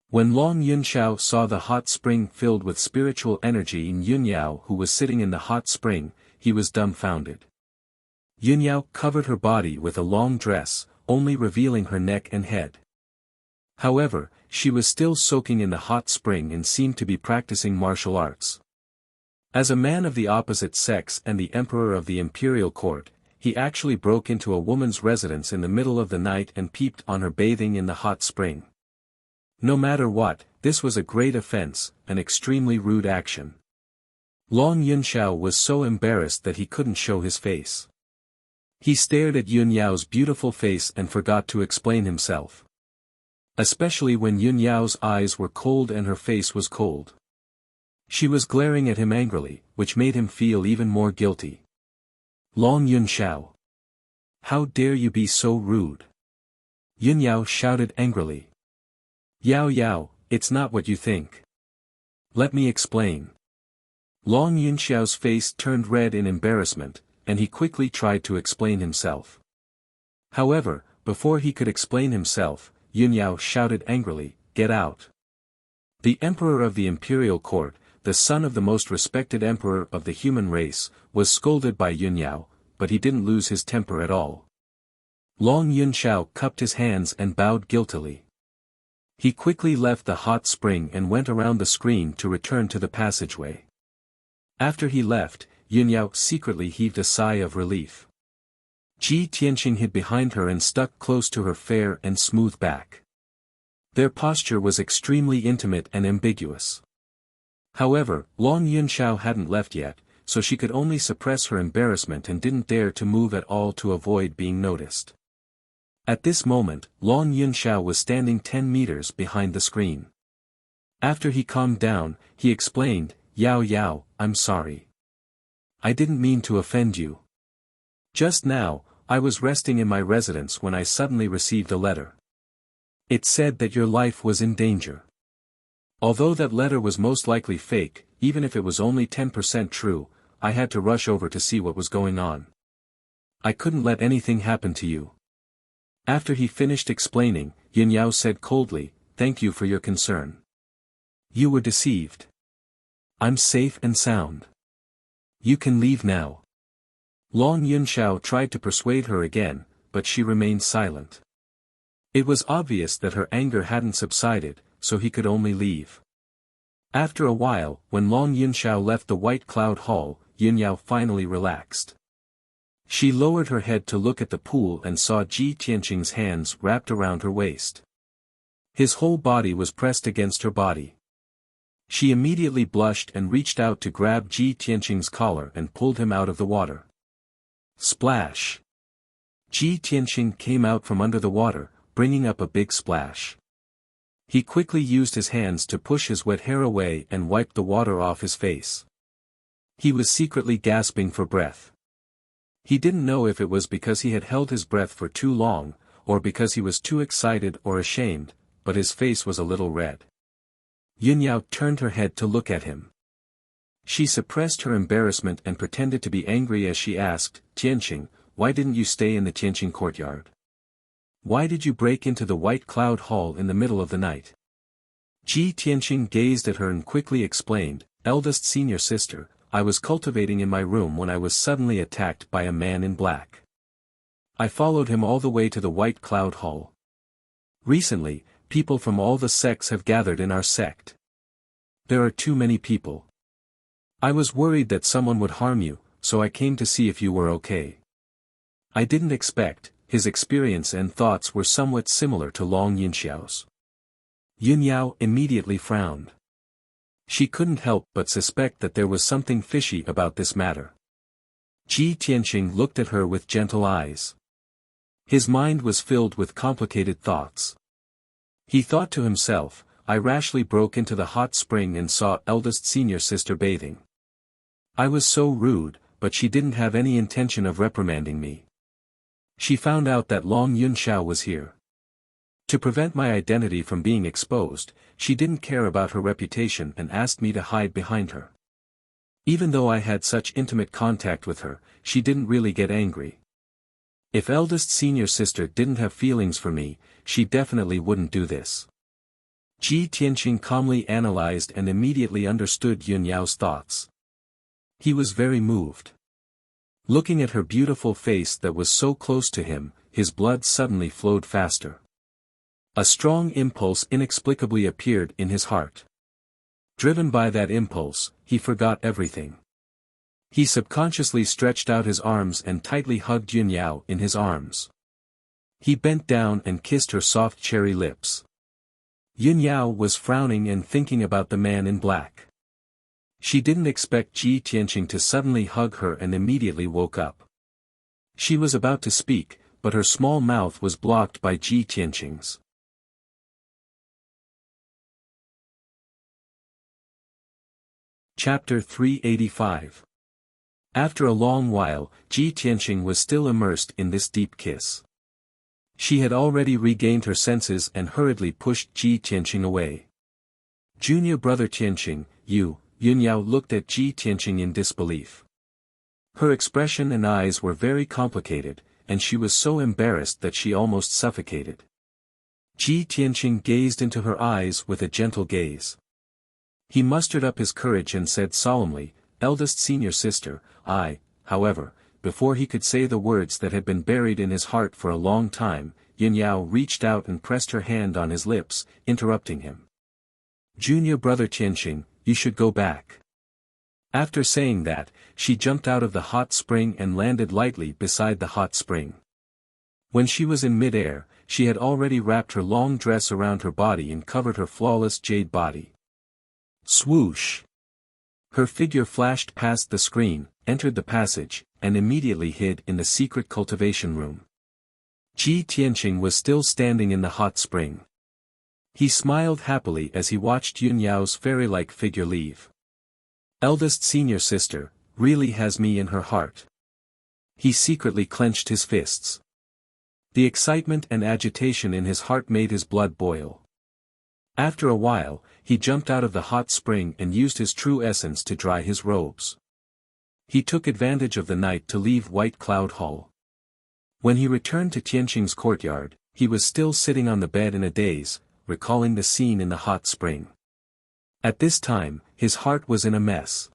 When Long Yunxiao saw the hot spring filled with spiritual energy in Yun Yao who was sitting in the hot spring, he was dumbfounded. Yun Yao covered her body with a long dress, only revealing her neck and head. However, she was still soaking in the hot spring and seemed to be practicing martial arts. As a man of the opposite sex and the emperor of the imperial court, he actually broke into a woman's residence in the middle of the night and peeped on her bathing in the hot spring. No matter what, this was a great offense, an extremely rude action. Long Yunxiao was so embarrassed that he couldn't show his face. He stared at Yun Yao's beautiful face and forgot to explain himself. Especially when Yun Yao's eyes were cold and her face was cold. She was glaring at him angrily, which made him feel even more guilty. Long Yunxiao. How dare you be so rude? Yun Yao shouted angrily. Yao Yao, it's not what you think. Let me explain. Long Yunxiao's face turned red in embarrassment, and he quickly tried to explain himself. However, before he could explain himself, Yun Yao shouted angrily, "Get out!" The emperor of the imperial court, the son of the most respected emperor of the human race, was scolded by Yun Yao, but he didn't lose his temper at all. Long Yunxiao cupped his hands and bowed guiltily. He quickly left the hot spring and went around the screen to return to the passageway. After he left, Yun Yao secretly heaved a sigh of relief. Ji Tianqing hid behind her and stuck close to her fair and smooth back. Their posture was extremely intimate and ambiguous. However, Long Yunxiao hadn't left yet, so she could only suppress her embarrassment and didn't dare to move at all to avoid being noticed. At this moment, Long Yunxiao was standing 10 meters behind the screen. After he calmed down, he explained, "Yao Yao, I'm sorry. I didn't mean to offend you. Just now, I was resting in my residence when I suddenly received a letter. It said that your life was in danger. Although that letter was most likely fake, even if it was only 10% true, I had to rush over to see what was going on. I couldn't let anything happen to you." After he finished explaining, Yun Yao said coldly, "Thank you for your concern. You were deceived. I'm safe and sound. You can leave now." Long Yunxiao tried to persuade her again, but she remained silent. It was obvious that her anger hadn't subsided, so he could only leave. After a while, when Long Yunxiao left the White Cloud Hall, Yun Yao finally relaxed. She lowered her head to look at the pool and saw Ji Tianqing's hands wrapped around her waist. His whole body was pressed against her body. She immediately blushed and reached out to grab Ji Tianqing's collar and pulled him out of the water. Splash! Ji Tianqing came out from under the water, bringing up a big splash. He quickly used his hands to push his wet hair away and wiped the water off his face. He was secretly gasping for breath. He didn't know if it was because he had held his breath for too long, or because he was too excited or ashamed, but his face was a little red. Yun Yao turned her head to look at him. She suppressed her embarrassment and pretended to be angry as she asked, "Tianqing, why didn't you stay in the Tianqing courtyard? Why did you break into the White Cloud Hall in the middle of the night?" Ji Tianqing gazed at her and quickly explained, "Eldest senior sister, I was cultivating in my room when I was suddenly attacked by a man in black. I followed him all the way to the White Cloud Hall. Recently, people from all the sects have gathered in our sect. There are too many people. I was worried that someone would harm you, so I came to see if you were okay." I didn't expect. His experience and thoughts were somewhat similar to Long Yunxiao's. Yun Yao immediately frowned. She couldn't help but suspect that there was something fishy about this matter. Ji Tianqing looked at her with gentle eyes. His mind was filled with complicated thoughts. He thought to himself, "I rashly broke into the hot spring and saw eldest senior sister bathing. I was so rude, but she didn't have any intention of reprimanding me. She found out that Long Yunxiao was here. To prevent my identity from being exposed, she didn't care about her reputation and asked me to hide behind her. Even though I had such intimate contact with her, she didn't really get angry. If eldest senior sister didn't have feelings for me, she definitely wouldn't do this." Ji Tianqing calmly analyzed and immediately understood Yun Yao's thoughts. He was very moved. Looking at her beautiful face that was so close to him, his blood suddenly flowed faster. A strong impulse inexplicably appeared in his heart. Driven by that impulse, he forgot everything. He subconsciously stretched out his arms and tightly hugged Yun Yao in his arms. He bent down and kissed her soft cherry lips. Yun Yao was frowning and thinking about the man in black. She didn't expect Ji Tianqing to suddenly hug her and immediately woke up. She was about to speak, but her small mouth was blocked by Ji Tianqing's. Chapter 385. After a long while, Ji Tianqing was still immersed in this deep kiss. She had already regained her senses and hurriedly pushed Ji Tianqing away. Junior brother Tianqing, Yun Yao looked at Ji Tianqing in disbelief. Her expression and eyes were very complicated, and she was so embarrassed that she almost suffocated. Ji Tianqing gazed into her eyes with a gentle gaze. He mustered up his courage and said solemnly, "Eldest senior sister, however, before he could say the words that had been buried in his heart for a long time, Yun Yao reached out and pressed her hand on his lips, interrupting him. Junior brother Tianqing, you should go back." After saying that, she jumped out of the hot spring and landed lightly beside the hot spring. When she was in mid-air, she had already wrapped her long dress around her body and covered her flawless jade body. Swoosh! Her figure flashed past the screen, entered the passage, and immediately hid in the secret cultivation room. Ji Tianqing was still standing in the hot spring. He smiled happily as he watched Yun Yao's fairy-like figure leave. Eldest senior sister, really has me in her heart. He secretly clenched his fists. The excitement and agitation in his heart made his blood boil. After a while, he jumped out of the hot spring and used his true essence to dry his robes. He took advantage of the night to leave White Cloud Hall. When he returned to Tianqing's courtyard, he was still sitting on the bed in a daze, recalling the scene in the hot spring. At this time, his heart was in a mess.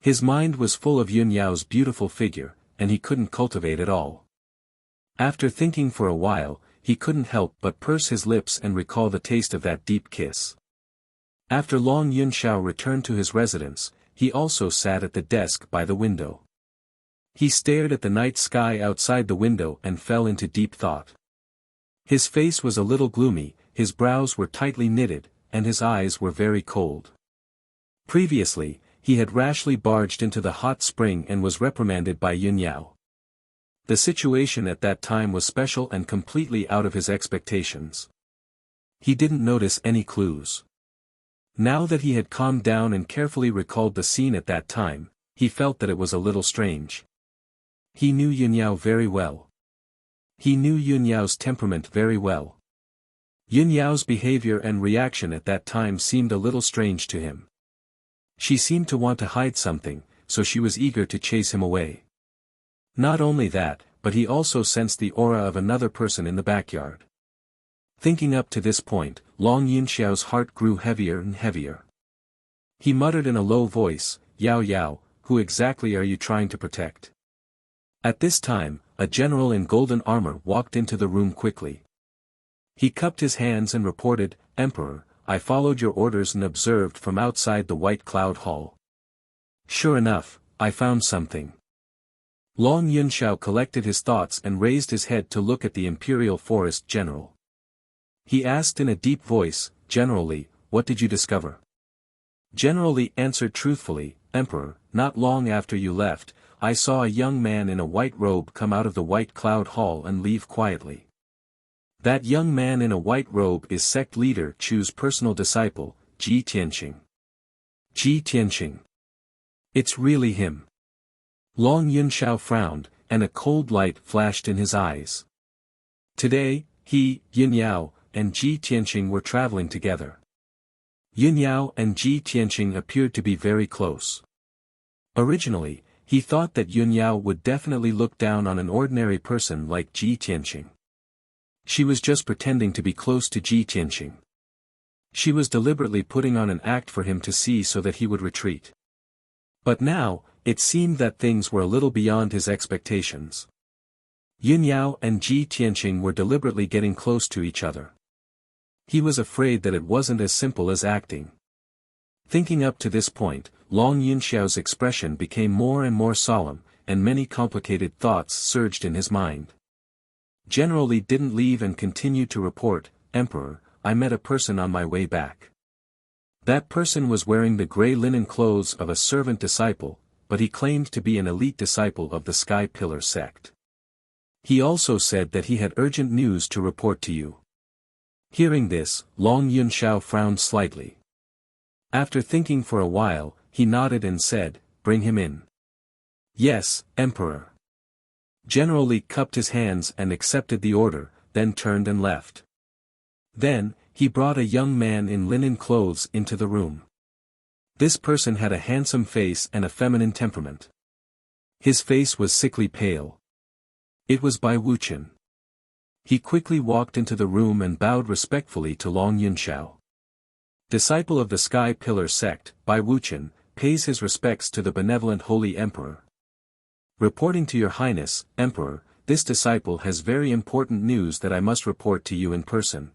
His mind was full of Yun Yao's beautiful figure, and he couldn't cultivate it all. After thinking for a while, he couldn't help but purse his lips and recall the taste of that deep kiss. After long Yun Shao returned to his residence, he also sat at the desk by the window. He stared at the night sky outside the window and fell into deep thought. His face was a little gloomy, his brows were tightly knitted, and his eyes were very cold. Previously, he had rashly barged into the hot spring and was reprimanded by Yun Yao. The situation at that time was special and completely out of his expectations. He didn't notice any clues. Now that he had calmed down and carefully recalled the scene at that time, he felt that it was a little strange. He knew Yun Yao very well. He knew Yun Yao's temperament very well. Yun Yao's behavior and reaction at that time seemed a little strange to him. She seemed to want to hide something, so she was eager to chase him away. Not only that, but he also sensed the aura of another person in the backyard. Thinking up to this point, Long Yunxiao's heart grew heavier and heavier. He muttered in a low voice, "Yao Yao, who exactly are you trying to protect?" At this time, a general in golden armor walked into the room quickly. He cupped his hands and reported, "Emperor, I followed your orders and observed from outside the White Cloud Hall. Sure enough, I found something." Long Yunxiao collected his thoughts and raised his head to look at the Imperial Forest General. He asked in a deep voice, "Generally, what did you discover?" General Li answered truthfully, "Emperor, not long after you left, I saw a young man in a white robe come out of the White Cloud Hall and leave quietly. That young man in a white robe is sect leader Chu's personal disciple, Ji Tianqing." Ji Tianqing. It's really him. Long Yunxiao frowned, and a cold light flashed in his eyes. Today, he, Yun Yao, and Ji Tianqing were traveling together. Yun Yao and Ji Tianqing appeared to be very close. Originally, he thought that Yun Yao would definitely look down on an ordinary person like Ji Tianqing. She was just pretending to be close to Ji Tianqing. She was deliberately putting on an act for him to see so that he would retreat. But now, it seemed that things were a little beyond his expectations. Yun Yao and Ji Tianqing were deliberately getting close to each other. He was afraid that it wasn't as simple as acting. Thinking up to this point, Long Yunxiao's expression became more and more solemn, and many complicated thoughts surged in his mind. General Li didn't leave and continued to report, "Emperor, I met a person on my way back. That person was wearing the gray linen clothes of a servant disciple, but he claimed to be an elite disciple of the Sky Pillar sect. He also said that he had urgent news to report to you." Hearing this, Long Yunxiao frowned slightly. After thinking for a while, he nodded and said, "Bring him in." "Yes, Emperor." General Li cupped his hands and accepted the order, then turned and left. Then, he brought a young man in linen clothes into the room. This person had a handsome face and a feminine temperament. His face was sickly pale. It was Bai Wuchen. He quickly walked into the room and bowed respectfully to Long Yunxiao. Disciple of the Sky Pillar sect, Bai Wuchen, pays his respects to the benevolent Holy Emperor. Reporting to Your Highness, Emperor, this disciple has very important news that I must report to you in person.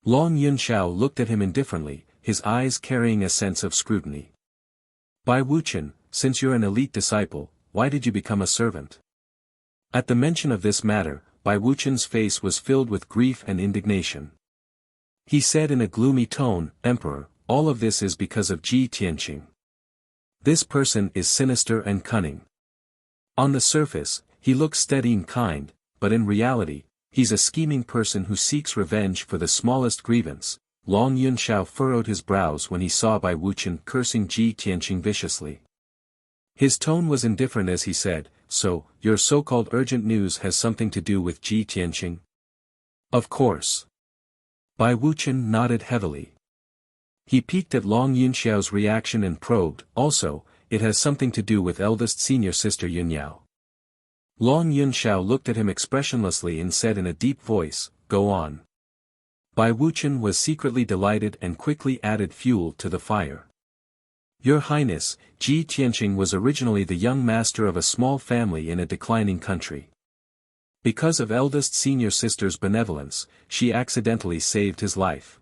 Long Yunxiao looked at him indifferently, his eyes carrying a sense of scrutiny. Bai Wuchen, since you're an elite disciple, why did you become a servant? At the mention of this matter, Bai Wuchen's face was filled with grief and indignation. He said in a gloomy tone, "Emperor, all of this is because of Ji Tianqing. This person is sinister and cunning. On the surface, he looks steady and kind, but in reality, he's a scheming person who seeks revenge for the smallest grievance." Long Yunxiao furrowed his brows when he saw Bai Wuchen cursing Ji Tianqing viciously. His tone was indifferent as he said, "So, your so-called urgent news has something to do with Ji Tianqing?" "Of course." Bai Wuchen nodded heavily. He peeked at Long Yunxiao's reaction and probed, "Also, it has something to do with eldest senior sister Yunyao." Long Yunxiao looked at him expressionlessly and said in a deep voice, "Go on." Bai Wuchen was secretly delighted and quickly added fuel to the fire. "Your Highness, Ji Tianqing was originally the young master of a small family in a declining country. Because of eldest senior sister's benevolence, she accidentally saved his life.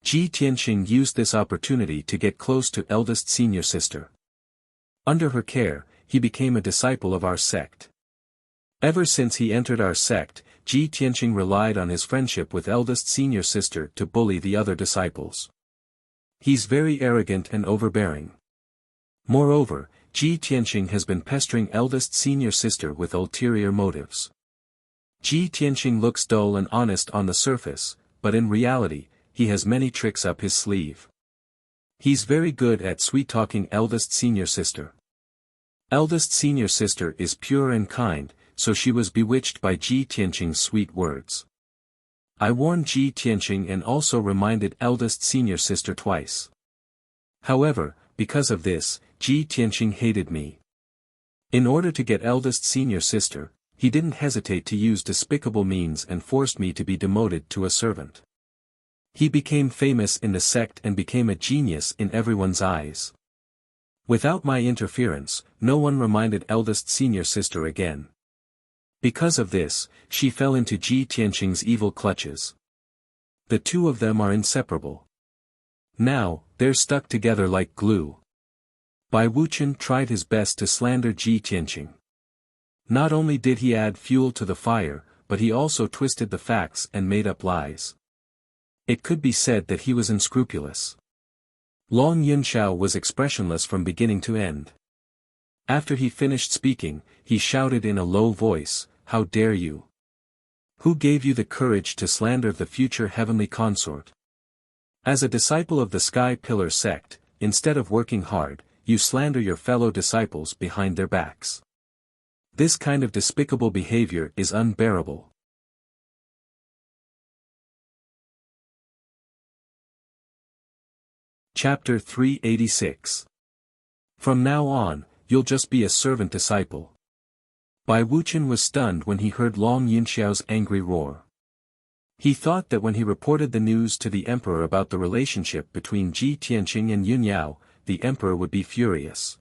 Ji Tianqing used this opportunity to get close to eldest senior sister. Under her care, he became a disciple of our sect. Ever since he entered our sect, Ji Tianqing relied on his friendship with eldest senior sister to bully the other disciples. He's very arrogant and overbearing. Moreover, Ji Tianqing has been pestering eldest senior sister with ulterior motives. Ji Tianqing looks dull and honest on the surface, but in reality, he has many tricks up his sleeve. He's very good at sweet-talking eldest senior sister. Eldest senior sister is pure and kind, so she was bewitched by Ji Tianqing's sweet words. I warned Ji Tianqing and also reminded eldest senior sister twice. However, because of this, Ji Tianqing hated me. In order to get eldest senior sister, he didn't hesitate to use despicable means and forced me to be demoted to a servant. He became famous in the sect and became a genius in everyone's eyes. Without my interference, no one reminded eldest senior sister again. Because of this, she fell into Ji Tianqing's evil clutches. The two of them are inseparable. Now, they're stuck together like glue. Bai Wuchen tried his best to slander Ji Tianqing. Not only did he add fuel to the fire, but he also twisted the facts and made up lies. It could be said that he was unscrupulous. Long Yunxiao was expressionless from beginning to end. After he finished speaking, he shouted in a low voice, "How dare you? Who gave you the courage to slander the future heavenly consort? As a disciple of the Sky Pillar sect, instead of working hard, you slander your fellow disciples behind their backs. This kind of despicable behavior is unbearable." Chapter 386. From now on, you'll just be a servant disciple. Bai Wuchen was stunned when he heard Long Yunxiao's angry roar. He thought that when he reported the news to the emperor about the relationship between Ji Tianqing and Yunyao, the emperor would be furious.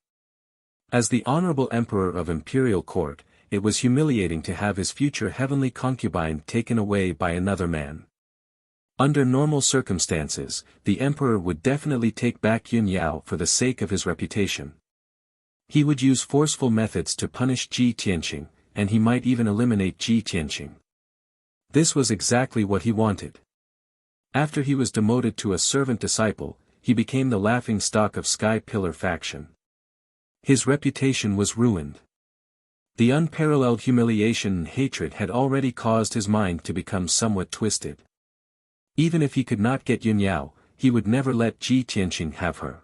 As the honorable emperor of imperial court, it was humiliating to have his future heavenly concubine taken away by another man. Under normal circumstances, the emperor would definitely take back Yun Yao for the sake of his reputation. He would use forceful methods to punish Ji Tianqing, and he might even eliminate Ji Tianqing. This was exactly what he wanted. After he was demoted to a servant disciple, he became the laughingstock of Sky Pillar faction. His reputation was ruined. The unparalleled humiliation and hatred had already caused his mind to become somewhat twisted. Even if he could not get Yun Yao, he would never let Ji Tianqing have her.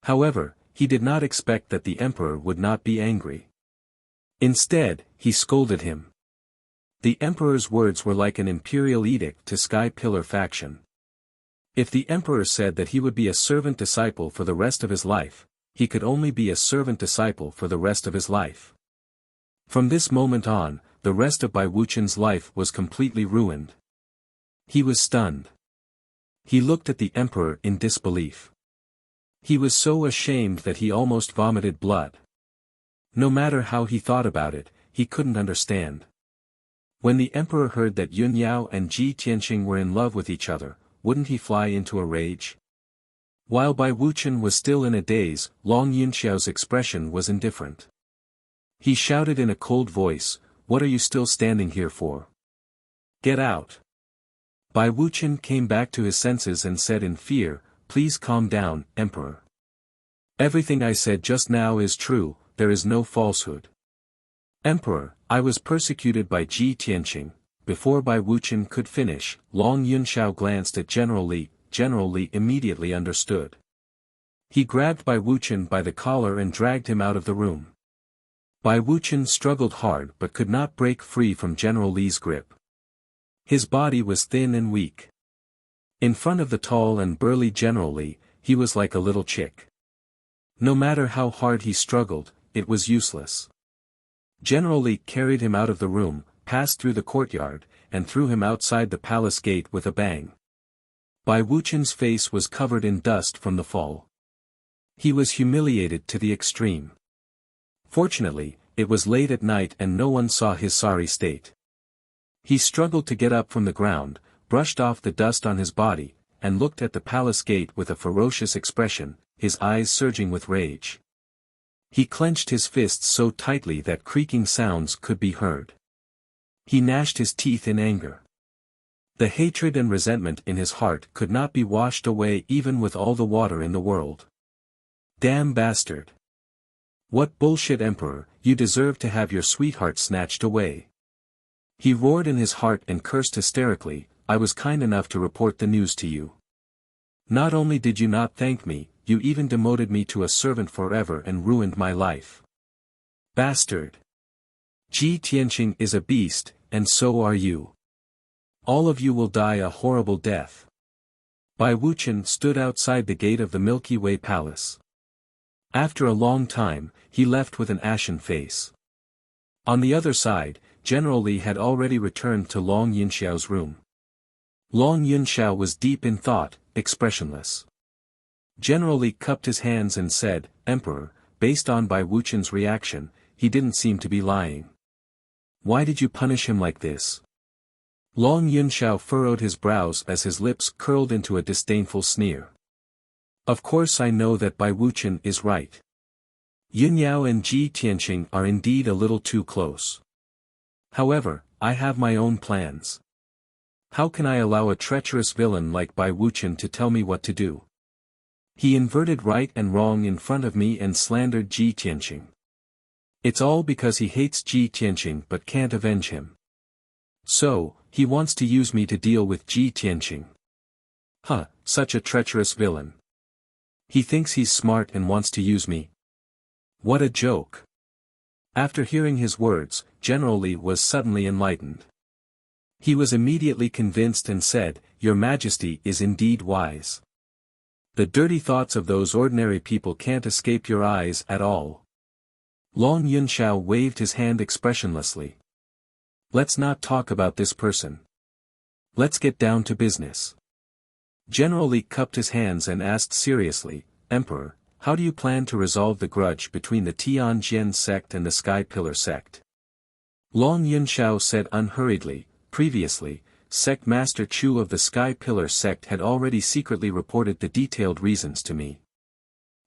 However, he did not expect that the emperor would not be angry. Instead, he scolded him. The emperor's words were like an imperial edict to Sky Pillar faction. If the emperor said that he would be a servant disciple for the rest of his life, he could only be a servant disciple for the rest of his life. From this moment on, the rest of Bai Wuqian's life was completely ruined. He was stunned. He looked at the emperor in disbelief. He was so ashamed that he almost vomited blood. No matter how he thought about it, he couldn't understand. When the emperor heard that Yun Yao and Ji Tianqing were in love with each other, wouldn't he fly into a rage? While Bai Wuqian was still in a daze, Long Yunxiao's expression was indifferent. He shouted in a cold voice, "What are you still standing here for? Get out!" Bai Wuqian came back to his senses and said in fear, "Please calm down, Emperor. Everything I said just now is true, there is no falsehood. Emperor, I was persecuted by Ji Tianqing." Before Bai Wuqian could finish, Long Yunxiao glanced at General Li. General Li immediately understood. He grabbed Bai Wuqian by the collar and dragged him out of the room. Bai Wuqian struggled hard but could not break free from General Li's grip. His body was thin and weak. In front of the tall and burly General Li, he was like a little chick. No matter how hard he struggled, it was useless. General Li carried him out of the room, passed through the courtyard, and threw him outside the palace gate with a bang. Bai Wuqian's face was covered in dust from the fall. He was humiliated to the extreme. Fortunately, it was late at night and no one saw his sorry state. He struggled to get up from the ground, brushed off the dust on his body, and looked at the palace gate with a ferocious expression, his eyes surging with rage. He clenched his fists so tightly that creaking sounds could be heard. He gnashed his teeth in anger. The hatred and resentment in his heart could not be washed away even with all the water in the world. Damn bastard! What bullshit, Emperor, you deserve to have your sweetheart snatched away. He roared in his heart and cursed hysterically, I was kind enough to report the news to you. Not only did you not thank me, you even demoted me to a servant forever and ruined my life. Bastard! Ji Tianqing is a beast, and so are you. All of you will die a horrible death. Bai Wuqian stood outside the gate of the Milky Way Palace. After a long time, he left with an ashen face. On the other side, General Li had already returned to Long Yunxiao's room. Long Yunxiao was deep in thought, expressionless. General Li cupped his hands and said, Emperor, based on Bai Wuqian's reaction, he didn't seem to be lying. Why did you punish him like this? Long Yunxiao furrowed his brows as his lips curled into a disdainful sneer. Of course I know that Bai Wuqian is right. Yun Yao and Ji Tianqing are indeed a little too close. However, I have my own plans. How can I allow a treacherous villain like Bai Wuqian to tell me what to do? He inverted right and wrong in front of me and slandered Ji Tianqing. It's all because he hates Ji Tianqing but can't avenge him. So, he wants to use me to deal with Ji Tianqing. Huh, such a treacherous villain. He thinks he's smart and wants to use me. What a joke. After hearing his words, General Li was suddenly enlightened. He was immediately convinced and said, Your Majesty is indeed wise. The dirty thoughts of those ordinary people can't escape your eyes at all. Long Yunxiao waved his hand expressionlessly. Let's not talk about this person. Let's get down to business. General Li cupped his hands and asked seriously, Emperor, how do you plan to resolve the grudge between the Tianjin sect and the Sky Pillar sect? Long Yunxiao said unhurriedly, previously, Sect Master Chu of the Sky Pillar sect had already secretly reported the detailed reasons to me.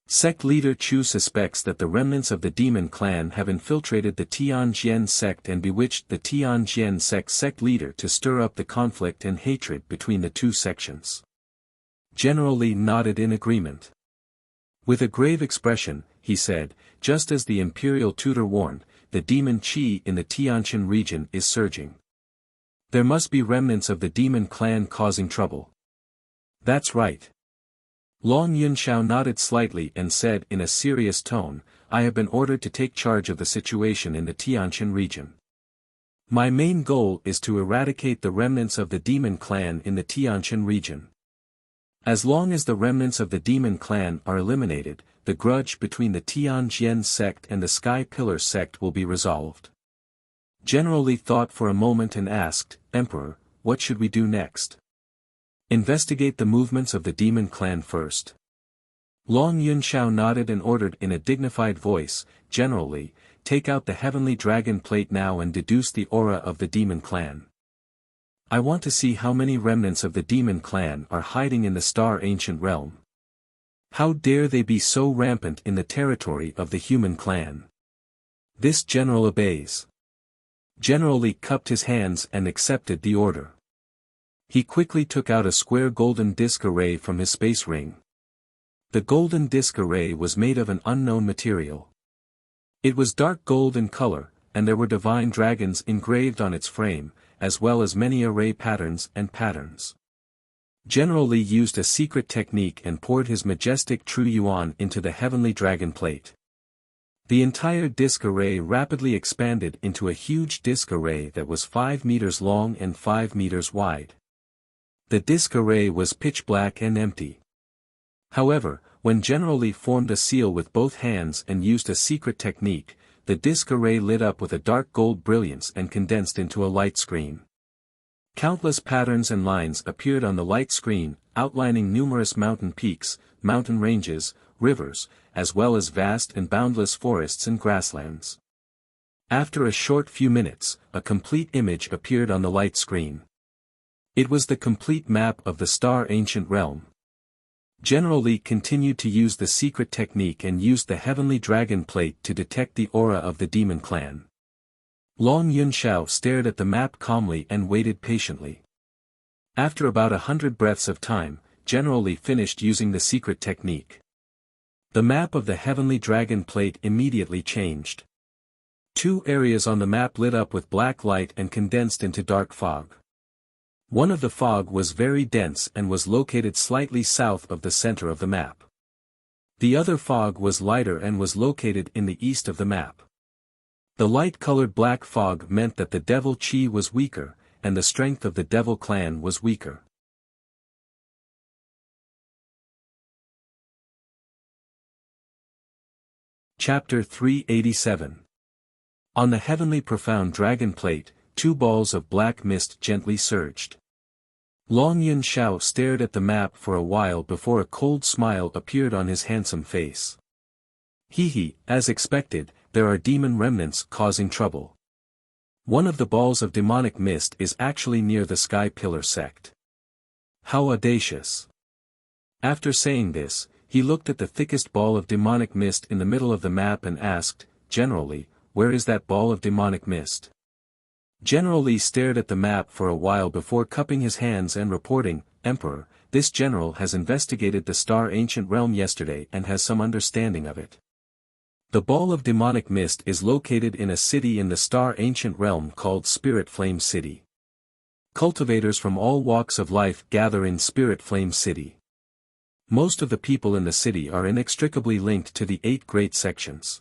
Sect leader Chu suspects that the remnants of the demon clan have infiltrated the Tianjian sect and bewitched the Tianjian sect leader to stir up the conflict and hatred between the two sections. General Li nodded in agreement. With a grave expression, he said, just as the imperial tutor warned, the demon qi in the Tianjin region is surging. There must be remnants of the demon clan causing trouble. That's right. Long Yunxiao nodded slightly and said in a serious tone, I have been ordered to take charge of the situation in the Tianjin region. My main goal is to eradicate the remnants of the demon clan in the Tianjin region. As long as the remnants of the demon clan are eliminated, the grudge between the Tianjian sect and the Sky Pillar sect will be resolved. General Li thought for a moment and asked, Emperor, what should we do next? Investigate the movements of the demon clan first. Long Yunxiao nodded and ordered in a dignified voice, General Li, take out the heavenly dragon plate now and deduce the aura of the demon clan. I want to see how many remnants of the demon clan are hiding in the Star Ancient Realm. How dare they be so rampant in the territory of the human clan? This general obeys. General Li cupped his hands and accepted the order. He quickly took out a square golden disc array from his space ring. The golden disc array was made of an unknown material. It was dark gold in color, and there were divine dragons engraved on its frame, as well as many array patterns and patterns. General Li used a secret technique and poured his majestic true yuan into the heavenly dragon plate. The entire disc array rapidly expanded into a huge disc array that was 5 meters long and 5 meters wide. The disc array was pitch black and empty. However, when General Li formed a seal with both hands and used a secret technique, the disc array lit up with a dark gold brilliance and condensed into a light screen. Countless patterns and lines appeared on the light screen, outlining numerous mountain peaks, mountain ranges, rivers, as well as vast and boundless forests and grasslands. After a short few minutes, a complete image appeared on the light screen. It was the complete map of the Star Ancient Realm. General Li continued to use the secret technique and used the heavenly dragon plate to detect the aura of the demon clan. Long Yunxiao stared at the map calmly and waited patiently. After about 100 breaths of time, General Li finished using the secret technique. The map of the heavenly dragon plate immediately changed. 2 areas on the map lit up with black light and condensed into dark fog. One of the fog was very dense and was located slightly south of the center of the map. The other fog was lighter and was located in the east of the map. The light-colored black fog meant that the devil chi was weaker, and the strength of the devil clan was weaker. Chapter 387. On the heavenly profound dragon plate, 2 balls of black mist gently surged. Long Yunxiao stared at the map for a while before a cold smile appeared on his handsome face. Hee, as expected, there are demon remnants causing trouble. One of the balls of demonic mist is actually near the Sky Pillar sect. How audacious. After saying this, he looked at the thickest ball of demonic mist in the middle of the map and asked, General Li, where is that ball of demonic mist? General Li stared at the map for a while before cupping his hands and reporting, Emperor, this general has investigated the Star Ancient Realm yesterday and has some understanding of it. The ball of demonic mist is located in a city in the Star Ancient Realm called Spirit Flame City. Cultivators from all walks of life gather in Spirit Flame City. Most of the people in the city are inextricably linked to the 8 great sections.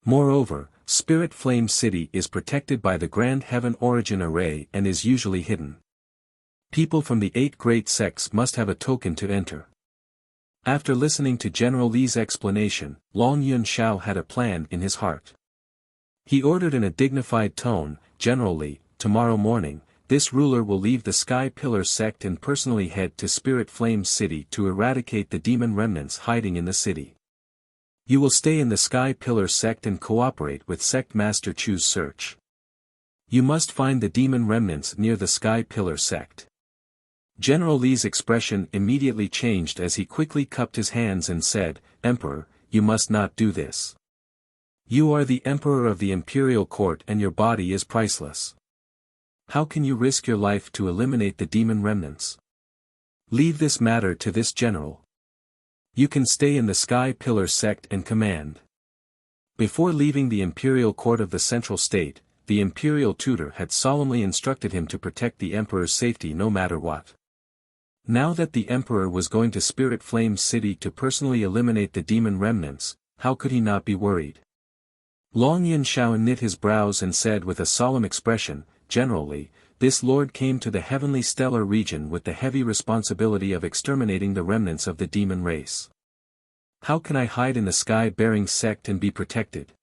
Moreover, Spirit Flame City is protected by the Grand Heaven Origin Array and is usually hidden. People from the 8 great sects must have a token to enter. After listening to General Li's explanation, Long Yunxiao had a plan in his heart. He ordered in a dignified tone, General Li, tomorrow morning, this ruler will leave the Sky Pillar sect and personally head to Spirit Flame City to eradicate the demon remnants hiding in the city. You will stay in the Sky Pillar sect and cooperate with Sect Master Chu's search. You must find the demon remnants near the Sky Pillar sect. General Li's expression immediately changed as he quickly cupped his hands and said, Emperor, you must not do this. You are the Emperor of the Imperial Court and your body is priceless. How can you risk your life to eliminate the demon remnants? Leave this matter to this general. You can stay in the Sky Pillar sect and command. Before leaving the Imperial Court of the Central State, the Imperial Tutor had solemnly instructed him to protect the Emperor's safety no matter what. Now that the Emperor was going to Spirit Flame City to personally eliminate the demon remnants, how could he not be worried? Long Yunxiao knit his brows and said with a solemn expression, General Li, this lord came to the heavenly stellar region with the heavy responsibility of exterminating the remnants of the demon race. How can I hide in the sky-bearing sect and be protected?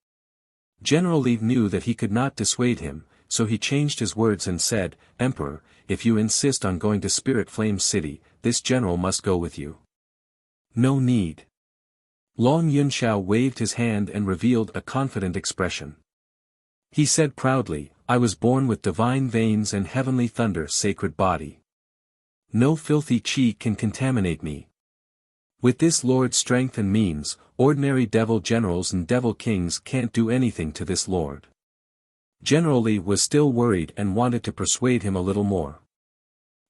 General Li knew that he could not dissuade him, so he changed his words and said, Emperor, if you insist on going to Spirit Flame City, this general must go with you. No need. Long Yunxiao waved his hand and revealed a confident expression. He said proudly, I was born with divine veins and heavenly thunder sacred body. No filthy chi can contaminate me. With this lord's strength and means, ordinary devil generals and devil kings can't do anything to this lord. General Li was still worried and wanted to persuade him a little more.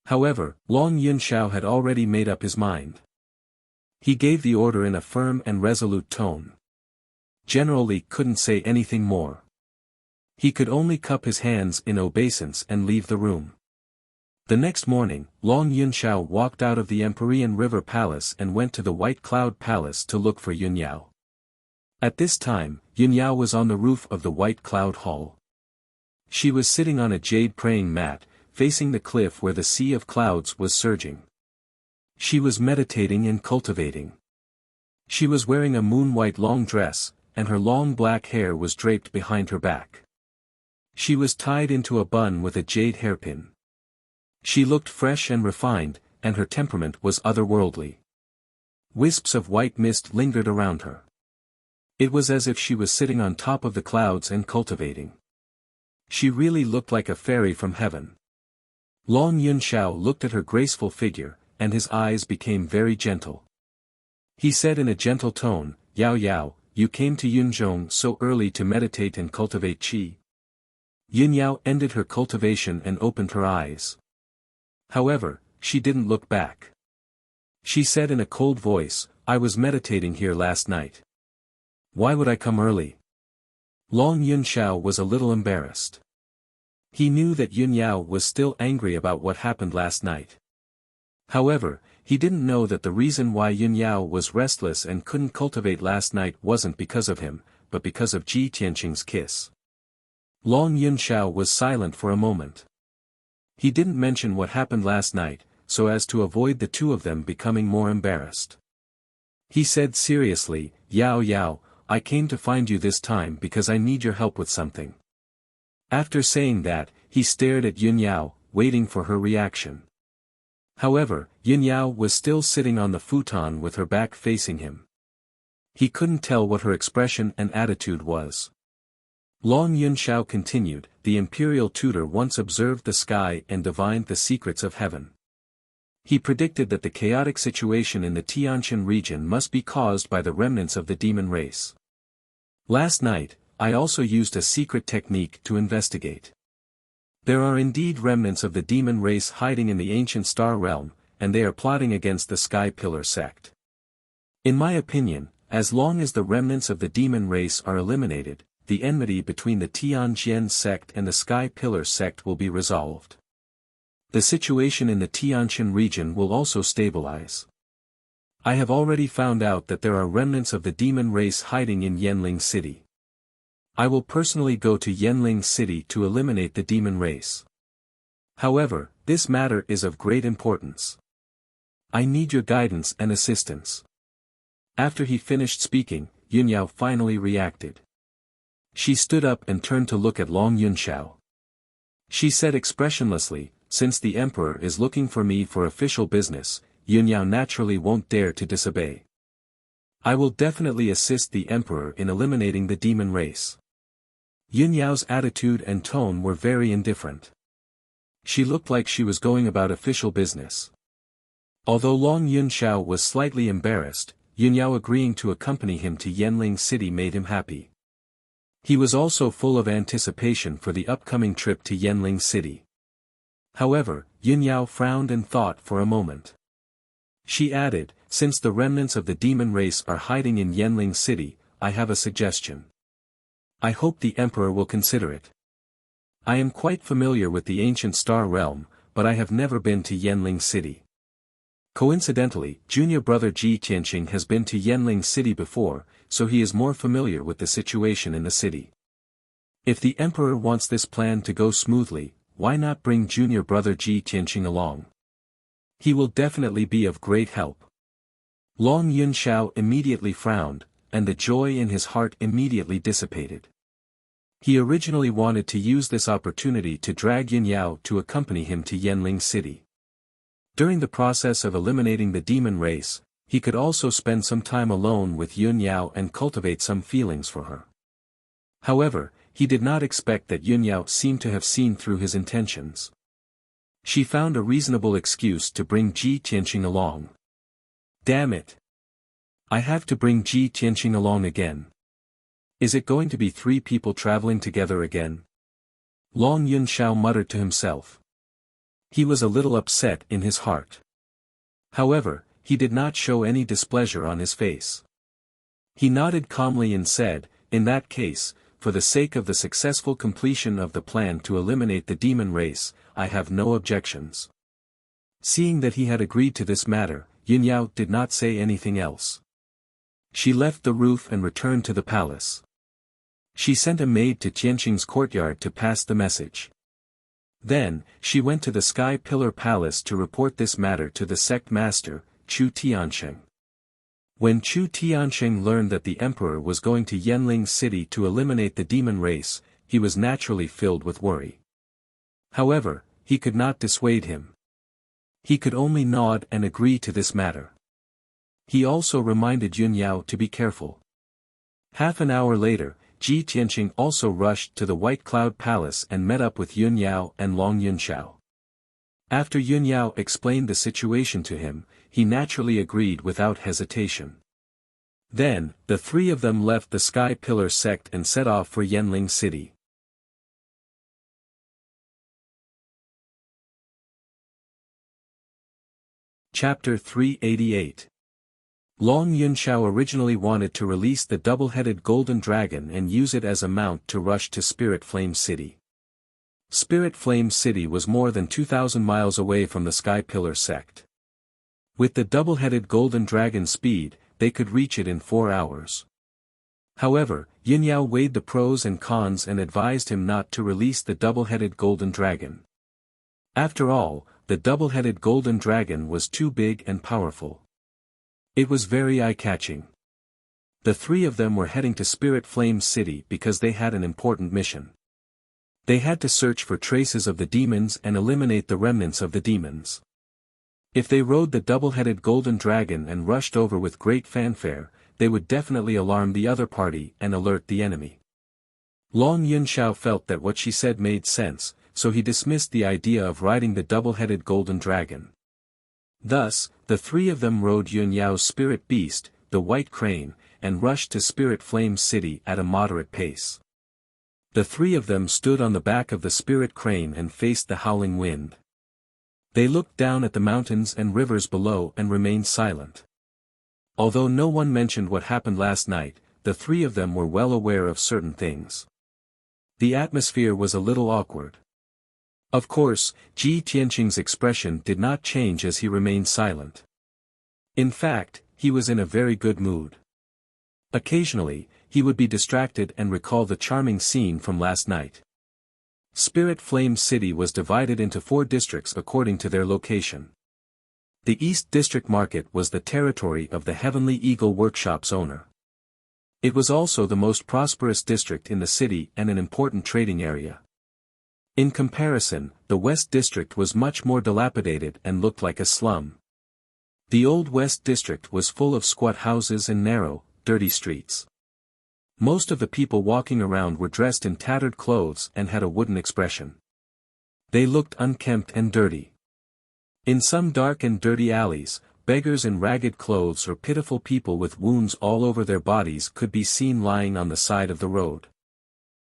However, Long Yunxiao had already made up his mind. He gave the order in a firm and resolute tone. General Li couldn't say anything more. He could only cup his hands in obeisance and leave the room. The next morning, Long Yunxiao walked out of the Empyrean River Palace and went to the White Cloud Palace to look for Yunyao. At this time, Yunyao was on the roof of the White Cloud Hall. She was sitting on a jade praying mat, facing the cliff where the sea of clouds was surging. She was meditating and cultivating. She was wearing a moon-white long dress, and her long black hair was draped behind her back. She was tied into a bun with a jade hairpin. She looked fresh and refined, and her temperament was otherworldly. Wisps of white mist lingered around her. It was as if she was sitting on top of the clouds and cultivating. She really looked like a fairy from heaven. Long Yunxiao looked at her graceful figure, and his eyes became very gentle. He said in a gentle tone, Yao Yao, you came to Yunzhong so early to meditate and cultivate qi. Yunyao ended her cultivation and opened her eyes. However, she didn't look back. She said in a cold voice, I was meditating here last night. Why would I come early? Long Yunxiao was a little embarrassed. He knew that Yunyao was still angry about what happened last night. However, he didn't know that the reason why Yunyao was restless and couldn't cultivate last night wasn't because of him, but because of Ji Tianqing's kiss. Long Yunxiao was silent for a moment. He didn't mention what happened last night, so as to avoid the two of them becoming more embarrassed. He said seriously, Yao Yao, I came to find you this time because I need your help with something. After saying that, he stared at Yunyao, waiting for her reaction. However, Yunyao was still sitting on the futon with her back facing him. He couldn't tell what her expression and attitude was. Long Yunxiao continued, the imperial tutor once observed the sky and divined the secrets of heaven. He predicted that the chaotic situation in the Tianqian region must be caused by the remnants of the demon race. Last night, I also used a secret technique to investigate. There are indeed remnants of the demon race hiding in the ancient star realm, and they are plotting against the Sky Pillar sect. In my opinion, as long as the remnants of the demon race are eliminated, the enmity between the Tianqian sect and the Sky Pillar sect will be resolved. The situation in the Tianqian region will also stabilize. I have already found out that there are remnants of the demon race hiding in Yanling City. I will personally go to Yanling City to eliminate the demon race. However, this matter is of great importance. I need your guidance and assistance. After he finished speaking, Yunyao finally reacted. She stood up and turned to look at Long Yunxiao. She said expressionlessly, since the emperor is looking for me for official business, Yunyao naturally won't dare to disobey. I will definitely assist the emperor in eliminating the demon race. Yun Yao's attitude and tone were very indifferent. She looked like she was going about official business. Although Long Yunxiao was slightly embarrassed, Yun Yao agreeing to accompany him to Yanling City made him happy. He was also full of anticipation for the upcoming trip to Yanling City. However, Yun Yao frowned and thought for a moment. She added, "Since the remnants of the demon race are hiding in Yanling City, I have a suggestion. I hope the Emperor will consider it. I am quite familiar with the ancient star realm, but I have never been to Yanling City. Coincidentally, junior brother Ji Tianqing has been to Yanling City before, so he is more familiar with the situation in the city. If the Emperor wants this plan to go smoothly, why not bring junior brother Ji Tianqing along? He will definitely be of great help." Long Yunxiao immediately frowned, and the joy in his heart immediately dissipated. He originally wanted to use this opportunity to drag Yun Yao to accompany him to Yanling City. During the process of eliminating the demon race, he could also spend some time alone with Yun Yao and cultivate some feelings for her. However, he did not expect that Yun Yao seemed to have seen through his intentions. She found a reasonable excuse to bring Ji Tianqing along. "Damn it! I have to bring Ji Tianqing along again. Is it going to be 3 people traveling together again?" Long Yunxiao muttered to himself. He was a little upset in his heart. However, he did not show any displeasure on his face. He nodded calmly and said, "In that case, for the sake of the successful completion of the plan to eliminate the demon race, I have no objections." Seeing that he had agreed to this matter, Yun Yao did not say anything else. She left the roof and returned to the palace. She sent a maid to Tianqing's courtyard to pass the message. Then, she went to the Sky Pillar Palace to report this matter to the sect master, Chu Tiansheng. When Chu Tiansheng learned that the emperor was going to Yanling City to eliminate the demon race, he was naturally filled with worry. However, he could not dissuade him. He could only nod and agree to this matter. He also reminded Yun Yao to be careful. Half an hour later, Ji Tianqing also rushed to the White Cloud Palace and met up with Yun Yao and Long Yunxiao. After Yun Yao explained the situation to him, he naturally agreed without hesitation. Then, the 3 of them left the Sky Pillar sect and set off for Yanling City. Chapter 388. Long Yunxiao originally wanted to release the double-headed golden dragon and use it as a mount to rush to Spirit Flame City. Spirit Flame City was more than 2,000 miles away from the Sky Pillar sect. With the double-headed golden dragon's speed, they could reach it in 4 hours. However, Yun Yao weighed the pros and cons and advised him not to release the double-headed golden dragon. After all, the double-headed golden dragon was too big and powerful. It was very eye-catching. The 3 of them were heading to Spirit Flame City because they had an important mission. They had to search for traces of the demons and eliminate the remnants of the demons. If they rode the double-headed golden dragon and rushed over with great fanfare, they would definitely alarm the other party and alert the enemy. Long Yunxiao felt that what she said made sense, so he dismissed the idea of riding the double-headed golden dragon. Thus, the 3 of them rode Yun Yao's spirit beast, the White Crane, and rushed to Spirit Flame City at a moderate pace. The 3 of them stood on the back of the Spirit Crane and faced the howling wind. They looked down at the mountains and rivers below and remained silent. Although no one mentioned what happened last night, the 3 of them were well aware of certain things. The atmosphere was a little awkward. Of course, Ji Tianqing's expression did not change as he remained silent. In fact, he was in a very good mood. Occasionally, he would be distracted and recall the charming scene from last night. Spirit Flame City was divided into 4 districts according to their location. The East District Market was the territory of the Heavenly Eagle Workshop's owner. It was also the most prosperous district in the city and an important trading area. In comparison, the West District was much more dilapidated and looked like a slum. The Old West District was full of squat houses and narrow, dirty streets. Most of the people walking around were dressed in tattered clothes and had a wooden expression. They looked unkempt and dirty. In some dark and dirty alleys, beggars in ragged clothes or pitiful people with wounds all over their bodies could be seen lying on the side of the road.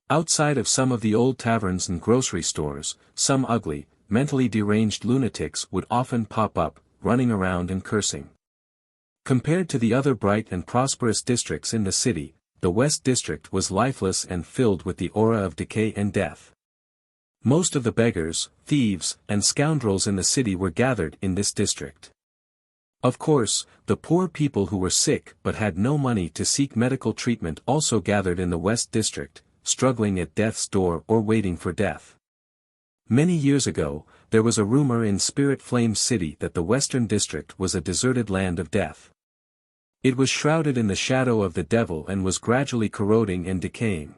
Outside of some of the old taverns and grocery stores, some ugly, mentally deranged lunatics would often pop up, running around and cursing. Compared to the other bright and prosperous districts in the city, the West District was lifeless and filled with the aura of decay and death. Most of the beggars, thieves, and scoundrels in the city were gathered in this district. Of course, the poor people who were sick but had no money to seek medical treatment also gathered in the West District, struggling at death's door or waiting for death. Many years ago, there was a rumor in Spirit Flame City that the Western District was a deserted land of death. It was shrouded in the shadow of the devil and was gradually corroding and decaying.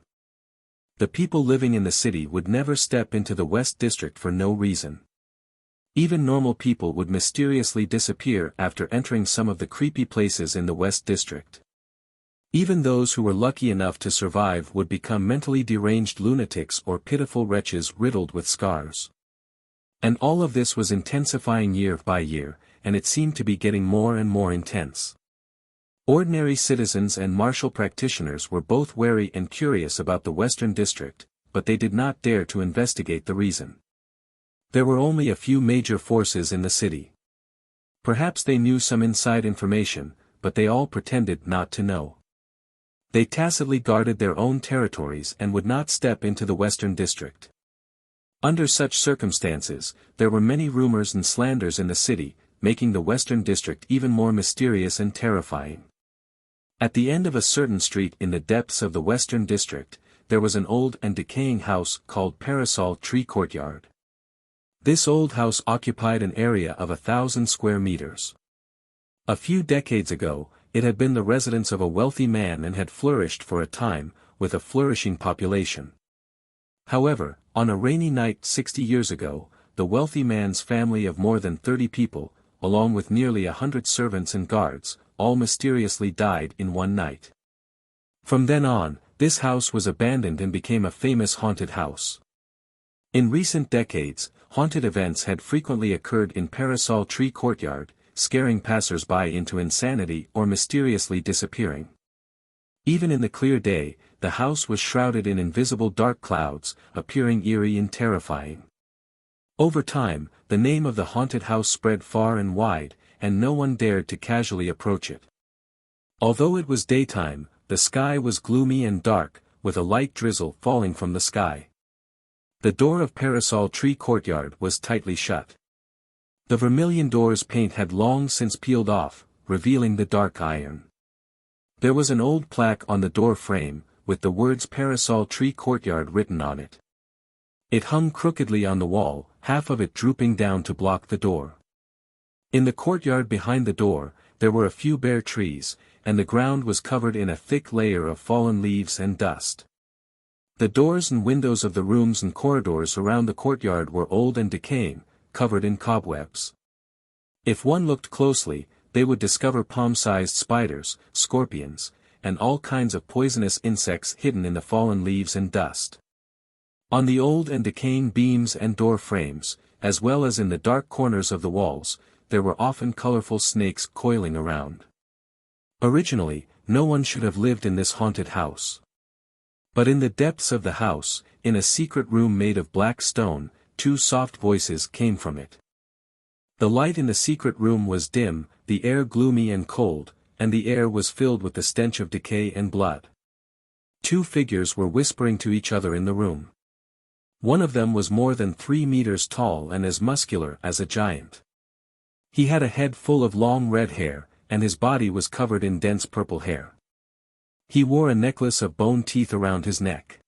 The people living in the city would never step into the West District for no reason. Even normal people would mysteriously disappear after entering some of the creepy places in the West District. Even those who were lucky enough to survive would become mentally deranged lunatics or pitiful wretches riddled with scars. And all of this was intensifying year by year, and it seemed to be getting more and more intense. Ordinary citizens and martial practitioners were both wary and curious about the Western District, but they did not dare to investigate the reason. There were only a few major forces in the city. Perhaps they knew some inside information, but they all pretended not to know. They tacitly guarded their own territories and would not step into the Western District. Under such circumstances, there were many rumors and slanders in the city, making the Western District even more mysterious and terrifying. At the end of a certain street in the depths of the Western District, there was an old and decaying house called Parasol Tree Courtyard. This old house occupied an area of 1,000 square meters. A few decades ago, it had been the residence of a wealthy man and had flourished for a time, with a flourishing population. However, on a rainy night 60 years ago, the wealthy man's family of more than 30 people, along with nearly 100 servants and guards, all mysteriously died in one night. From then on, this house was abandoned and became a famous haunted house. In recent decades, haunted events had frequently occurred in Parasol Tree Courtyard, scaring passers-by into insanity or mysteriously disappearing. Even in the clear day, the house was shrouded in invisible dark clouds, appearing eerie and terrifying. Over time, the name of the haunted house spread far and wide, and no one dared to casually approach it. Although it was daytime, the sky was gloomy and dark, with a light drizzle falling from the sky. The door of Parasol Tree Courtyard was tightly shut. The vermilion door's paint had long since peeled off, revealing the dark iron. There was an old plaque on the door frame, with the words Parasol Tree Courtyard written on it. It hung crookedly on the wall, half of it drooping down to block the door. In the courtyard behind the door, there were a few bare trees, and the ground was covered in a thick layer of fallen leaves and dust. The doors and windows of the rooms and corridors around the courtyard were old and decaying, covered in cobwebs. If one looked closely, they would discover palm-sized spiders, scorpions, and all kinds of poisonous insects hidden in the fallen leaves and dust. On the old and decaying beams and door frames, as well as in the dark corners of the walls, there were often colorful snakes coiling around. Originally, no one should have lived in this haunted house. But in the depths of the house, in a secret room made of black stone, two soft voices came from it. The light in the secret room was dim, the air gloomy and cold, and the air was filled with the stench of decay and blood. Two figures were whispering to each other in the room. One of them was more than 3 meters tall and as muscular as a giant. He had a head full of long red hair, and his body was covered in dense purple hair. He wore a necklace of bone teeth around his neck.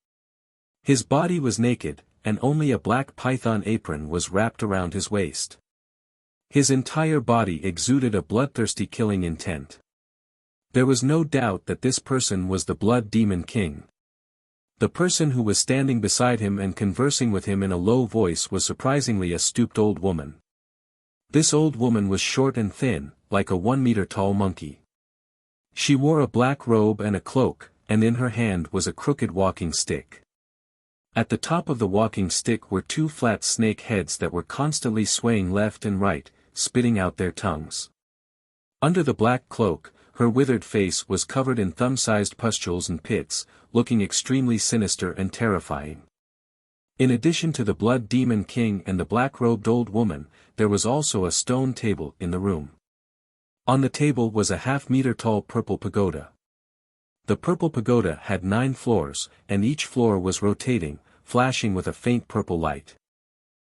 His body was naked, and only a black python apron was wrapped around his waist. His entire body exuded a bloodthirsty killing intent. There was no doubt that this person was the Blood Demon King. The person who was standing beside him and conversing with him in a low voice was surprisingly a stooped old woman. This old woman was short and thin, like a 1-meter-tall monkey. She wore a black robe and a cloak, and in her hand was a crooked walking stick. At the top of the walking stick were two flat snake heads that were constantly swaying left and right, spitting out their tongues. Under the black cloak, her withered face was covered in thumb-sized pustules and pits, looking extremely sinister and terrifying. In addition to the Blood Demon King and the black-robed old woman, there was also a stone table in the room. On the table was a half-meter-tall purple pagoda. The purple pagoda had 9 floors, and each floor was rotating, flashing with a faint purple light.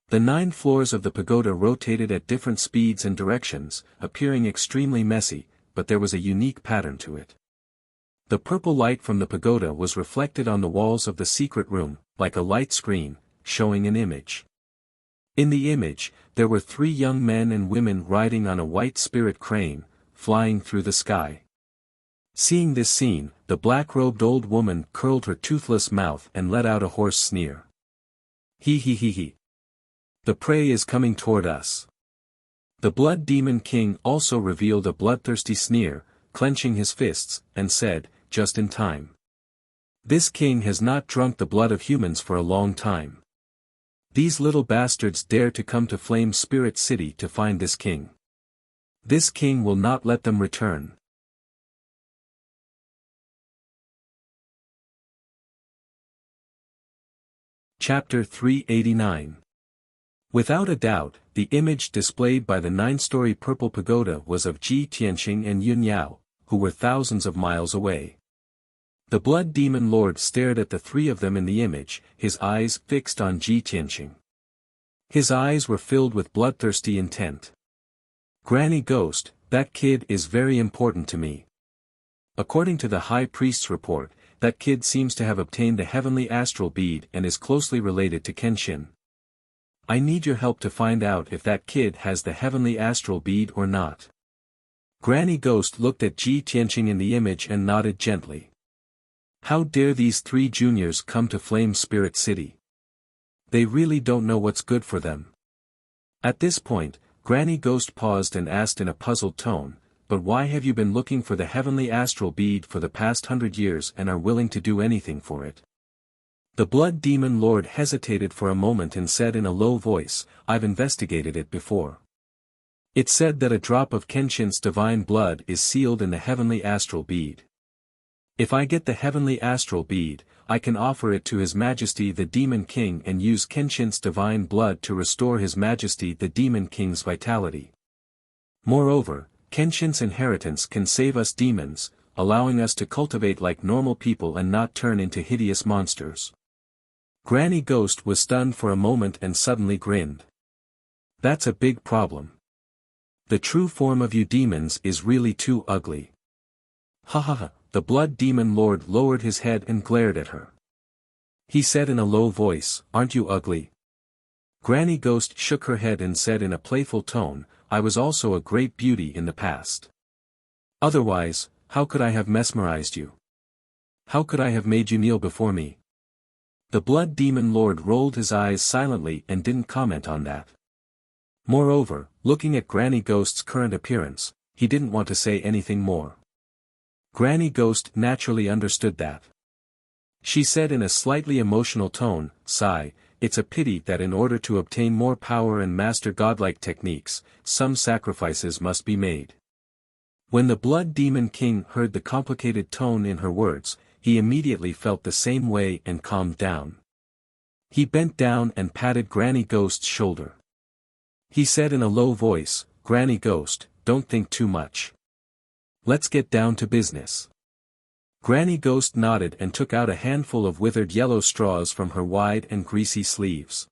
The 9 floors of the pagoda rotated at different speeds and directions, appearing extremely messy, but there was a unique pattern to it. The purple light from the pagoda was reflected on the walls of the secret room, like a light screen, showing an image. In the image, there were 3 young men and women riding on a white spirit crane, flying through the sky. Seeing this scene, the black-robed old woman curled her toothless mouth and let out a hoarse sneer. He he he he. The prey is coming toward us. The Blood Demon King also revealed a bloodthirsty sneer, clenching his fists, and said, just in time. This king has not drunk the blood of humans for a long time. These little bastards dare to come to Flame Spirit City to find this king. This king will not let them return. Chapter 389. Without a doubt, the image displayed by the 9-story purple pagoda was of Ji Tianqing and Yun Yao, who were thousands of miles away. The Blood Demon Lord stared at the 3 of them in the image, his eyes fixed on Ji Tianqing. His eyes were filled with bloodthirsty intent. Granny Ghost, that kid is very important to me. According to the High Priest's report, that kid seems to have obtained the heavenly astral bead and is closely related to Kenshin. I need your help to find out if that kid has the heavenly astral bead or not. Granny Ghost looked at Ji Tianqing in the image and nodded gently. How dare these 3 juniors come to Flame Spirit City? They really don't know what's good for them. At this point, Granny Ghost paused and asked in a puzzled tone, but why have you been looking for the heavenly astral bead for the past 100 years and are willing to do anything for it? The Blood Demon Lord hesitated for a moment and said in a low voice, I've investigated it before. It said that a drop of Kenshin's divine blood is sealed in the heavenly astral bead. If I get the heavenly astral bead, I can offer it to His Majesty the Demon King and use Kenshin's divine blood to restore His Majesty the Demon King's vitality. Moreover, Kenshin's inheritance can save us demons, allowing us to cultivate like normal people and not turn into hideous monsters. Granny Ghost was stunned for a moment and suddenly grinned. That's a big problem. The true form of you demons is really too ugly. Ha ha ha. The Blood Demon Lord lowered his head and glared at her. He said in a low voice, aren't you ugly? Granny Ghost shook her head and said in a playful tone, I was also a great beauty in the past. Otherwise, how could I have mesmerized you? How could I have made you kneel before me? The Blood Demon Lord rolled his eyes silently and didn't comment on that. Moreover, looking at Granny Ghost's current appearance, he didn't want to say anything more. Granny Ghost naturally understood that. She said in a slightly emotional tone, sigh, it's a pity that in order to obtain more power and master godlike techniques, some sacrifices must be made. When the Blood Demon King heard the complicated tone in her words, he immediately felt the same way and calmed down. He bent down and patted Granny Ghost's shoulder. He said in a low voice, Granny Ghost, don't think too much. Let's get down to business. Granny Ghost nodded and took out a handful of withered yellow straws from her wide and greasy sleeves.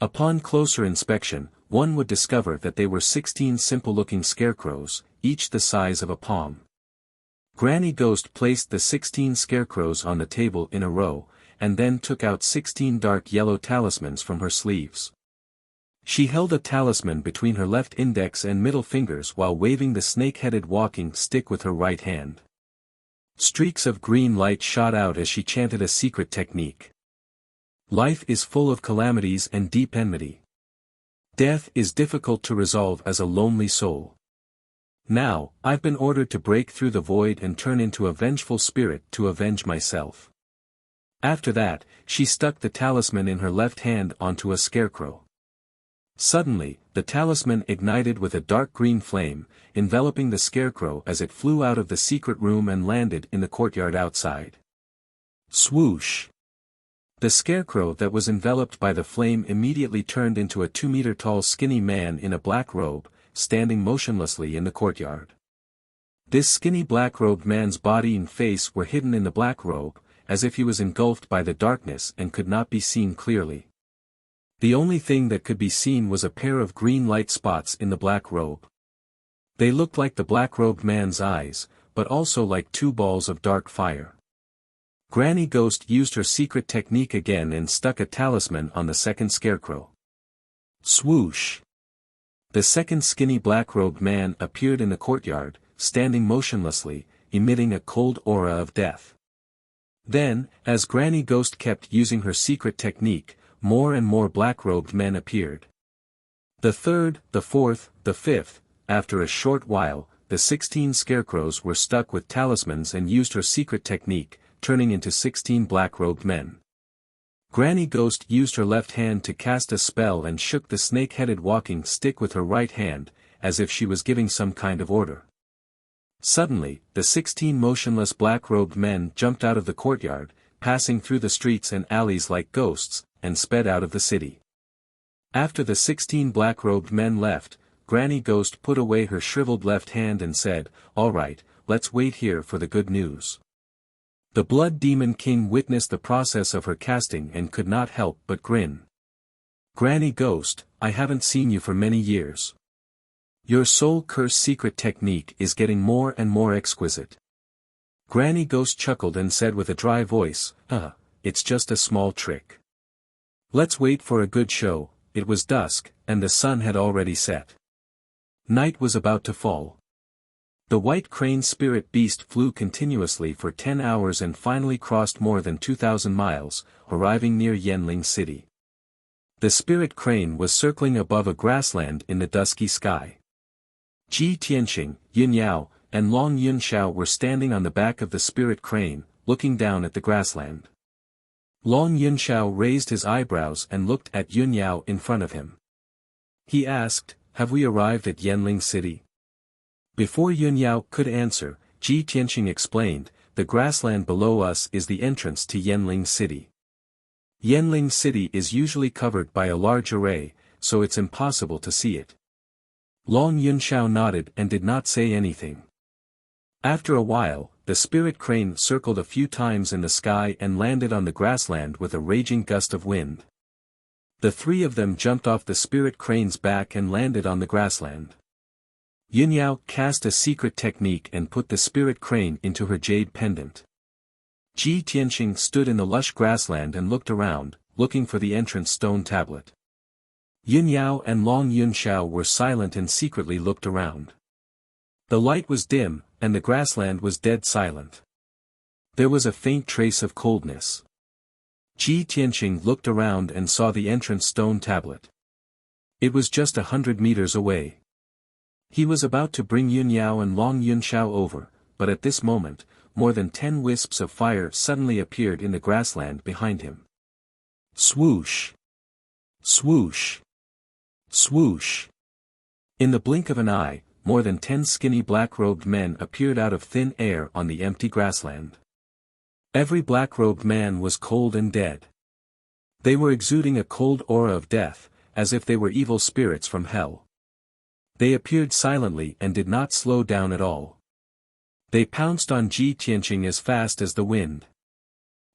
Upon closer inspection, one would discover that they were 16 simple-looking scarecrows, each the size of a palm. Granny Ghost placed the 16 scarecrows on the table in a row, and then took out 16 dark yellow talismans from her sleeves. She held a talisman between her left index and middle fingers while waving the snake-headed walking stick with her right hand. Streaks of green light shot out as she chanted a secret technique. Life is full of calamities and deep enmity. Death is difficult to resolve as a lonely soul. Now, I've been ordered to break through the void and turn into a vengeful spirit to avenge myself. After that, she stuck the talisman in her left hand onto a scarecrow. Suddenly, the talisman ignited with a dark green flame, enveloping the scarecrow as it flew out of the secret room and landed in the courtyard outside. Swoosh! The scarecrow that was enveloped by the flame immediately turned into a 2-meter-tall skinny man in a black robe, standing motionlessly in the courtyard. This skinny black-robed man's body and face were hidden in the black robe, as if he was engulfed by the darkness and could not be seen clearly. The only thing that could be seen was a pair of green light spots in the black robe. They looked like the black-robed man's eyes, but also like 2 balls of dark fire. Granny Ghost used her secret technique again and stuck a talisman on the second scarecrow. Swoosh! The second skinny black-robed man appeared in the courtyard, standing motionlessly, emitting a cold aura of death. Then, as Granny Ghost kept using her secret technique, more and more black-robed men appeared. The third, the fourth, the fifth. After a short while, the 16 scarecrows were stuck with talismans and used her secret technique, turning into 16 black-robed men. Granny Ghost used her left hand to cast a spell and shook the snake-headed walking stick with her right hand, as if she was giving some kind of order. Suddenly, the 16 motionless black-robed men jumped out of the courtyard, passing through the streets and alleys like ghosts, and sped out of the city. After the 16 black-robed men left, Granny Ghost put away her shriveled left hand and said, "All right, let's wait here for the good news." The Blood Demon King witnessed the process of her casting and could not help but grin. "Granny Ghost, I haven't seen you for many years. Your soul curse secret technique is getting more and more exquisite." Granny Ghost chuckled and said with a dry voice, It's just a small trick. Let's wait for a good show." It was dusk, and the sun had already set. Night was about to fall. The white crane spirit beast flew continuously for 10 hours and finally crossed more than 2,000 miles, arriving near Yanling City. The spirit crane was circling above a grassland in the dusky sky. Ji Tianqing, Yin Yao, and Long Yunxiao were standing on the back of the spirit crane, looking down at the grassland. Long Yunxiao raised his eyebrows and looked at Yun Yao in front of him. He asked, "Have we arrived at Yanling City?" Before Yun Yao could answer, Ji Tianqing explained, "The grassland below us is the entrance to Yanling City. Yanling City is usually covered by a large array, so it's impossible to see it." Long Yunxiao nodded and did not say anything. After a while, the spirit crane circled a few times in the sky and landed on the grassland with a raging gust of wind. The 3 of them jumped off the spirit crane's back and landed on the grassland. Yin Yao cast a secret technique and put the spirit crane into her jade pendant. Ji Tianqing stood in the lush grassland and looked around, looking for the entrance stone tablet. Yin Yao and Long Yunxiao were silent and secretly looked around. The light was dim, and the grassland was dead silent. There was a faint trace of coldness. Ji Tianqing looked around and saw the entrance stone tablet. It was just 100 meters away. He was about to bring Yun Yao and Long Yunxiao over, but at this moment, more than 10 wisps of fire suddenly appeared in the grassland behind him. Swoosh! Swoosh! Swoosh! In the blink of an eye, more than 10 skinny black-robed men appeared out of thin air on the empty grassland. Every black-robed man was cold and dead. They were exuding a cold aura of death, as if they were evil spirits from hell. They appeared silently and did not slow down at all. They pounced on Ji Tianqing as fast as the wind.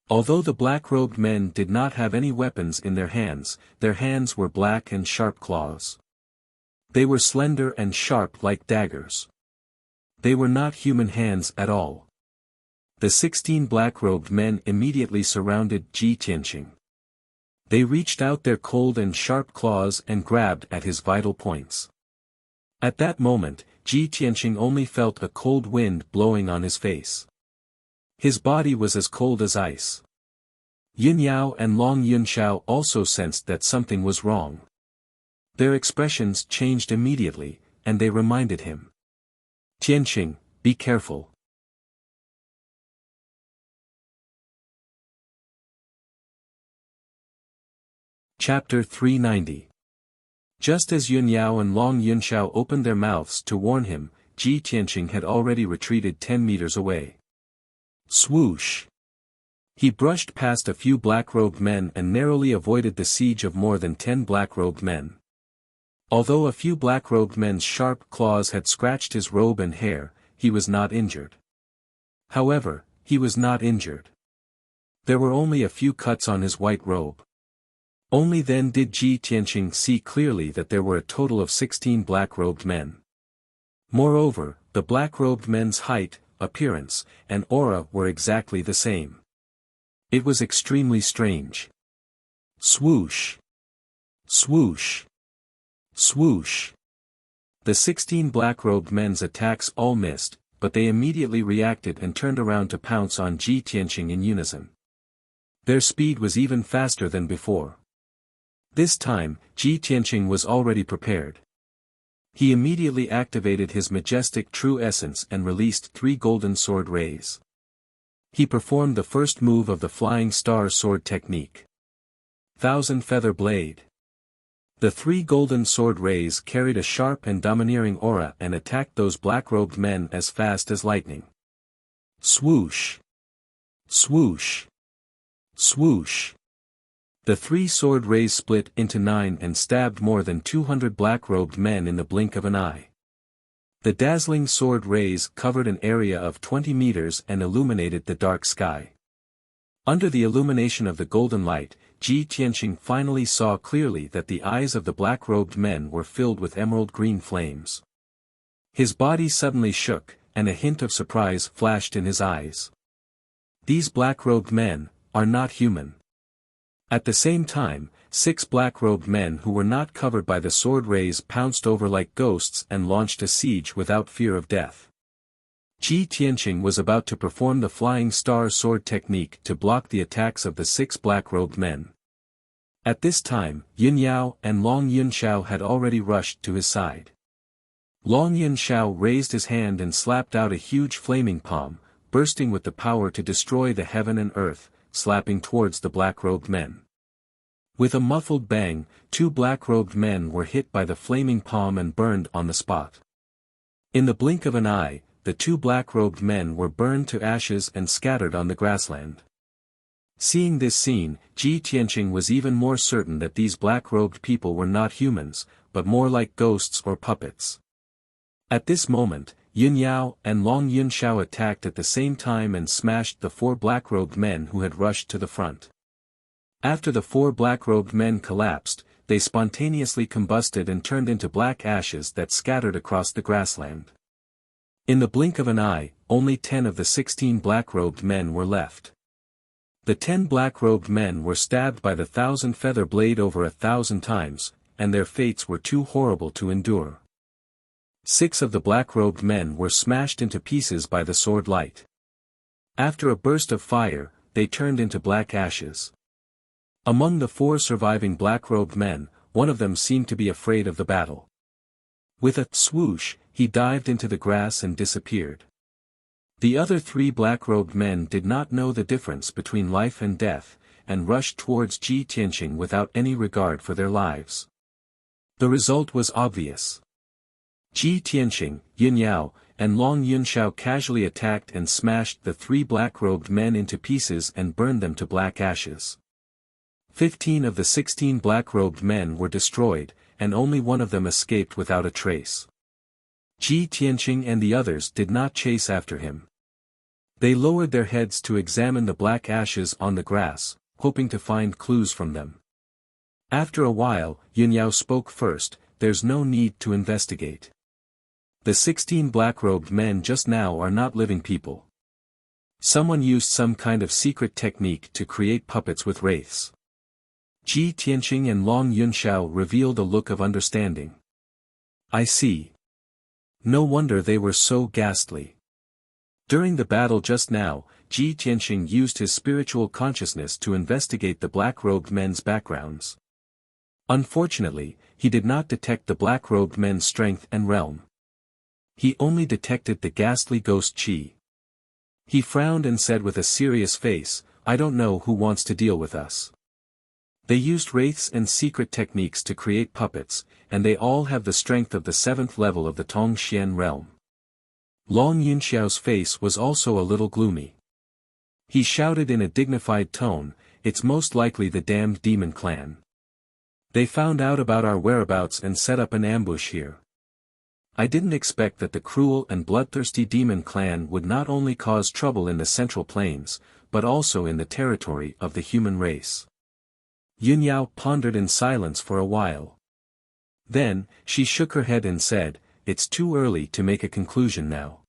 Although the black-robed men did not have any weapons in their hands were black and sharp claws. They were slender and sharp like daggers. They were not human hands at all. The 16 black-robed men immediately surrounded Ji Tianqing. They reached out their cold and sharp claws and grabbed at his vital points. At that moment, Ji Tianqing only felt a cold wind blowing on his face. His body was as cold as ice. Yin Yao and Long Yunxiao also sensed that something was wrong. Their expressions changed immediately, and they reminded him. Tianqing, be careful. Chapter 390. Just as Yun Yao and Long Yunxiao opened their mouths to warn him, Ji Tianqing had already retreated 10 meters away. Swoosh! He brushed past a few black-robed men and narrowly avoided the siege of more than 10 black-robed men. Although a few black-robed men's sharp claws had scratched his robe and hair, he was not injured. However, he was not injured. There were only a few cuts on his white robe. Only then did Ji Tianqing see clearly that there were a total of 16 black-robed men. Moreover, the black-robed men's height, appearance, and aura were exactly the same. It was extremely strange. Swoosh! Swoosh! Swoosh! The 16 black-robed men's attacks all missed, but they immediately reacted and turned around to pounce on Ji Tianqing in unison. Their speed was even faster than before. This time, Ji Tianqing was already prepared. He immediately activated his majestic true essence and released 3 golden sword rays. He performed the first move of the flying star sword technique. Thousand Feather Blade. The 3 golden sword rays carried a sharp and domineering aura and attacked those black-robed men as fast as lightning. Swoosh! Swoosh! Swoosh! The 3 sword rays split into 9 and stabbed more than 200 black-robed men in the blink of an eye. The dazzling sword rays covered an area of 20 meters and illuminated the dark sky. Under the illumination of the golden light, Ji Tianqing finally saw clearly that the eyes of the black-robed men were filled with emerald-green flames. His body suddenly shook, and a hint of surprise flashed in his eyes. These black-robed men are not human. At the same time, 6 black-robed men who were not covered by the sword rays pounced over like ghosts and launched a siege without fear of death. Ji Tianqing was about to perform the flying star sword technique to block the attacks of the 6 black-robed men. At this time, Yun Yao and Long Yunxiao had already rushed to his side. Long Yunxiao raised his hand and slapped out a huge flaming palm, bursting with the power to destroy the heaven and earth, slapping towards the black-robed men. With a muffled bang, 2 black-robed men were hit by the flaming palm and burned on the spot. In the blink of an eye, the 2 black-robed men were burned to ashes and scattered on the grassland. Seeing this scene, Ji Tianqing was even more certain that these black-robed people were not humans, but more like ghosts or puppets. At this moment, Yun Yao and Long Yunxiao attacked at the same time and smashed the 4 black-robed men who had rushed to the front. After the 4 black-robed men collapsed, they spontaneously combusted and turned into black ashes that scattered across the grassland. In the blink of an eye, only 10 of the 16 black-robed men were left. The 10 black-robed men were stabbed by the 1,000 feather blade over 1,000 times, and their fates were too horrible to endure. 6 of the black-robed men were smashed into pieces by the sword light. After a burst of fire, they turned into black ashes. Among the 4 surviving black-robed men, one of them seemed to be afraid of the battle. With a swoosh, he dived into the grass and disappeared. The other 3 black-robed men did not know the difference between life and death, and rushed towards Ji Tianqing without any regard for their lives. The result was obvious. Ji Tianqing, Yun Yao, and Long Yunxiao casually attacked and smashed the 3 black-robed men into pieces and burned them to black ashes. 15 of the 16 black-robed men were destroyed, and only one of them escaped without a trace. Ji Tianqing and the others did not chase after him. They lowered their heads to examine the black ashes on the grass, hoping to find clues from them. After a while, Yun Yao spoke first, "There's no need to investigate. The 16 black-robed men just now are not living people. Someone used some kind of secret technique to create puppets with wraiths." Ji Tianqing and Long Yunxiao revealed a look of understanding. "I see. No wonder they were so ghastly." During the battle just now, Ji Tianqing used his spiritual consciousness to investigate the black-robed men's backgrounds. Unfortunately, he did not detect the black-robed men's strength and realm. He only detected the ghastly ghost Qi. He frowned and said with a serious face, "I don't know who wants to deal with us. They used wraiths and secret techniques to create puppets, and they all have the strength of the 7th level of the Tongxian realm." Long Yunxiao's face was also a little gloomy. He shouted in a dignified tone, "It's most likely the damned demon clan. They found out about our whereabouts and set up an ambush here. I didn't expect that the cruel and bloodthirsty demon clan would not only cause trouble in the Central Plains, but also in the territory of the human race." Yunyao pondered in silence for a while. Then, she shook her head and said, "It's too early to make a conclusion now.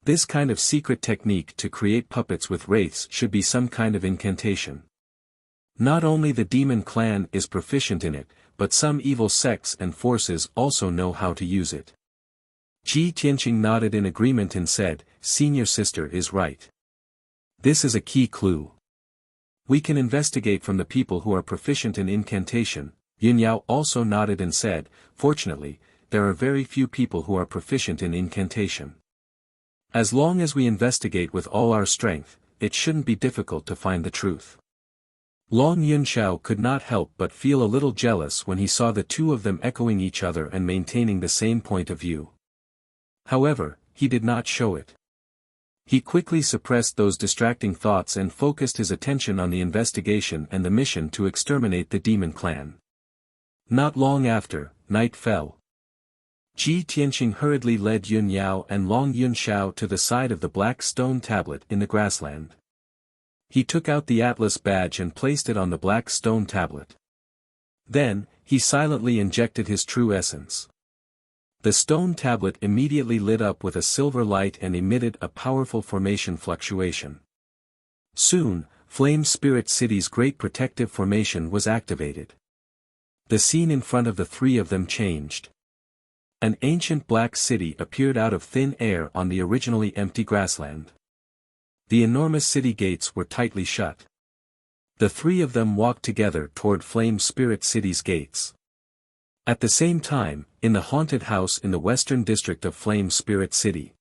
This kind of secret technique to create puppets with wraiths should be some kind of incantation. Not only the demon clan is proficient in it, but some evil sects and forces also know how to use it." Ji Tianqing nodded in agreement and said, "Senior sister is right. This is a key clue. We can investigate from the people who are proficient in incantation." Yunyao also nodded and said, "Fortunately, there are very few people who are proficient in incantation. As long as we investigate with all our strength, it shouldn't be difficult to find the truth." Long Yunxiao could not help but feel a little jealous when he saw the two of them echoing each other and maintaining the same point of view. However, he did not show it. He quickly suppressed those distracting thoughts and focused his attention on the investigation and the mission to exterminate the demon clan. Not long after, night fell. Ji Tianqing hurriedly led Yunyao and Long Yunxiao to the side of the black stone tablet in the grassland. He took out the atlas badge and placed it on the black stone tablet. Then, he silently injected his true essence. The stone tablet immediately lit up with a silver light and emitted a powerful formation fluctuation. Soon, Flame Spirit City's great protective formation was activated. The scene in front of the three of them changed. An ancient black city appeared out of thin air on the originally empty grassland. The enormous city gates were tightly shut. The three of them walked together toward Flame Spirit City's gates. At the same time, in the haunted house in the western district of Flame Spirit City.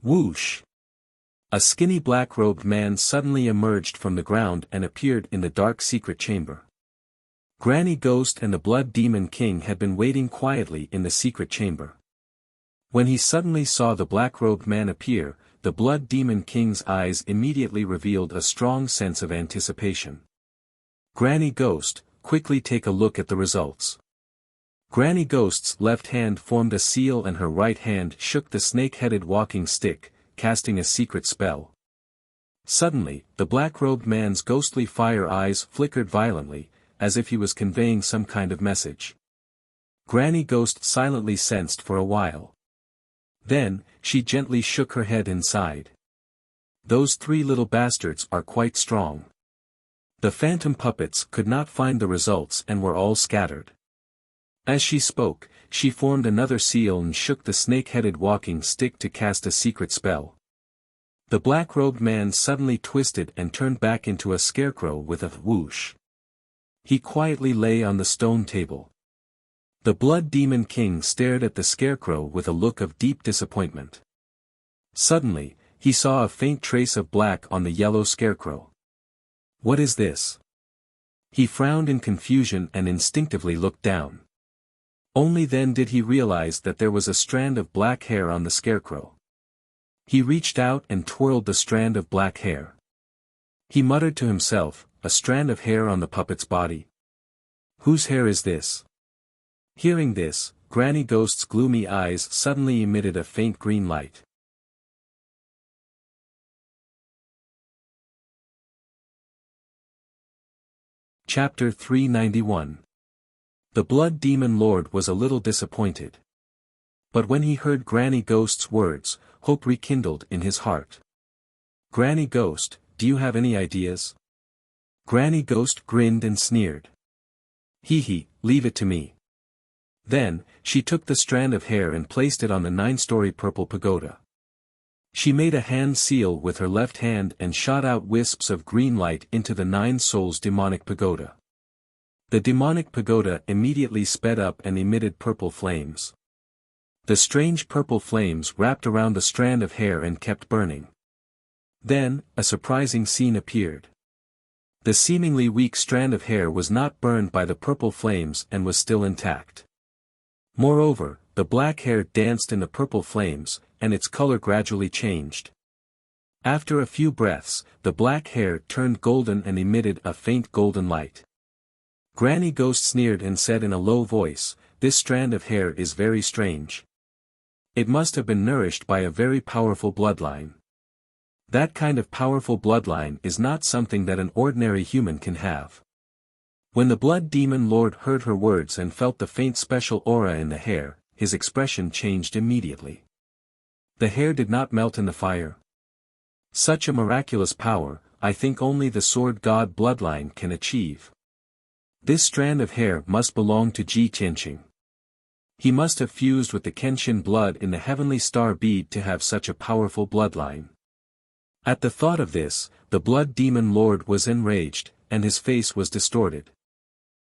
Whoosh! A skinny black-robed man suddenly emerged from the ground and appeared in the dark secret chamber. Granny Ghost and the Blood Demon King had been waiting quietly in the secret chamber. When he suddenly saw the black-robed man appear, the Blood Demon King's eyes immediately revealed a strong sense of anticipation. "Granny Ghost, quickly take a look at the results." Granny Ghost's left hand formed a seal and her right hand shook the snake-headed walking stick, casting a secret spell. Suddenly, the black-robed man's ghostly fire eyes flickered violently, as if he was conveying some kind of message. Granny Ghost silently sensed for a while. Then, she gently shook her head and sighed. "Those three little bastards are quite strong." The phantom puppets could not find the results and were all scattered. As she spoke, she formed another seal and shook the snake-headed walking stick to cast a secret spell. The black-robed man suddenly twisted and turned back into a scarecrow with a whoosh. He quietly lay on the stone table. The Blood Demon King stared at the scarecrow with a look of deep disappointment. Suddenly, he saw a faint trace of black on the yellow scarecrow. "What is this?" He frowned in confusion and instinctively looked down. Only then did he realize that there was a strand of black hair on the scarecrow. He reached out and twirled the strand of black hair. He muttered to himself, "A strand of hair on the puppet's body? Whose hair is this?" Hearing this, Granny Ghost's gloomy eyes suddenly emitted a faint green light. Chapter 391. The Blood Demon Lord was a little disappointed. But when he heard Granny Ghost's words, hope rekindled in his heart. "Granny Ghost, do you have any ideas?" Granny Ghost grinned and sneered. "Hee, leave it to me." Then, she took the strand of hair and placed it on the 9-story purple pagoda. She made a hand seal with her left hand and shot out wisps of green light into the 9 souls demonic pagoda. The demonic pagoda immediately sped up and emitted purple flames. The strange purple flames wrapped around the strand of hair and kept burning. Then, a surprising scene appeared. The seemingly weak strand of hair was not burned by the purple flames and was still intact. Moreover, the black hair danced in the purple flames, and its color gradually changed. After a few breaths, the black hair turned golden and emitted a faint golden light. Granny Ghost sneered and said in a low voice, "This strand of hair is very strange. It must have been nourished by a very powerful bloodline. That kind of powerful bloodline is not something that an ordinary human can have." When the Blood Demon Lord heard her words and felt the faint special aura in the hair, his expression changed immediately. The hair did not melt in the fire. Such a miraculous power, I think only the Sword God bloodline can achieve. This strand of hair must belong to Ji Tianqing. He must have fused with the Kenshin blood in the heavenly star bead to have such a powerful bloodline. At the thought of this, the Blood Demon Lord was enraged, and his face was distorted.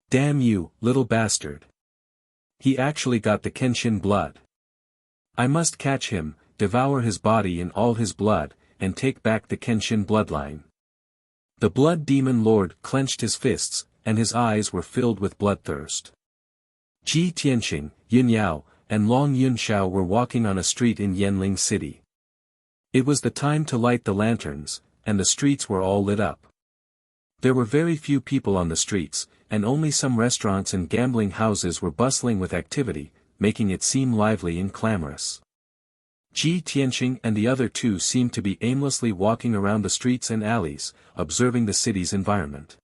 "Damn you, little bastard. He actually got the Kenshin blood. I must catch him, devour his body and all his blood, and take back the Kenshin bloodline." The Blood Demon Lord clenched his fists, and his eyes were filled with bloodthirst. Ji Tianqing, Yun Yao, and Long Yunxiao were walking on a street in Yanling City. It was the time to light the lanterns, and the streets were all lit up. There were very few people on the streets, and only some restaurants and gambling houses were bustling with activity, making it seem lively and clamorous. Ji Tianqing and the other two seemed to be aimlessly walking around the streets and alleys, observing the city's environment.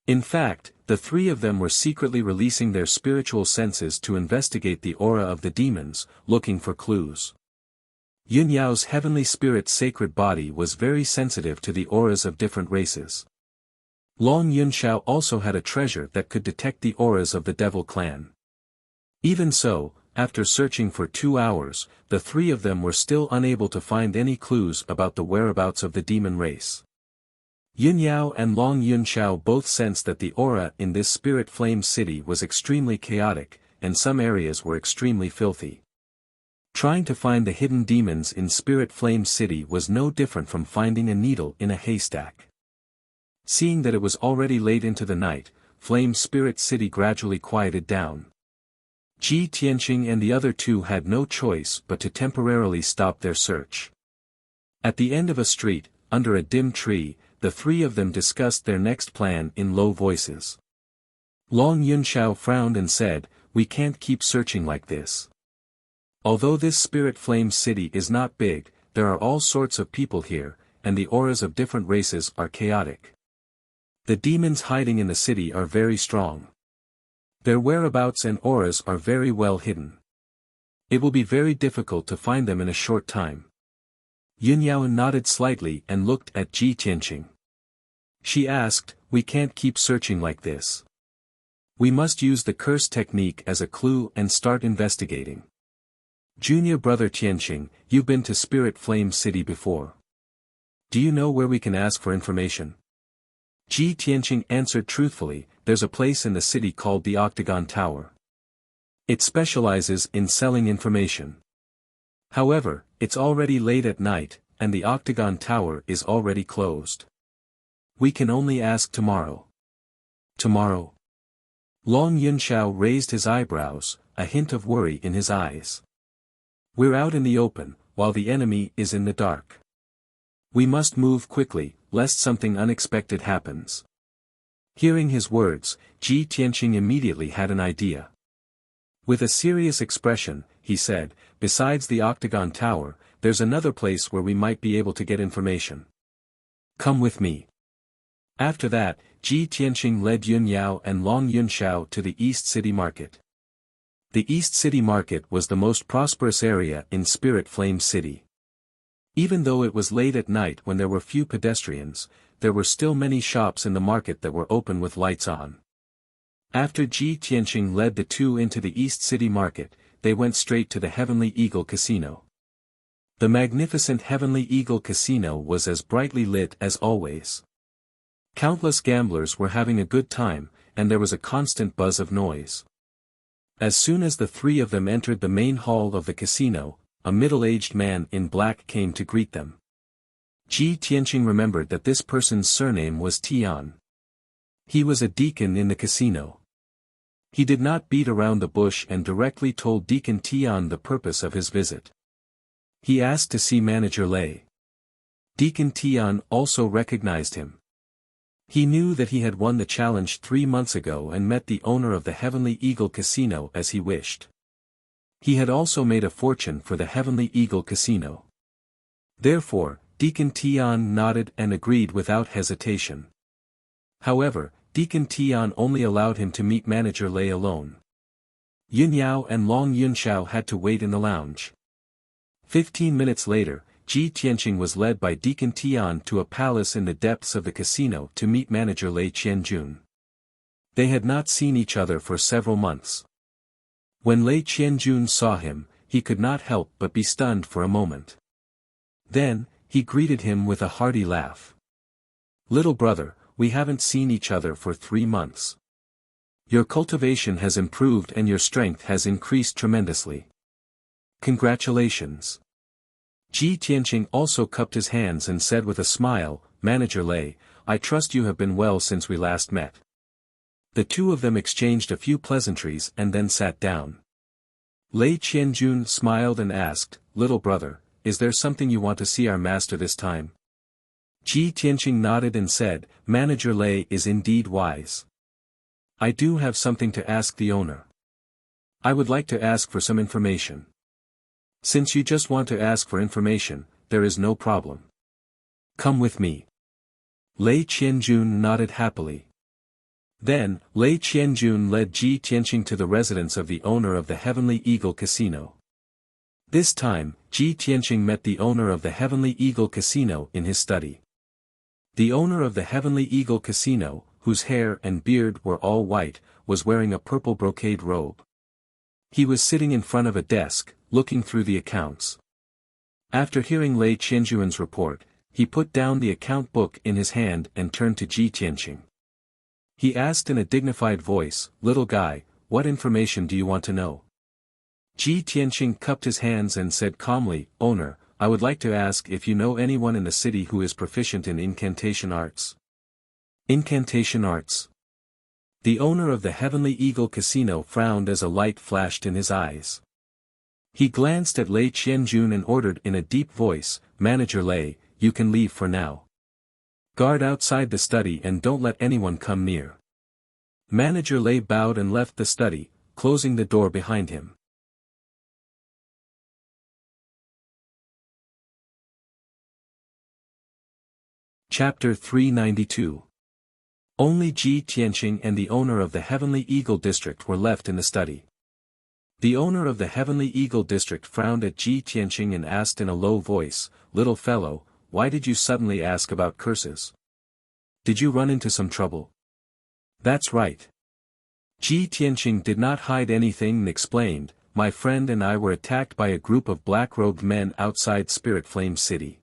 In fact, the three of them were secretly releasing their spiritual senses to investigate the aura of the demons, looking for clues. Yun Yao's heavenly spirit's sacred body was very sensitive to the auras of different races. Long Yunxiao also had a treasure that could detect the auras of the Devil Clan. Even so, after searching for 2 hours, the three of them were still unable to find any clues about the whereabouts of the demon race. Yun Yao and Long Yunxiao both sensed that the aura in this spirit flame city was extremely chaotic, and some areas were extremely filthy. Trying to find the hidden demons in Spirit Flame City was no different from finding a needle in a haystack. Seeing that it was already late into the night, Flame Spirit City gradually quieted down. Ji Tianqing and the other two had no choice but to temporarily stop their search. At the end of a street, under a dim tree, the three of them discussed their next plan in low voices. Long Yunxiao frowned and said, "We can't keep searching like this. Although this Spirit Flame City is not big, there are all sorts of people here, and the auras of different races are chaotic. The demons hiding in the city are very strong. Their whereabouts and auras are very well hidden. It will be very difficult to find them in a short time." Yun Yao nodded slightly and looked at Ji Tianqing. She asked, "We can't keep searching like this. We must use the curse technique as a clue and start investigating. Junior brother Tianqing, you've been to Spirit Flame City before. Do you know where we can ask for information?" Ji Tianqing answered truthfully, "There's a place in the city called the Octagon Tower. It specializes in selling information. However, it's already late at night, and the Octagon Tower is already closed. We can only ask tomorrow." "Tomorrow?" Long Yunxiao raised his eyebrows, a hint of worry in his eyes. "We're out in the open, while the enemy is in the dark. We must move quickly, lest something unexpected happens." Hearing his words, Ji Tianqing immediately had an idea. With a serious expression, he said, "Besides the Octagon Tower, there's another place where we might be able to get information. Come with me." After that, Ji Tianqing led Yun Yao and Long Yunxiao to the East City Market. The East City Market was the most prosperous area in Spirit Flame City. Even though it was late at night when there were few pedestrians, there were still many shops in the market that were open with lights on. After Ji Tianqing led the two into the East City Market, they went straight to the Heavenly Eagle Casino. The magnificent Heavenly Eagle Casino was as brightly lit as always. Countless gamblers were having a good time, and there was a constant buzz of noise. As soon as the three of them entered the main hall of the casino, a middle-aged man in black came to greet them. Ji Tianqing remembered that this person's surname was Tian. He was a deacon in the casino. He did not beat around the bush and directly told Deacon Tian the purpose of his visit. He asked to see Manager Lei. Deacon Tian also recognized him. He knew that he had won the challenge 3 months ago and met the owner of the Heavenly Eagle Casino as he wished. He had also made a fortune for the Heavenly Eagle Casino. Therefore, Deacon Tian nodded and agreed without hesitation. However, Deacon Tian only allowed him to meet Manager Lei alone. Yun Yao and Long Yunxiao had to wait in the lounge. 15 minutes later, Ji Tianqing was led by Deacon Tian to a palace in the depths of the casino to meet Manager Lei Qianjun. They had not seen each other for several months. When Lei Qianjun saw him, he could not help but be stunned for a moment. Then, he greeted him with a hearty laugh. "Little brother, we haven't seen each other for 3 months. Your cultivation has improved and your strength has increased tremendously. Congratulations." Ji Tianqing also cupped his hands and said with a smile, "Manager Lei, I trust you have been well since we last met." The two of them exchanged a few pleasantries and then sat down. Lei Qianjun smiled and asked, "Little brother, is there something you want to see our master this time?" Ji Tianqing nodded and said, "Manager Lei is indeed wise. I do have something to ask the owner. I would like to ask for some information." "Since you just want to ask for information, there is no problem. Come with me." Lei Qianjun nodded happily. Then, Lei Qianjun led Ji Tianqing to the residence of the owner of the Heavenly Eagle Casino. This time, Ji Tianqing met the owner of the Heavenly Eagle Casino in his study. The owner of the Heavenly Eagle Casino, whose hair and beard were all white, was wearing a purple brocade robe. He was sitting in front of a desk, looking through the accounts. After hearing Lei Qianjun's report, he put down the account book in his hand and turned to Ji Tianqing. He asked in a dignified voice, "Little guy, what information do you want to know?" Ji Tianqing cupped his hands and said calmly, "Owner, I would like to ask if you know anyone in the city who is proficient in incantation arts." Incantation arts? The owner of the Heavenly Eagle Casino frowned as a light flashed in his eyes. He glanced at Lei Qianjun and ordered in a deep voice, "Manager Lei, you can leave for now. Guard outside the study and don't let anyone come near." Manager Lei bowed and left the study, closing the door behind him. Chapter 392. Only Ji Tianqing and the owner of the Heavenly Eagle District were left in the study. The owner of the Heavenly Eagle District frowned at Ji Tianqing and asked in a low voice, "Little fellow, why did you suddenly ask about curses? Did you run into some trouble?" "That's right." Ji Tianqing did not hide anything and explained, "My friend and I were attacked by a group of black-robed men outside Spirit Flame City.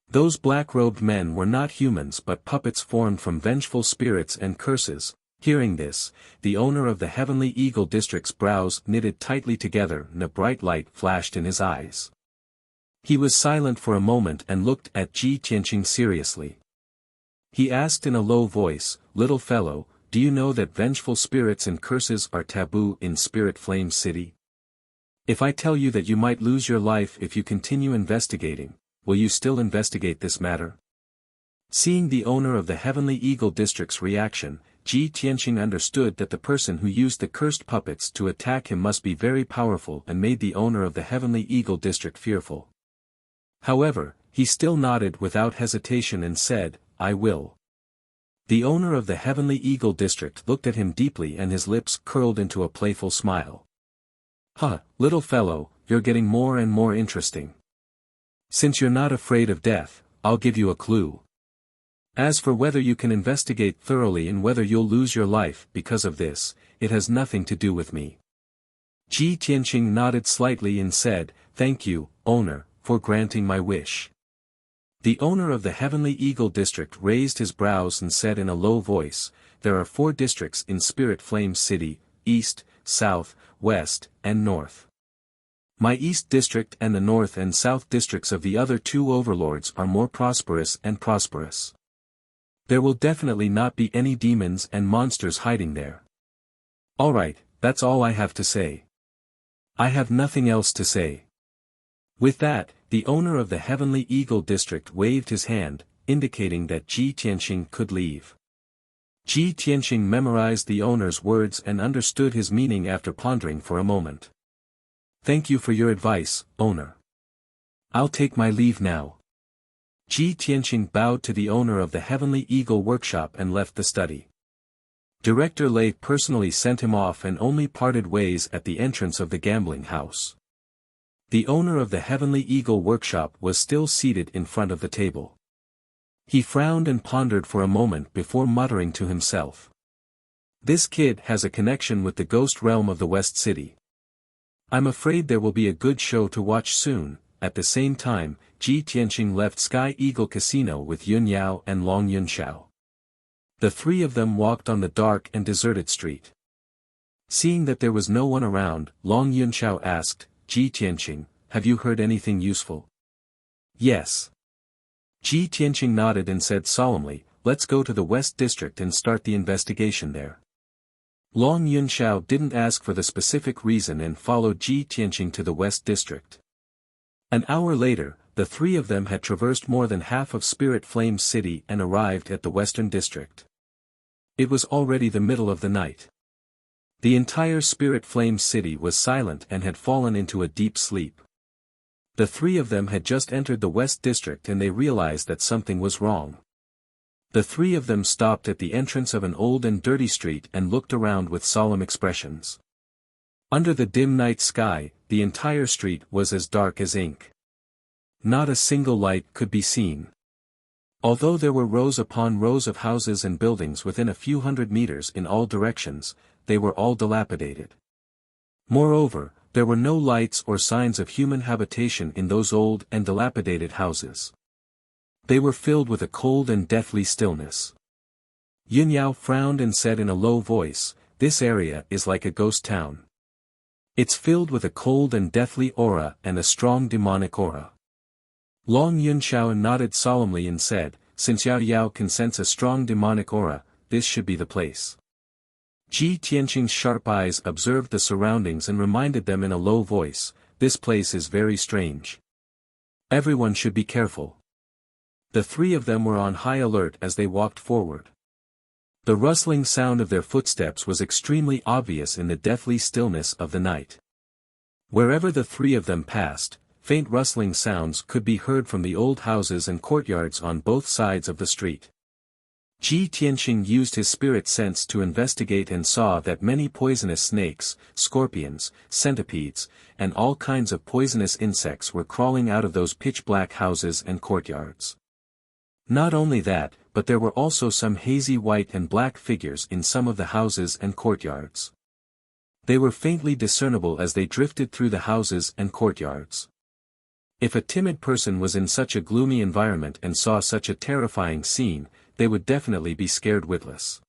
Those black-robed men were not humans but puppets formed from vengeful spirits and curses." Hearing this, the owner of the Heavenly Eagle District's brows knitted tightly together and a bright light flashed in his eyes. He was silent for a moment and looked at Ji Tianqing seriously. He asked in a low voice, "Little fellow, do you know that vengeful spirits and curses are taboo in Spirit Flame City? If I tell you that you might lose your life if you continue investigating, will you still investigate this matter?" Seeing the owner of the Heavenly Eagle District's reaction, Ji Tianqing understood that the person who used the cursed puppets to attack him must be very powerful and made the owner of the Heavenly Eagle District fearful. However, he still nodded without hesitation and said, "I will." The owner of the Heavenly Eagle District looked at him deeply and his lips curled into a playful smile. "Huh, little fellow, you're getting more and more interesting. Since you're not afraid of death, I'll give you a clue. As for whether you can investigate thoroughly and whether you'll lose your life because of this, it has nothing to do with me." Ji Tianqing nodded slightly and said, "Thank you, owner, for granting my wish." The owner of the Heavenly Eagle District raised his brows and said in a low voice, "There are 4 districts in Spirit Flame City: East, south, west, and north. My East District and the North and South Districts of the other two overlords are more prosperous and prosperous. There will definitely not be any demons and monsters hiding there. Alright, that's all I have to say. I have nothing else to say. With that, the owner of the Heavenly Eagle District waved his hand, indicating that Ji Tianqing could leave. Ji Tianqing memorized the owner's words and understood his meaning after pondering for a moment. Thank you for your advice, owner. I'll take my leave now. Ji Tianqing bowed to the owner of the Heavenly Eagle Workshop and left the study. Director Lei personally sent him off and only parted ways at the entrance of the gambling house. The owner of the Heavenly Eagle Workshop was still seated in front of the table. He frowned and pondered for a moment before muttering to himself. This kid has a connection with the ghost realm of the West City. I'm afraid there will be a good show to watch soon. At the same time, Ji Tianqing left Sky Eagle Casino with Yun Yao and Long Yunxiao. The three of them walked on the dark and deserted street. Seeing that there was no one around, Long Yunxiao asked, Ji Tianqing, have you heard anything useful? Yes. Ji Tianqing nodded and said solemnly, let's go to the West District and start the investigation there. Long Yunxiao didn't ask for the specific reason and followed Ji Tianqing to the West District. An hour later, the three of them had traversed more than half of Spirit Flame City and arrived at the Western District. It was already the middle of the night. The entire Spirit Flame City was silent and had fallen into a deep sleep. The three of them had just entered the West District and they realized that something was wrong. The three of them stopped at the entrance of an old and dirty street and looked around with solemn expressions. Under the dim night sky, the entire street was as dark as ink. Not a single light could be seen. Although there were rows upon rows of houses and buildings within a few hundred meters in all directions, they were all dilapidated. Moreover, there were no lights or signs of human habitation in those old and dilapidated houses. They were filled with a cold and deathly stillness. Yun Yao frowned and said in a low voice, this area is like a ghost town. It's filled with a cold and deathly aura and a strong demonic aura. Long Yunxiao nodded solemnly and said, since Yao Yao can sense a strong demonic aura, this should be the place. Ji Tianqing's sharp eyes observed the surroundings and reminded them in a low voice, this place is very strange. Everyone should be careful. The three of them were on high alert as they walked forward. The rustling sound of their footsteps was extremely obvious in the deathly stillness of the night. Wherever the three of them passed, faint rustling sounds could be heard from the old houses and courtyards on both sides of the street. Ji Tianqing used his spirit sense to investigate and saw that many poisonous snakes, scorpions, centipedes, and all kinds of poisonous insects were crawling out of those pitch-black houses and courtyards. Not only that, but there were also some hazy white and black figures in some of the houses and courtyards. They were faintly discernible as they drifted through the houses and courtyards. If a timid person was in such a gloomy environment and saw such a terrifying scene, they would definitely be scared witless.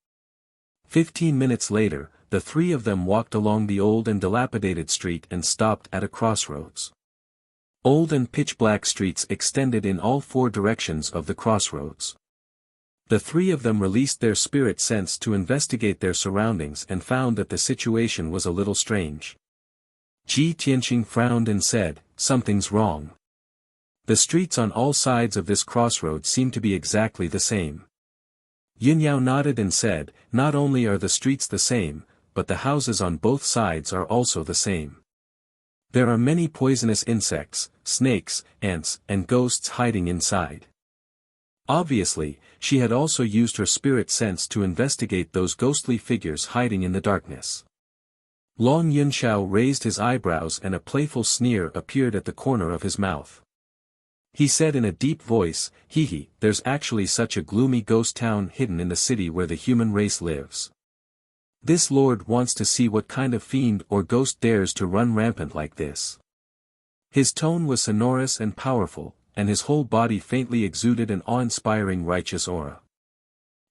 15 minutes later, the three of them walked along the old and dilapidated street and stopped at a crossroads. Old and pitch-black streets extended in all four directions of the crossroads. The three of them released their spirit sense to investigate their surroundings and found that the situation was a little strange. Ji Tianqing frowned and said, something's wrong. The streets on all sides of this crossroad seem to be exactly the same. Yun Yao nodded and said, not only are the streets the same, but the houses on both sides are also the same. There are many poisonous insects, snakes, ants, and ghosts hiding inside. Obviously, she had also used her spirit sense to investigate those ghostly figures hiding in the darkness. Long Yunxiao raised his eyebrows and a playful sneer appeared at the corner of his mouth. He said in a deep voice, hee, there's actually such a gloomy ghost town hidden in the city where the human race lives. This lord wants to see what kind of fiend or ghost dares to run rampant like this. His tone was sonorous and powerful, and his whole body faintly exuded an awe-inspiring righteous aura.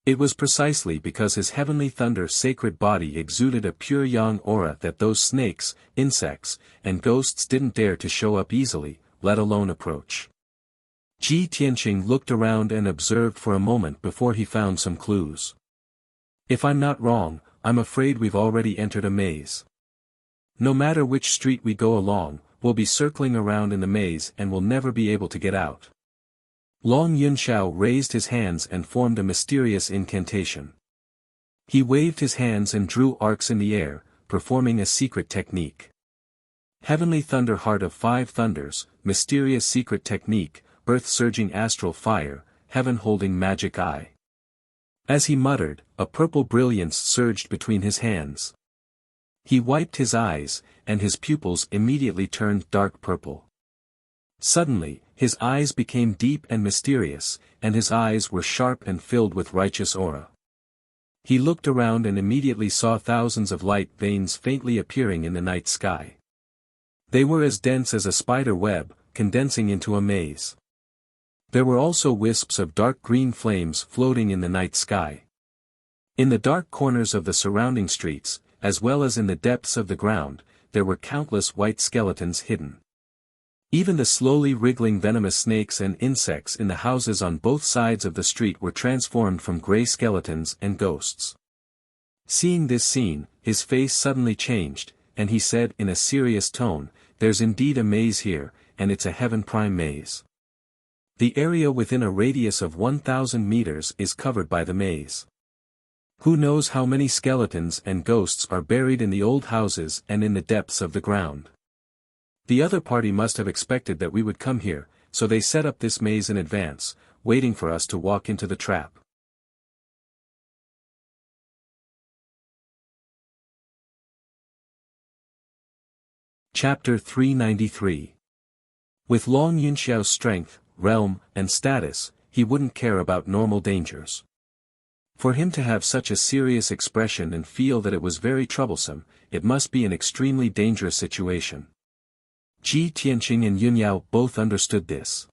It was precisely because his heavenly thunder sacred body exuded a pure yang aura that those snakes, insects, and ghosts didn't dare to show up easily, let alone approach. Ji Tianqing looked around and observed for a moment before he found some clues. If I'm not wrong, I'm afraid we've already entered a maze. No matter which street we go along, we'll be circling around in the maze and we'll never be able to get out. Long Yunxiao raised his hands and formed a mysterious incantation. He waved his hands and drew arcs in the air, performing a secret technique. Heavenly Thunder Heart of Five Thunders, mysterious secret technique, earth surging astral fire, heaven holding magic eye. As he muttered, a purple brilliance surged between his hands. He wiped his eyes, and his pupils immediately turned dark purple. Suddenly, his eyes became deep and mysterious, and his eyes were sharp and filled with righteous aura. He looked around and immediately saw thousands of light veins faintly appearing in the night sky. They were as dense as a spider web, condensing into a maze. There were also wisps of dark green flames floating in the night sky. In the dark corners of the surrounding streets, as well as in the depths of the ground, there were countless white skeletons hidden. Even the slowly wriggling venomous snakes and insects in the houses on both sides of the street were transformed from gray skeletons and ghosts. Seeing this scene, his face suddenly changed, and he said in a serious tone, "There's indeed a maze here, and it's a heaven prime maze. The area within a radius of 1,000 meters is covered by the maze. Who knows how many skeletons and ghosts are buried in the old houses and in the depths of the ground. The other party must have expected that we would come here, so they set up this maze in advance, waiting for us to walk into the trap." Chapter 393. With Long Yunxiao's strength, realm, and status, he wouldn't care about normal dangers. For him to have such a serious expression and feel that it was very troublesome, it must be an extremely dangerous situation. Ji Tianqing and Yunyao both understood this.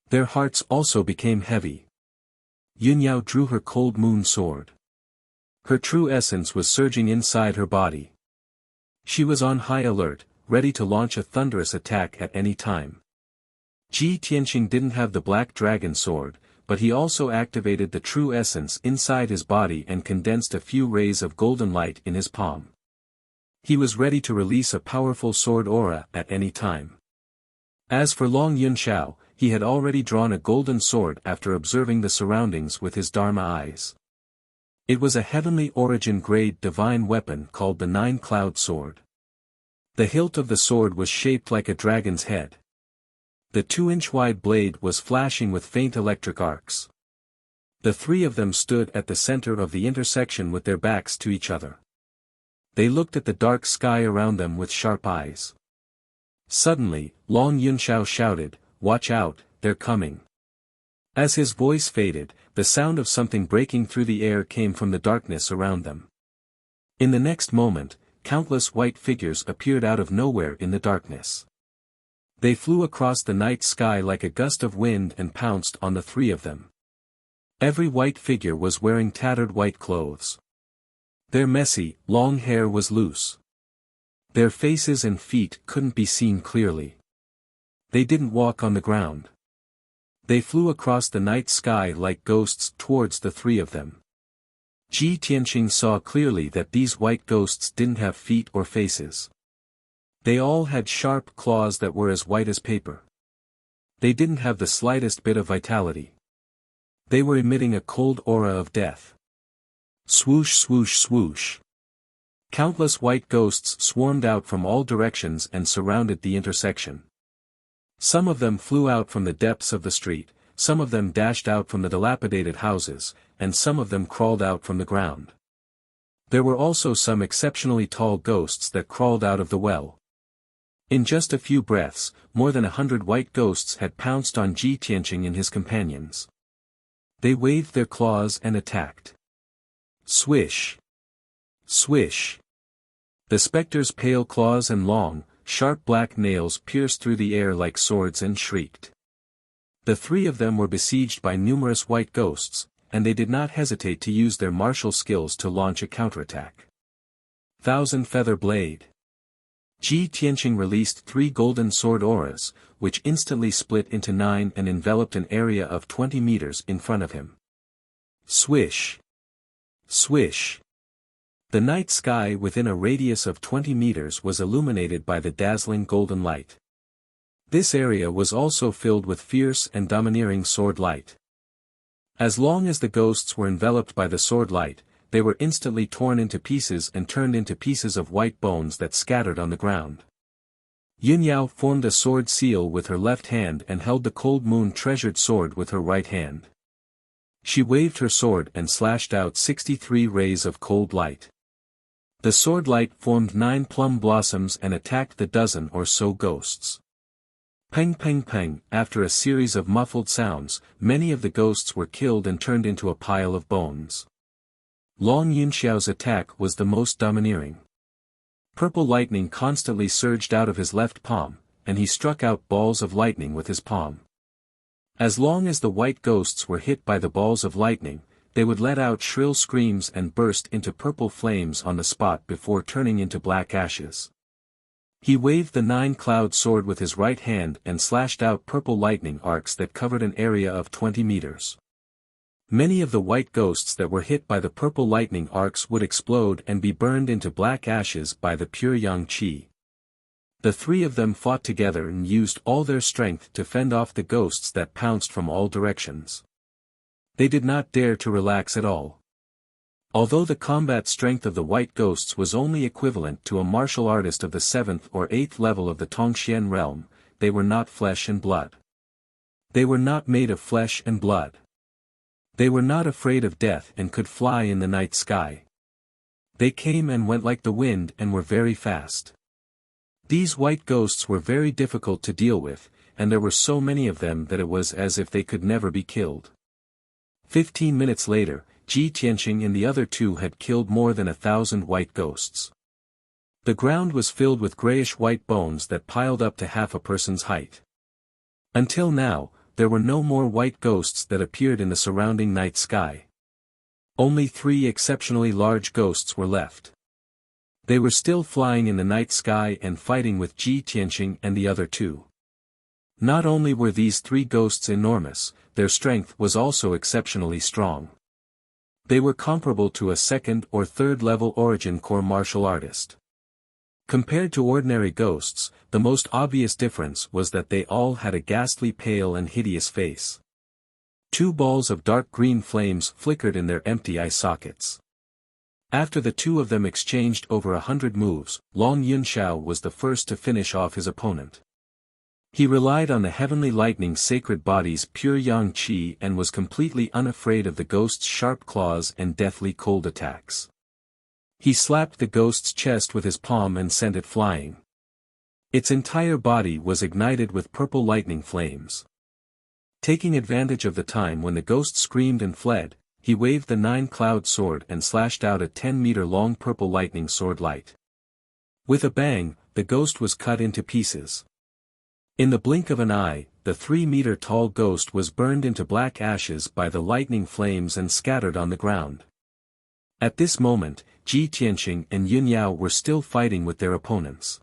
Their hearts also became heavy. Yunyao drew her cold moon sword. Her true essence was surging inside her body. She was on high alert, ready to launch a thunderous attack at any time. Ji Tianqing didn't have the black dragon sword, but he also activated the true essence inside his body and condensed a few rays of golden light in his palm. He was ready to release a powerful sword aura at any time. As for Long Yunxiao, he had already drawn a golden sword after observing the surroundings with his Dharma eyes. It was a heavenly origin grade divine weapon called the Nine-Cloud Sword. The hilt of the sword was shaped like a dragon's head. The 2-inch wide blade was flashing with faint electric arcs. The three of them stood at the center of the intersection with their backs to each other. They looked at the dark sky around them with sharp eyes. Suddenly, Long Yunxiao shouted, "Watch out, they're coming." As his voice faded, the sound of something breaking through the air came from the darkness around them. In the next moment, countless white figures appeared out of nowhere in the darkness. They flew across the night sky like a gust of wind and pounced on the three of them. Every white figure was wearing tattered white clothes. Their messy, long hair was loose. Their faces and feet couldn't be seen clearly. They didn't walk on the ground. They flew across the night sky like ghosts towards the three of them. Ji Tianqing saw clearly that these white ghosts didn't have feet or faces. They all had sharp claws that were as white as paper. They didn't have the slightest bit of vitality. They were emitting a cold aura of death. Swoosh swoosh swoosh. Countless white ghosts swarmed out from all directions and surrounded the intersection. Some of them flew out from the depths of the street, some of them dashed out from the dilapidated houses, and some of them crawled out from the ground. There were also some exceptionally tall ghosts that crawled out of the well. In just a few breaths, more than 100 white ghosts had pounced on Ji Tianqing and his companions. They waved their claws and attacked. Swish! Swish! The spectre's pale claws and long, sharp black nails pierced through the air like swords and shrieked. The three of them were besieged by numerous white ghosts, and they did not hesitate to use their martial skills to launch a counterattack. Thousand Feather Blade. Ji Tianqing released 3 golden sword auras, which instantly split into 9 and enveloped an area of 20 meters in front of him. Swish! Swish! The night sky within a radius of 20 meters was illuminated by the dazzling golden light. This area was also filled with fierce and domineering sword light. As long as the ghosts were enveloped by the sword light, they were instantly torn into pieces and turned into pieces of white bones that scattered on the ground. Yunyao formed a sword seal with her left hand and held the cold moon treasured sword with her right hand. She waved her sword and slashed out 63 rays of cold light. The sword light formed 9 plum blossoms and attacked the dozen or so ghosts. Peng peng peng, after a series of muffled sounds, many of the ghosts were killed and turned into a pile of bones. Long Yunxiao's attack was the most domineering. Purple lightning constantly surged out of his left palm, and he struck out balls of lightning with his palm. As long as the white ghosts were hit by the balls of lightning, they would let out shrill screams and burst into purple flames on the spot before turning into black ashes. He waved the 9-cloud sword with his right hand and slashed out purple lightning arcs that covered an area of 20 meters. Many of the white ghosts that were hit by the purple lightning arcs would explode and be burned into black ashes by the pure yang qi. The 3 of them fought together and used all their strength to fend off the ghosts that pounced from all directions. They did not dare to relax at all. Although the combat strength of the white ghosts was only equivalent to a martial artist of the 7th or 8th level of the Tongxian realm, they were not flesh and blood. They were not made of flesh and blood. They were not afraid of death and could fly in the night sky. They came and went like the wind and were very fast. These white ghosts were very difficult to deal with, and there were so many of them that it was as if they could never be killed. 15 minutes later, Ji Tianqing and the other 2 had killed more than 1,000 white ghosts. The ground was filled with grayish-white bones that piled up to half a person's height. Until now, there were no more white ghosts that appeared in the surrounding night sky. Only 3 exceptionally large ghosts were left. They were still flying in the night sky and fighting with Ji Tianqing and the other 2. Not only were these 3 ghosts enormous, their strength was also exceptionally strong. They were comparable to a 2nd or 3rd level origin core martial artist. Compared to ordinary ghosts, the most obvious difference was that they all had a ghastly pale and hideous face. 2 balls of dark green flames flickered in their empty eye sockets. After the 2 of them exchanged over 100 moves, Long Yunxiao was the first to finish off his opponent. He relied on the heavenly lightning sacred body's pure yang qi and was completely unafraid of the ghost's sharp claws and deathly cold attacks. He slapped the ghost's chest with his palm and sent it flying. Its entire body was ignited with purple lightning flames. Taking advantage of the time when the ghost screamed and fled, he waved the 9-cloud sword and slashed out a 10-meter-long purple lightning sword light. With a bang, the ghost was cut into pieces. In the blink of an eye, the 3-meter-tall ghost was burned into black ashes by the lightning flames and scattered on the ground. At this moment, Ji Tianqing and Yunyao were still fighting with their opponents.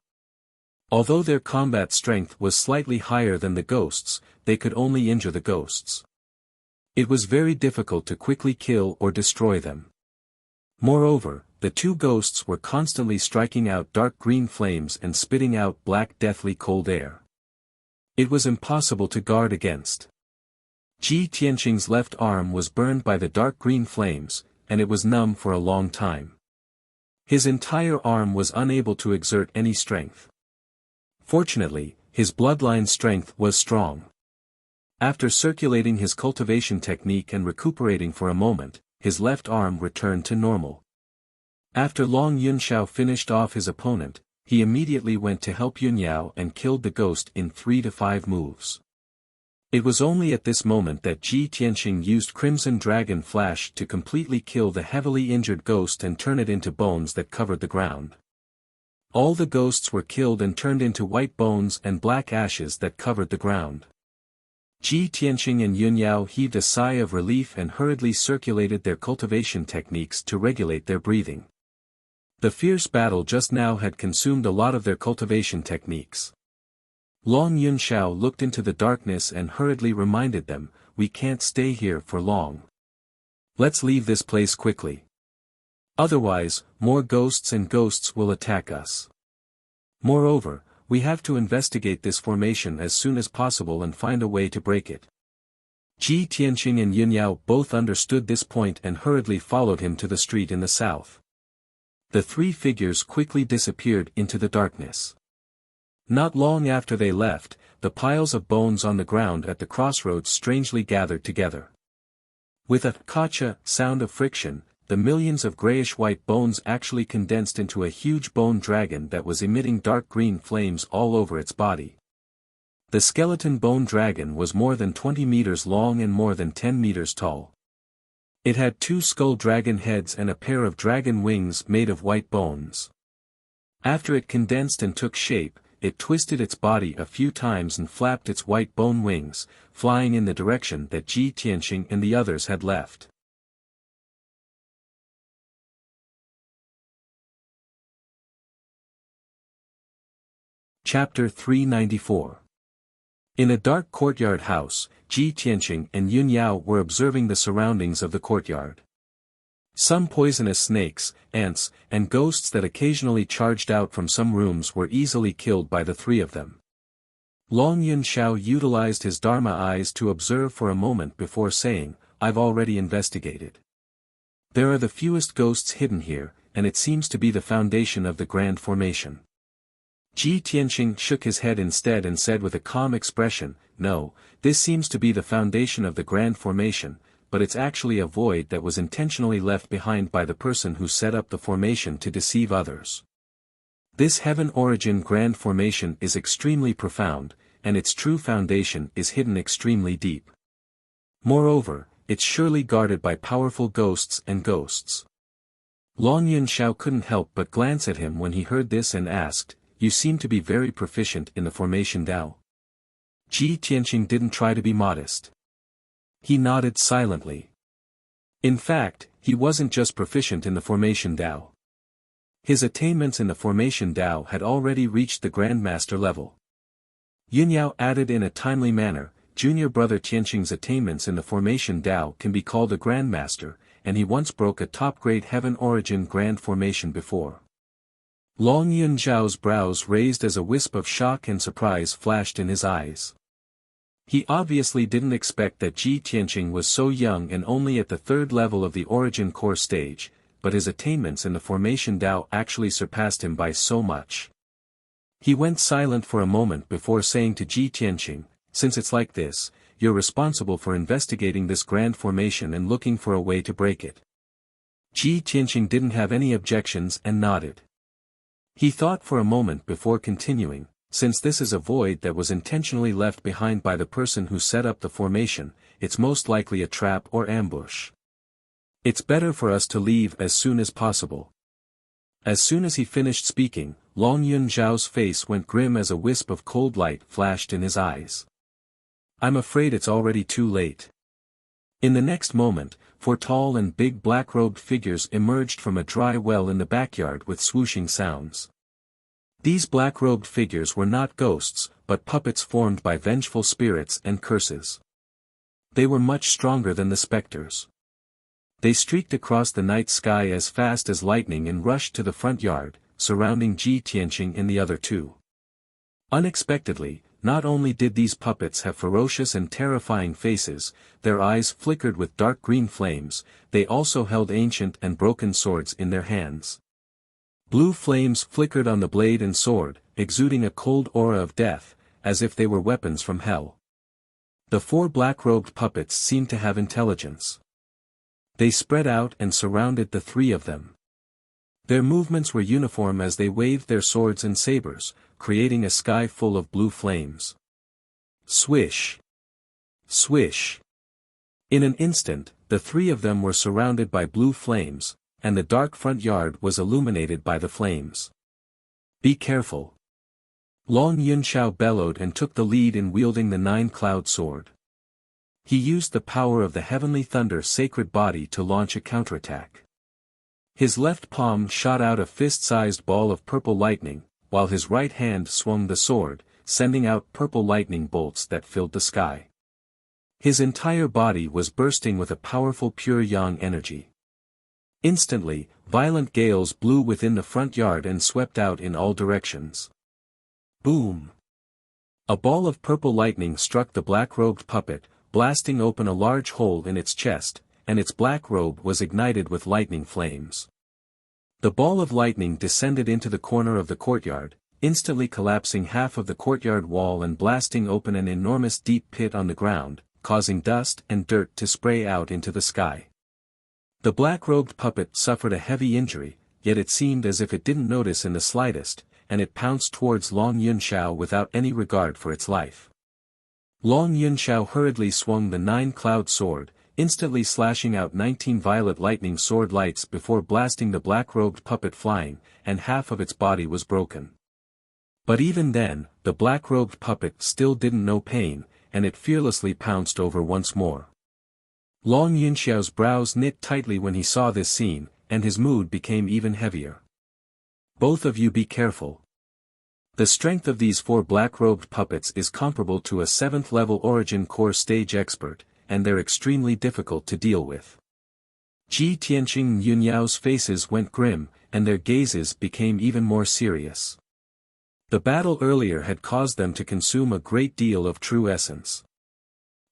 Although their combat strength was slightly higher than the ghosts, they could only injure the ghosts. It was very difficult to quickly kill or destroy them. Moreover, the 2 ghosts were constantly striking out dark green flames and spitting out black deathly cold air. It was impossible to guard against. Ji Tianqing's left arm was burned by the dark green flames, and it was numb for a long time. His entire arm was unable to exert any strength. Fortunately, his bloodline strength was strong. After circulating his cultivation technique and recuperating for a moment, his left arm returned to normal. After Long Yunxiao finished off his opponent, he immediately went to help Yunyao and killed the ghost in 3 to 5 moves. It was only at this moment that Ji Tianqing used Crimson Dragon Flash to completely kill the heavily injured ghost and turn it into bones that covered the ground. All the ghosts were killed and turned into white bones and black ashes that covered the ground. Ji Tianqing and Yun Yao heaved a sigh of relief and hurriedly circulated their cultivation techniques to regulate their breathing. The fierce battle just now had consumed a lot of their cultivation techniques. Long Yunxiao looked into the darkness and hurriedly reminded them, "We can't stay here for long. Let's leave this place quickly. Otherwise, more ghosts and ghosts will attack us. Moreover, we have to investigate this formation as soon as possible and find a way to break it." Ji Tianqing and Yun Yao both understood this point and hurriedly followed him to the street in the south. The three figures quickly disappeared into the darkness. Not long after they left, the piles of bones on the ground at the crossroads strangely gathered together. With a "kacha" sound of friction, the millions of grayish-white bones actually condensed into a huge bone dragon that was emitting dark green flames all over its body. The skeleton bone dragon was more than 20 meters long and more than 10 meters tall. It had 2 skull dragon heads and a pair of dragon wings made of white bones. After it condensed and took shape, it twisted its body a few times and flapped its white bone wings, flying in the direction that Ji Tianqing and the others had left. Chapter 394. In a dark courtyard house, Ji Tianqing and Yun Yao were observing the surroundings of the courtyard. Some poisonous snakes, ants, and ghosts that occasionally charged out from some rooms were easily killed by the three of them. Long Yunxiao utilized his Dharma eyes to observe for a moment before saying, "I've already investigated. There are the fewest ghosts hidden here, and it seems to be the foundation of the grand formation." Ji Tianqing shook his head instead and said with a calm expression, "No, this seems to be the foundation of the grand formation, but it's actually a void that was intentionally left behind by the person who set up the formation to deceive others. This heaven origin grand formation is extremely profound, and its true foundation is hidden extremely deep. Moreover, it's surely guarded by powerful ghosts and ghosts." Long Yunxiao couldn't help but glance at him when he heard this and asked, "You seem to be very proficient in the formation Tao." Ji Tianqing didn't try to be modest. He nodded silently. In fact, he wasn't just proficient in the formation Tao. His attainments in the formation Tao had already reached the Grandmaster level. Yun Yao added in a timely manner, "Junior brother Tianqing's attainments in the formation Tao can be called a Grandmaster, and he once broke a top-grade heaven origin grand formation before." Long Yunxiao's brows raised as a wisp of shock and surprise flashed in his eyes. He obviously didn't expect that Ji Tianqing was so young and only at the 3rd level of the origin core stage, but his attainments in the formation Tao actually surpassed him by so much. He went silent for a moment before saying to Ji Tianqing, "Since it's like this, you're responsible for investigating this grand formation and looking for a way to break it." Ji Tianqing didn't have any objections and nodded. He thought for a moment before continuing, "Since this is a void that was intentionally left behind by the person who set up the formation, it's most likely a trap or ambush. It's better for us to leave as soon as possible." As soon as he finished speaking, Long Yunxiao's face went grim as a wisp of cold light flashed in his eyes. "I'm afraid it's already too late." In the next moment, 4 tall and big black-robed figures emerged from a dry well in the backyard with swooshing sounds. These black-robed figures were not ghosts, but puppets formed by vengeful spirits and curses. They were much stronger than the specters. They streaked across the night sky as fast as lightning and rushed to the front yard, surrounding Ji Tianqing and the other two. Unexpectedly, not only did these puppets have ferocious and terrifying faces, their eyes flickered with dark green flames, they also held ancient and broken swords in their hands. Blue flames flickered on the blade and sword, exuding a cold aura of death, as if they were weapons from hell. The 4 black-robed puppets seemed to have intelligence. They spread out and surrounded the 3 of them. Their movements were uniform as they waved their swords and sabers, creating a sky full of blue flames. Swish! Swish! In an instant, the 3 of them were surrounded by blue flames, and the dark front yard was illuminated by the flames. "Be careful!" Long Yunxiao bellowed and took the lead in wielding the 9-cloud sword. He used the power of the heavenly thunder sacred body to launch a counterattack. His left palm shot out a fist-sized ball of purple lightning, while his right hand swung the sword, sending out purple lightning bolts that filled the sky. His entire body was bursting with a powerful pure yang energy. Instantly, violent gales blew within the front yard and swept out in all directions. Boom! A ball of purple lightning struck the black-robed puppet, blasting open a large hole in its chest, and its black robe was ignited with lightning flames. The ball of lightning descended into the corner of the courtyard, instantly collapsing half of the courtyard wall and blasting open an enormous deep pit on the ground, causing dust and dirt to spray out into the sky. The black-robed puppet suffered a heavy injury, yet it seemed as if it didn't notice in the slightest, and it pounced towards Long Yunxiao without any regard for its life. Long Yunxiao hurriedly swung the 9-cloud sword, instantly slashing out 19 violet lightning sword lights before blasting the black-robed puppet flying, and half of its body was broken. But even then, the black-robed puppet still didn't know pain, and it fearlessly pounced over once more. Long Yunxiao's brows knit tightly when he saw this scene, and his mood became even heavier. Both of you be careful. The strength of these 4 black-robed puppets is comparable to a 7th-level origin core stage expert, and they're extremely difficult to deal with. Ji Tianqing and Yunyao's faces went grim, and their gazes became even more serious. The battle earlier had caused them to consume a great deal of true essence.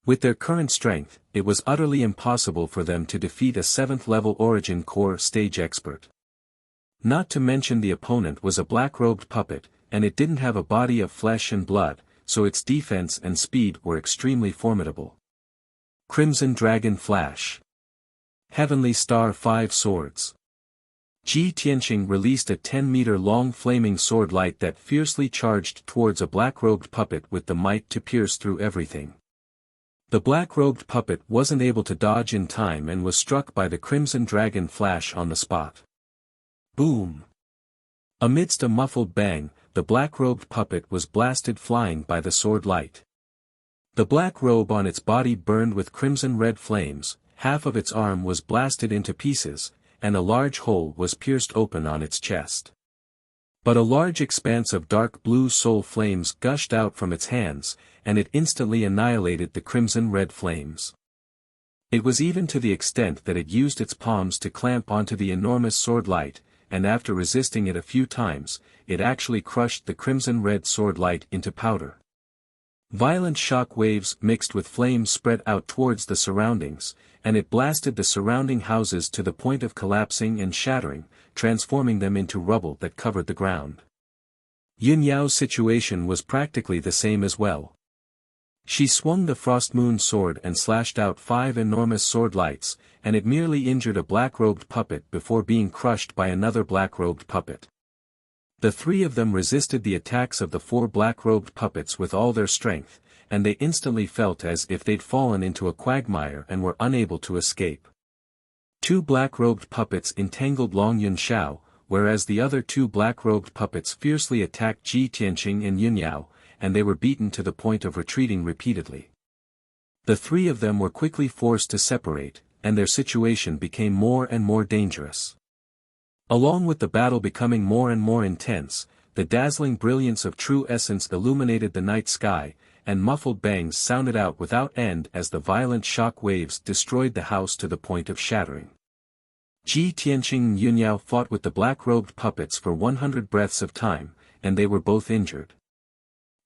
With their current strength, it was utterly impossible for them to defeat a 7th-level origin core stage expert. Not to mention the opponent was a black-robed puppet, and it didn't have a body of flesh and blood, so its defense and speed were extremely formidable. Crimson Dragon Flash. Heavenly Star 5 Swords. Ji Tianqing released a 10-meter-long flaming sword light that fiercely charged towards a black-robed puppet with the might to pierce through everything. The black-robed puppet wasn't able to dodge in time and was struck by the Crimson Dragon Flash on the spot. Boom! Amidst a muffled bang, the black-robed puppet was blasted flying by the sword light. The black robe on its body burned with crimson-red flames, half of its arm was blasted into pieces, and a large hole was pierced open on its chest. But a large expanse of dark blue soul flames gushed out from its hands, and it instantly annihilated the crimson-red flames. It was even to the extent that it used its palms to clamp onto the enormous sword light, and after resisting it a few times, it actually crushed the crimson-red sword light into powder. Violent shock waves mixed with flames spread out towards the surroundings, and it blasted the surrounding houses to the point of collapsing and shattering, transforming them into rubble that covered the ground. Yun Yao's situation was practically the same as well. She swung the Frost Moon sword and slashed out 5 enormous sword lights, and it merely injured a black-robed puppet before being crushed by another black-robed puppet. The 3 of them resisted the attacks of the 4 black-robed puppets with all their strength, and they instantly felt as if they'd fallen into a quagmire and were unable to escape. 2 black-robed puppets entangled Long Yunxiao, whereas the other 2 black-robed puppets fiercely attacked Ji Tianqing and Yunyao, and they were beaten to the point of retreating repeatedly. The 3 of them were quickly forced to separate, and their situation became more and more dangerous. Along with the battle becoming more and more intense, the dazzling brilliance of true essence illuminated the night sky, and muffled bangs sounded out without end as the violent shock waves destroyed the house to the point of shattering. Ji Tianqing and Yunyao fought with the black-robed puppets for 100 breaths of time, and they were both injured.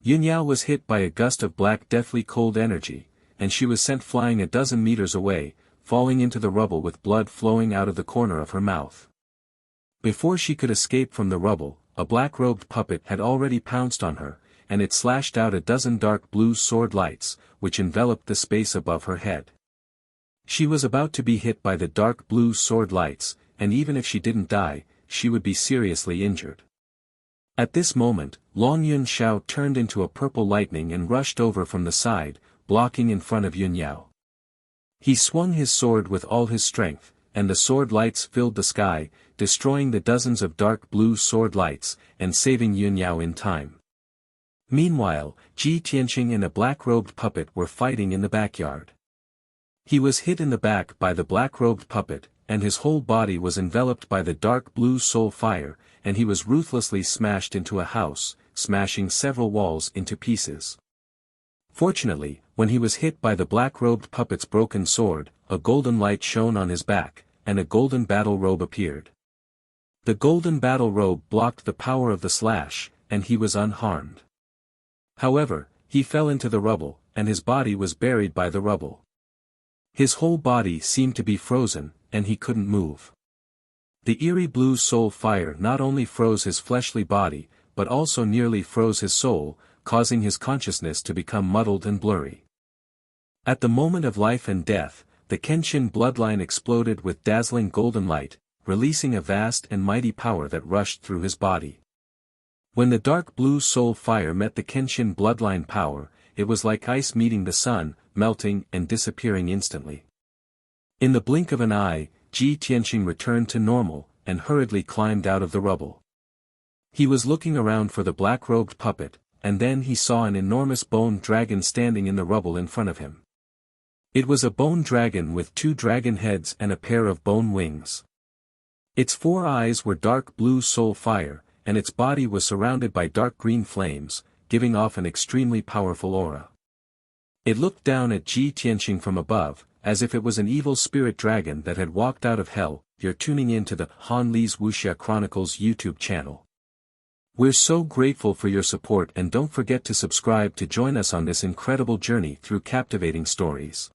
Yunyao was hit by a gust of black deathly cold energy, and she was sent flying a dozen meters away, falling into the rubble with blood flowing out of the corner of her mouth. Before she could escape from the rubble, a black-robed puppet had already pounced on her, and it slashed out a dozen dark blue sword lights, which enveloped the space above her head. She was about to be hit by the dark blue sword lights, and even if she didn't die, she would be seriously injured. At this moment, Long Yunxiao turned into a purple lightning and rushed over from the side, blocking in front of Yunyao. He swung his sword with all his strength, and the sword lights filled the sky, destroying the dozens of dark blue sword lights, and saving Yunyao in time. Meanwhile, Ji Tianqing and a black-robed puppet were fighting in the backyard. He was hit in the back by the black-robed puppet, and his whole body was enveloped by the dark blue soul fire, and he was ruthlessly smashed into a house, smashing several walls into pieces. Fortunately, when he was hit by the black-robed puppet's broken sword, a golden light shone on his back, and a golden battle robe appeared. The golden battle robe blocked the power of the slash, and he was unharmed. However, he fell into the rubble, and his body was buried by the rubble. His whole body seemed to be frozen, and he couldn't move. The eerie blue soul fire not only froze his fleshly body, but also nearly froze his soul, causing his consciousness to become muddled and blurry. At the moment of life and death, the Kenshin bloodline exploded with dazzling golden light, releasing a vast and mighty power that rushed through his body. When the dark blue soul fire met the Kenshin bloodline power, it was like ice meeting the sun, melting and disappearing instantly. In the blink of an eye, Ji Tianqing returned to normal, and hurriedly climbed out of the rubble. He was looking around for the black-robed puppet, and then he saw an enormous bone dragon standing in the rubble in front of him. It was a bone dragon with 2 dragon heads and a pair of bone wings. Its 4 eyes were dark blue soul fire, and its body was surrounded by dark green flames, giving off an extremely powerful aura. It looked down at Ji Tianqing from above, as if it was an evil spirit dragon that had walked out of hell. You're tuning in to the Han Li's Wuxia Chronicles YouTube channel. We're so grateful for your support, and don't forget to subscribe to join us on this incredible journey through captivating stories.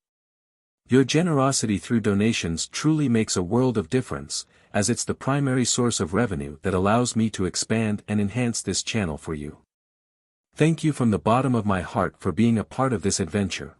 Your generosity through donations truly makes a world of difference, as it's the primary source of revenue that allows me to expand and enhance this channel for you. Thank you from the bottom of my heart for being a part of this adventure.